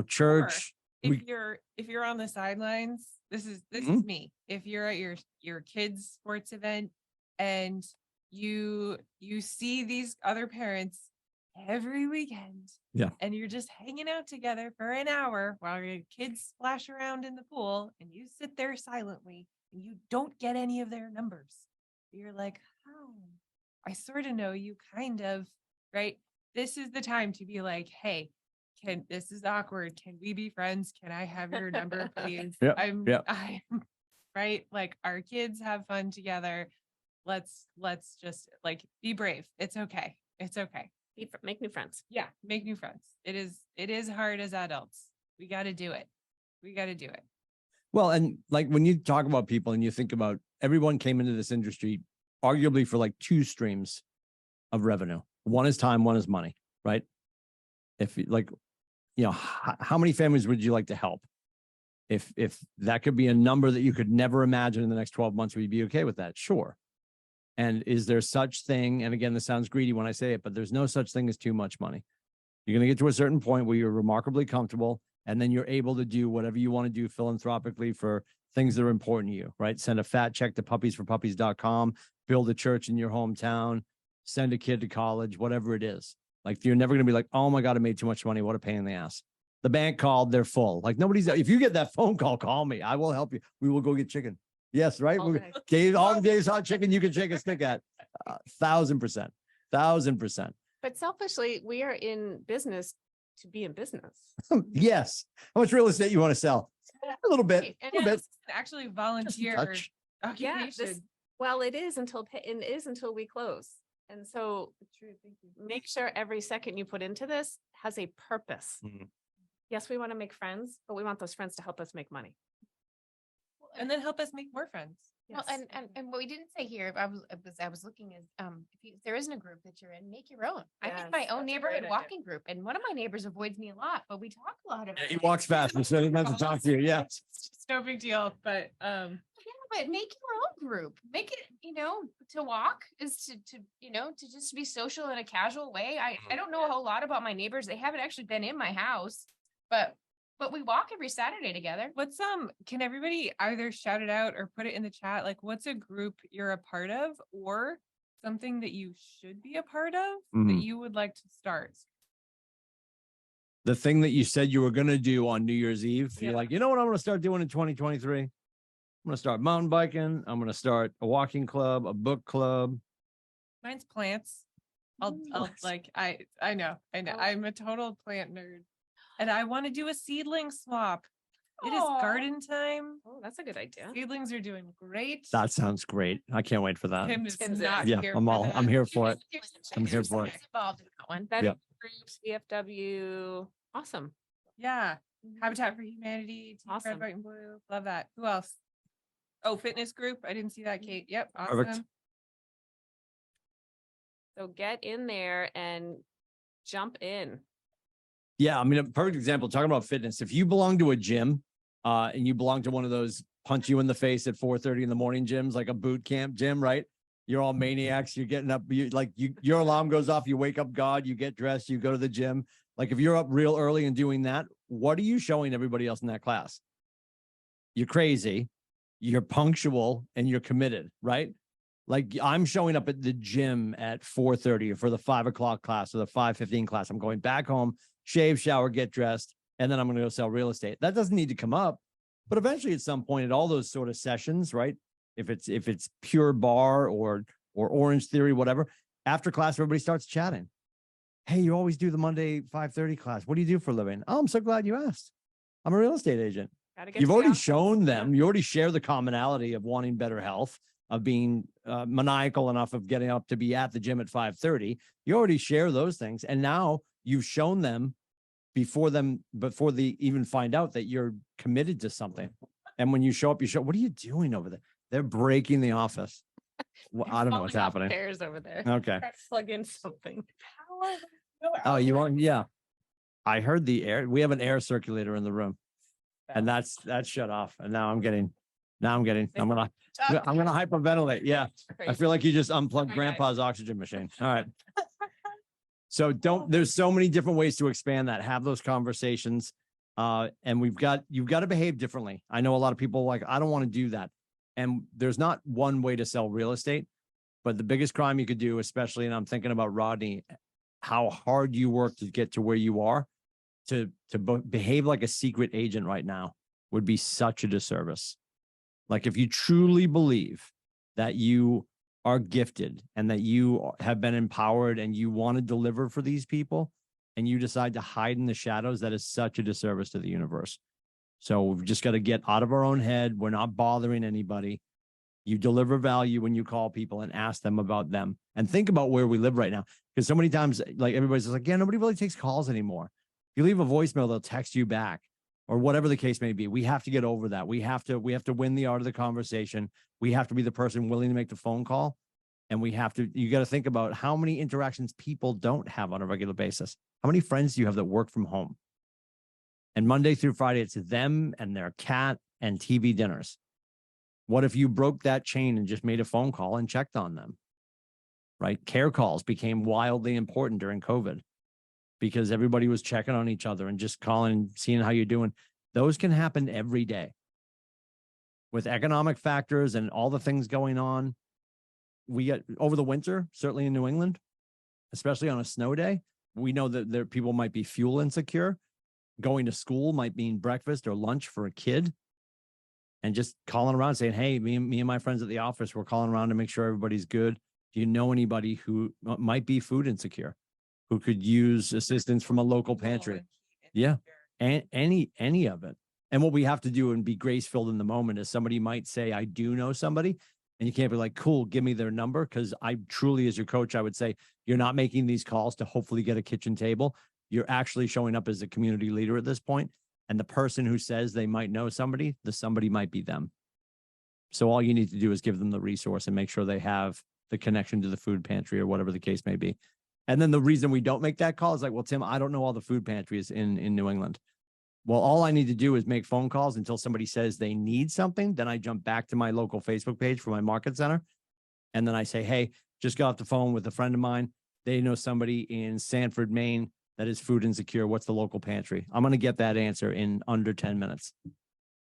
Church. If you're on the sidelines, this is me. If you're at your kids' sports event and you see these other parents every weekend, yeah, and you're just hanging out together for an hour while your kids splash around in the pool, and you sit there silently and you don't get any of their numbers. You're like, oh, I sort of know you, kind of, right? This is the time to be like, hey, this is awkward. Can we be friends? Can I have your number, please? Yeah, I'm right. Like our kids have fun together. Let's just like be brave. It's okay. It's okay. Make new friends. Yeah. Make new friends. It is hard as adults. We got to do it. We got to do it. Well, and like when you talk about people and you think about everyone came into this industry arguably for like two streams of revenue. One is time, one is money, right? If like, how many families would you like to help? If that could be a number that you could never imagine in the next 12 months, would you be okay with that? Sure. And is there such thing? And again, this sounds greedy when I say it, but there's no such thing as too much money. You're going to get to a certain point where you're remarkably comfortable, and then you're able to do whatever you want to do philanthropically for things that are important to you, right? Send a fat check to puppiesforpuppies.com, build a church in your hometown, send a kid to college, whatever it is. Like, you're never going to be like, oh my God, I made too much money. What a pain in the ass. The bank called, they're full. Like, nobody's, if you get that phone call, call me. I will help you. We will go get chicken. Yes, right? Okay. Dave, all the Dave's hot chicken you can shake a stick at. 1,000%. 1,000%. But selfishly, we are in business to be in business. Yes. How much real estate you want to sell? A little bit. And A little bit. Actually volunteer touch. Yeah, occupation. well, it is until we close. And so make sure every second you put into this has a purpose. Mhm. Yes, we want to make friends, but we want those friends to help us make money. And then help us make more friends. Well, Yes. and what we didn't say here, I was looking is, if there isn't a group that you're in, make your own. I'm in Yes, my that's own a neighborhood great idea. walking group, and one of my neighbors avoids me a lot, but we talk a lot about He it. walks fast, so he doesn't have to talk to you. Yeah. It's no big deal, but Yeah, but make your own group. Make it, to walk is to just be social in a casual way. I don't know a whole lot about my neighbors. They haven't actually been in my house, but we walk every Saturday together. what's can everybody either shout it out or put it in the chat? Like, what's a group you're a part of, or something that you should be a part of that Mhm. you would like to start? The thing that you said you were going to do on New Year's Eve, you're Yeah. like, you know what I'm going to start doing in 2023? I'm going to start mountain biking. I'm going to start a walking club, a book club. Mine's plants. I'll Plants. like, I know. Oh. I'm a total plant nerd. And I want to do a seedling swap. It is Aw. garden time. Oh, that's a good idea. Seedlings are doing great. That sounds great. I can't wait for that. Tim is Tim's not Yeah, here I'm for all, that. I'm here for it. There's I'm here for it. something involved in that one. Veteran Yeah. groups, VFW, awesome. Yeah. Habitat for Humanity, Team Red, Awesome. White, and Blue. Love that. Who else? Oh, fitness group. I didn't see that, Kate. Yep. Perfect. Awesome. So get in there and jump in. Yeah, I mean, a perfect example, talking about fitness. If you belong to a gym and you belong to one of those punch you in the face at 4:30 in the morning gyms, like a boot camp gym, right? You're all maniacs. You're getting up, your alarm goes off, you wake up God, you get dressed, you go to the gym. Like, if you're up real early and doing that, what are you showing everybody else in that class? You're crazy, you're punctual, and you're committed, right? Like, I'm showing up at the gym at 4:30 for the 5 o'clock class or the 5:15 class. I'm going back home, shave, shower, get dressed, and then I'm going to go sell real estate. That doesn't need to come up, but eventually at some point at all those sort of sessions, right? If it's pure bar or Orange Theory, whatever, after class, everybody starts chatting. Hey, you always do the Monday 5:30 class. What do you do for a living? Oh, I'm so glad you asked. I'm a real estate agent. Gotta get You've to the already office. shown them, you already share the commonality of wanting better health, of being maniacal enough of getting up to be at the gym at 5:30. You already share those things. And now you've shown them before they even find out that you're committed to something. And when you show up, what are you doing over there? They're breaking the office. Well, I don't know what's Falling off happening. Chairs over there. Okay. Try to plug in something. Oh, you want, yeah. I heard the air. We have an air circulator in the room. And that's shut off. And now I'm gonna hyperventilate. Yeah. I feel like you just unplugged Okay. grandpa's oxygen machine. All right. So there's so many different ways to expand that, have those conversations. And you've got to behave differently. I know a lot of people like, I don't want to do that. And there's not one way to sell real estate, but the biggest crime you could do, especially, and I'm thinking about Rodney, how hard you work to get to where you are, to behave like a secret agent right now would be such a disservice. Like, if you truly believe that you are gifted and that you have been empowered and you want to deliver for these people and you decide to hide in the shadows, that is such a disservice to the universe. So we've just got to get out of our own head. We're not bothering anybody. You deliver value when you call people and ask them about them, and think about where we live right now. Because so many times, like, everybody's just like, yeah, nobody really takes calls anymore. If you leave a voicemail, they'll text you back. or whatever the case may be. We have to get over that. We have to win the art of the conversation. We have to be the person willing to make the phone call. And you got to think about how many interactions people don't have on a regular basis. How many friends do you have that work from home? And Monday through Friday, it's them and their cat and TV dinners. What if you broke that chain and just made a phone call and checked on them? Right? Care calls became wildly important during COVID because everybody was checking on each other and just calling, seeing how you're doing. Those can happen every day. With economic factors and all the things going on, we get over the winter, certainly in New England, especially on a snow day, we know that there people might be fuel insecure. Going to school might mean breakfast or lunch for a kid. And just calling around saying, hey, me and my friends at the office, we're calling around to make sure everybody's good. Do you know anybody who might be food insecure, who could use assistance from a local pantry? Yeah, and any of it. And what we have to do and be grace-filled in the moment is somebody might say, I do know somebody. And you can't be like, cool, give me their number. Because I truly, as your coach, I would say, you're not making these calls to hopefully get a kitchen table. You're actually showing up as a community leader at this point. And the person who says they might know somebody, the somebody might be them. So all you need to do is give them the resource and make sure they have the connection to the food pantry or whatever the case may be. And then the reason we don't make that call is like, well, Tim, I don't know all the food pantries in New England. Well, all I need to do is make phone calls until somebody says they need something. Then I jump back to my local Facebook page for my market center. And then I say, hey, just got off the phone with a friend of mine. They know somebody in Sanford, Maine that is food insecure. What's the local pantry? I'm going to get that answer in under 10 minutes.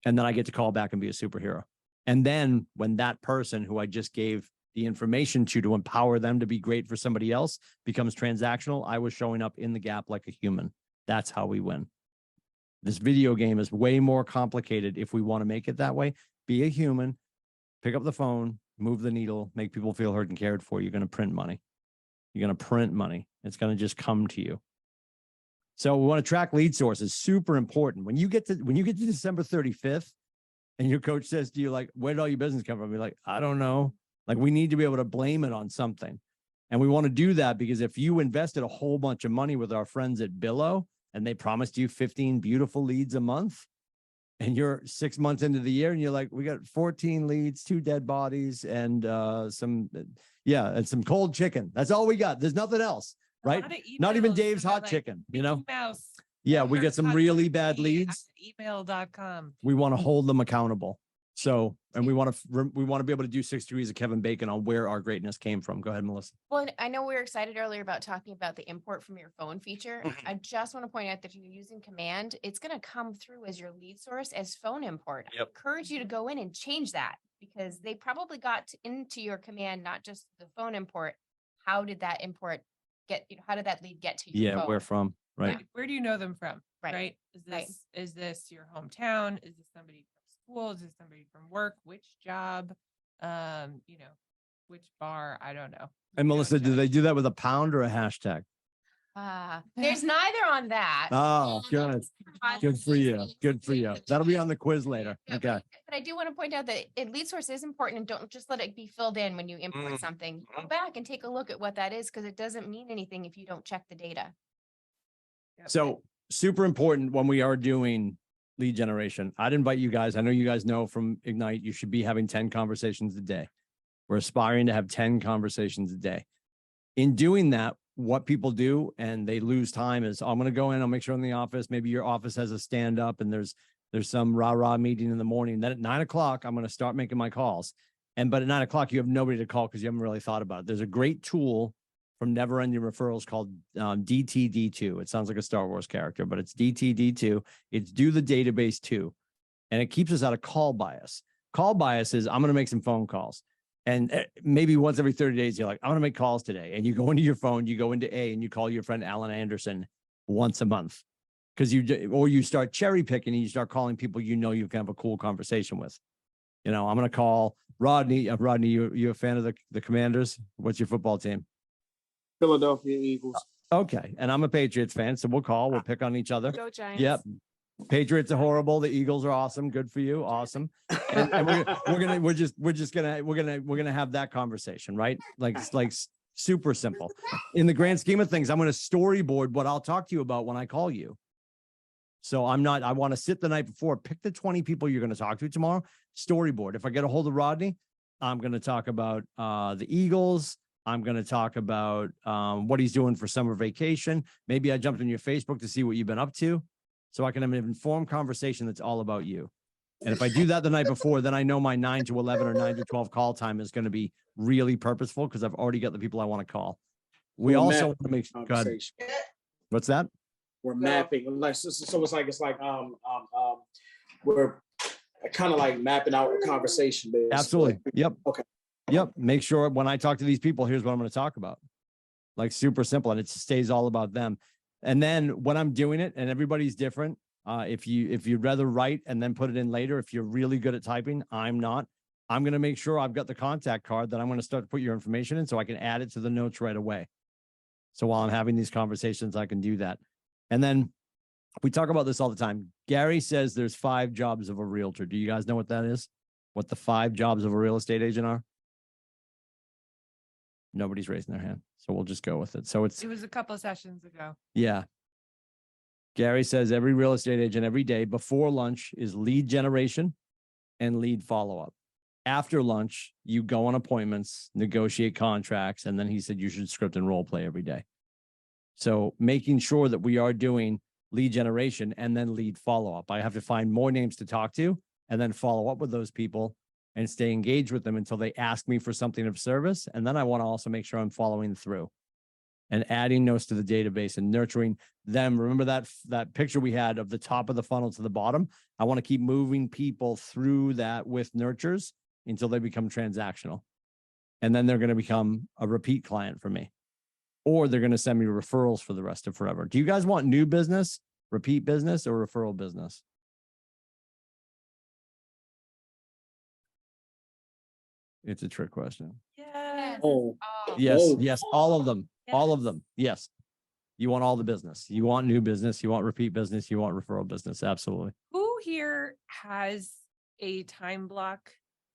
And then I get to call back and be a superhero. And then when that person who I just gave the information to empower them to be great for somebody else becomes transactional, I was showing up in the gap like a human. That's how we win. This video game is way more complicated if we want to make it that way. Be a human, pick up the phone, move the needle, make people feel heard and cared for. You're going to print money. You're going to print money. It's going to just come to you. So we want to track lead sources. Super important. When you get to December 35th and your coach says to you, like, where did all your business come from? You're like, I don't know. Like, we need to be able to blame it on something. And we want to do that because if you invested a whole bunch of money with our friends at Billo and they promised you 15 beautiful leads a month and you're 6 months into the year and you're like, we got 14 leads, 2 dead bodies and some cold chicken. That's all we got. There's nothing else. Right? Not even Dave's hot chicken, you know? Mouse. Yeah, we get some really bad leads. Email.com. We want to hold them accountable. So, and we want to be able to do 6 degrees of Kevin Bacon on where our greatness came from. Go ahead, Melissa. Well, and I know we were excited earlier about talking about the import from your phone feature. I just want to point out that if you're using command, it's going to come through as your lead source as phone import. I encourage you to go in and change that because they probably got into your command, not just the phone import. How did that import how did that lead get to your phone? Where from? Right. Where do you know them from? Right. Is this your hometown? Is this somebody from school? Is this somebody from work? Which job? Which bar? I don't know. And Melissa, do they do that with a pound or a hashtag? There's neither on that. Oh, good. Good for you. Good for you. That'll be on the quiz later. Okay. But I do want to point out that lead source is important and don't just let it be filled in when you import something. Go back and take a look at what that is because it doesn't mean anything if you don't check the data. So super important when we are doing lead generation. I'd invite you guys. I know you guys know from Ignite, you should be having 10 conversations a day. We're aspiring to have 10 conversations a day. In doing that, what people do and they lose time is I'm going to go in, I'll make sure in the office, maybe your office has a stand up and there's some rah-rah meeting in the morning. Then at 9 o'clock, I'm going to start making my calls. But at 9 o'clock, you have nobody to call because you haven't really thought about it. There's a great tool from Never Ending Referrals called DTD2. It sounds like a Star Wars character, but it's DTD2. It's do the database too. And it keeps us out of call bias. Call bias is I'm going to make some phone calls. And maybe once every 30 days, you're like, I'm going to make calls today. And you go into your phone, you go into A and you call your friend Alan Anderson once a month because you start cherry picking and you start calling people you know you can have a cool conversation with. I'm going to call Rodney. Rodney, you a fan of the Commanders? What's your football team? Philadelphia Eagles. Okay. And I'm a Patriots fan. So we'll pick on each other. Go Giants. Yep. Patriots are horrible. The Eagles are awesome. Good for you. Awesome. And we're gonna have that conversation, right? Like super simple. In the grand scheme of things, I'm going to storyboard what I'll talk to you about when I call you. So I want to sit the night before, pick the 20 people you're going to talk to tomorrow, storyboard. If I get a hold of Rodney, I'm going to talk about the Eagles. I'm going to talk about what he's doing for summer vacation. Maybe I jumped on your Facebook to see what you've been up to, so I can have an informed conversation that's all about you. And if I do that the night before, then I know my 9 to 11 or 9 to 12 call time is going to be really purposeful because I've already got the people I want to call. We We'll also map want to make go ahead. conversation. What's that? We're mapping, like, so it's like we're kind of like mapping out a conversation. Basically. Absolutely. Yep. Okay. Yep. Make sure when I talk to these people, here's what I'm going to talk about. Like super simple, and it stays all about them. And then when I'm doing it, and everybody's different. If you'd rather write and then put it in later, if you're really good at typing, I'm not. I'm going to make sure I've got the contact card that I'm going to start to put your information in so I can add it to the notes right away. So while I'm having these conversations, I can do that. And then we talk about this all the time. Gary says there's 5 jobs of a realtor. Do you guys know what that is? What the 5 jobs of a real estate agent are? Nobody's raising their hand, so we'll just go with it. So It was a couple of sessions ago. yeah. Gary says every real estate agent every day before lunch is lead generation and lead follow-up. After lunch, you go on appointments, negotiate contracts, and then he said you should script and role play every day. So making sure that we are doing lead generation and then lead follow-up. I have to find more names to talk to and then follow up with those people and stay engaged with them until they ask me for something of service. And then I want to also make sure I'm following through and adding notes to the database and nurturing them. Remember that picture we had of the top of the funnel to the bottom? I want to keep moving people through that with nurtures until they become transactional. And then they're going to become a repeat client for me, or they're going to send me referrals for the rest of forever. Do you guys want new business, repeat business, or referral business? It's a trick question. Yeah. Oh, Yes, Whoa. yes, all of them, all of Yes. them. Yes. You want all the business. You want new business. You want repeat business. You want referral business. Absolutely. Who here has a time block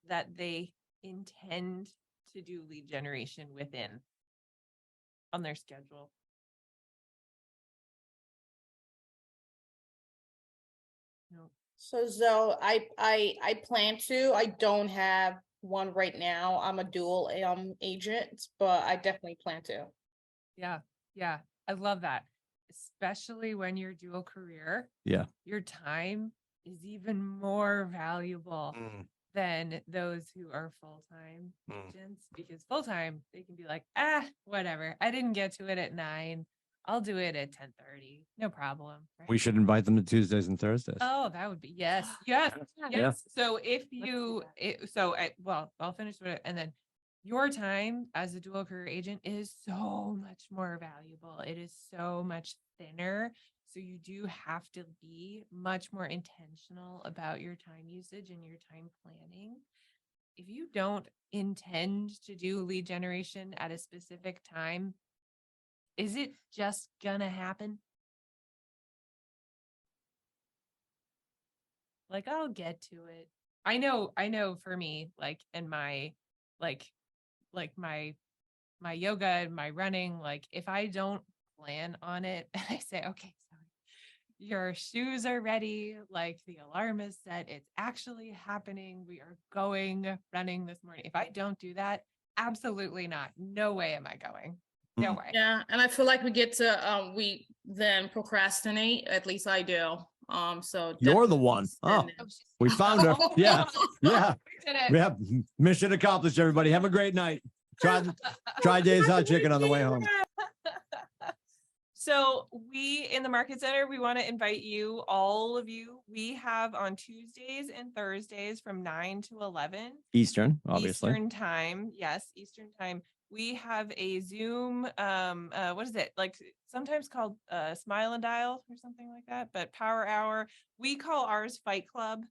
that they intend to do lead generation within on their schedule? No. So I plan to. I don't have one right now. I'm a dual agent, but I definitely plan to. Yeah. Yeah. I love that. Especially when you're dual career. Yeah. Your time is even more valuable than those who are full-time agents, because full-time they can be like, whatever. I didn't get to it at 9. I'll do it at 10:30. No problem. Right? We should invite them to Tuesdays and Thursdays. Oh, that would be yes. Yes. Yeah. Yes. So if do you I'll finish with it, and then your time as a dual career agent is so much more valuable. It is so much thinner. So you do have to be much more intentional about your time usage and your time planning. If you don't intend to do lead generation at a specific time, is it just gonna happen? Like, I'll get to it. I know for me, like, and my, like my yoga and my running, like, if I don't plan on it and I say, okay, sorry, your shoes are ready, like the alarm is set, it's actually happening, we are going running this morning. If I don't do that, absolutely not. No way am I going. No way. Yeah, and I feel like we get to we then procrastinate. At least I do. So You're the definitely one. Oh, send it. we found her. Yeah. Yeah. We did it. Yeah. Mission accomplished, everybody. Have a great night. Try Dave's Hot Chicken on the way home. So we in the Market Center, we want to invite you, all of you. We have on Tuesdays and Thursdays from 9 to 11 Eastern, obviously. Eastern time. Yes, Eastern time. We have a Zoom, what is it? Like sometimes called Smile and Dial or something like that, but Power Hour. We call ours Fight Club.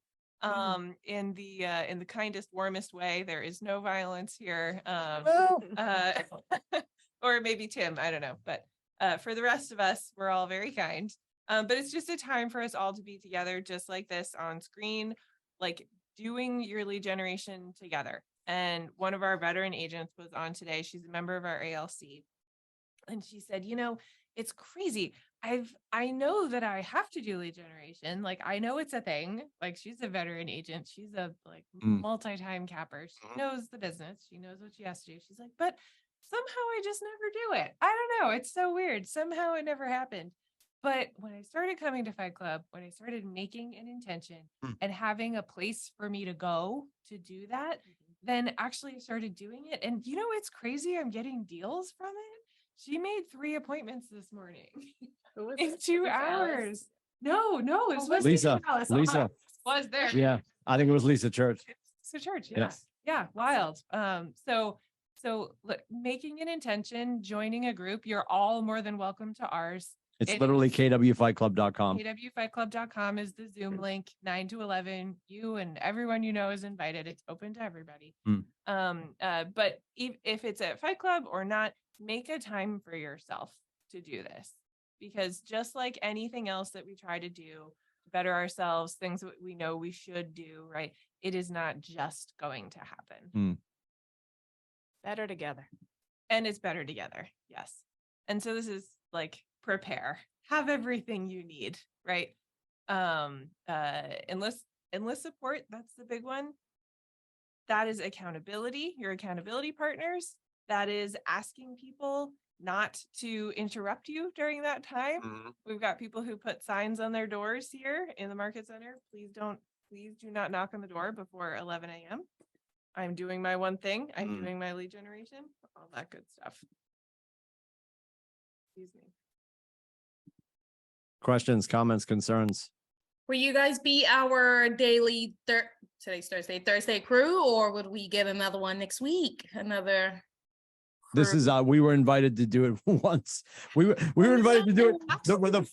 In the kindest, warmest way. There is no violence here. Or maybe Tim, I don't know, but for the rest of us, we're all very kind. But it's just a time for us all to be together, just like this on screen, like doing your lead generation together. And one of our veteran agents was on today. She's a member of our ALC. And she said, it's crazy. I know that I have to do lead generation. Like I know it's a thing. Like she's a veteran agent. She's a like Mm. multi-time capper. She knows the business. She knows what she has to do. She's like, but somehow I just never do it. I don't know. It's so weird. Somehow it never happened. But when I started coming to Fight Club, when I started making an intention and having a place for me to go to do that, then actually I started doing it. And you know, it's crazy. I'm getting deals from it. She made 3 appointments this morning Who was in it? 2 Was it Alice? hours. No, it was Lisa, Alice. Lisa. Was there. Yeah, I think it was Lisa Church. So church, Yeah. yeah, wild. So look, making an intention, joining a group, you're all more than welcome to ours. It's It literally is- kwfightclub.com. KWFightClub.com is the Zoom link, 9 to 11. You and everyone you know is invited. It's open to everybody. But if it's at Fight Club or not, make a time for yourself to do this, because just like anything else that we try to do to better ourselves, things that we know we should do, right? It is not just going to happen. Better together. And it's better together. Yes. And so this is like prepare, have everything you need, right? Enlist support. That's the big one. That is accountability, your accountability partners. That is asking people not to interrupt you during that time. We've got people who put signs on their doors here in the market center. Please do not knock on the door before 11 a.m. I'm doing my one thing. I'm doing my lead generation, all that good stuff. Excuse me. Questions, comments, concerns? Will you guys be our daily today's Thursday crew, or would we get another one next week? Another. This is we were invited to do it once. We were invited to do it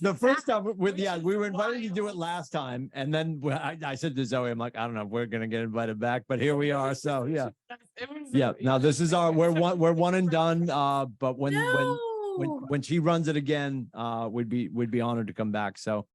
the first time we were invited to do it last time, and then I said to Zoe, I'm like, I don't know if we're gonna get invited back, but here we are. So yeah. Now this is we're one and done. But when she runs it again, we'd be honored to come back. So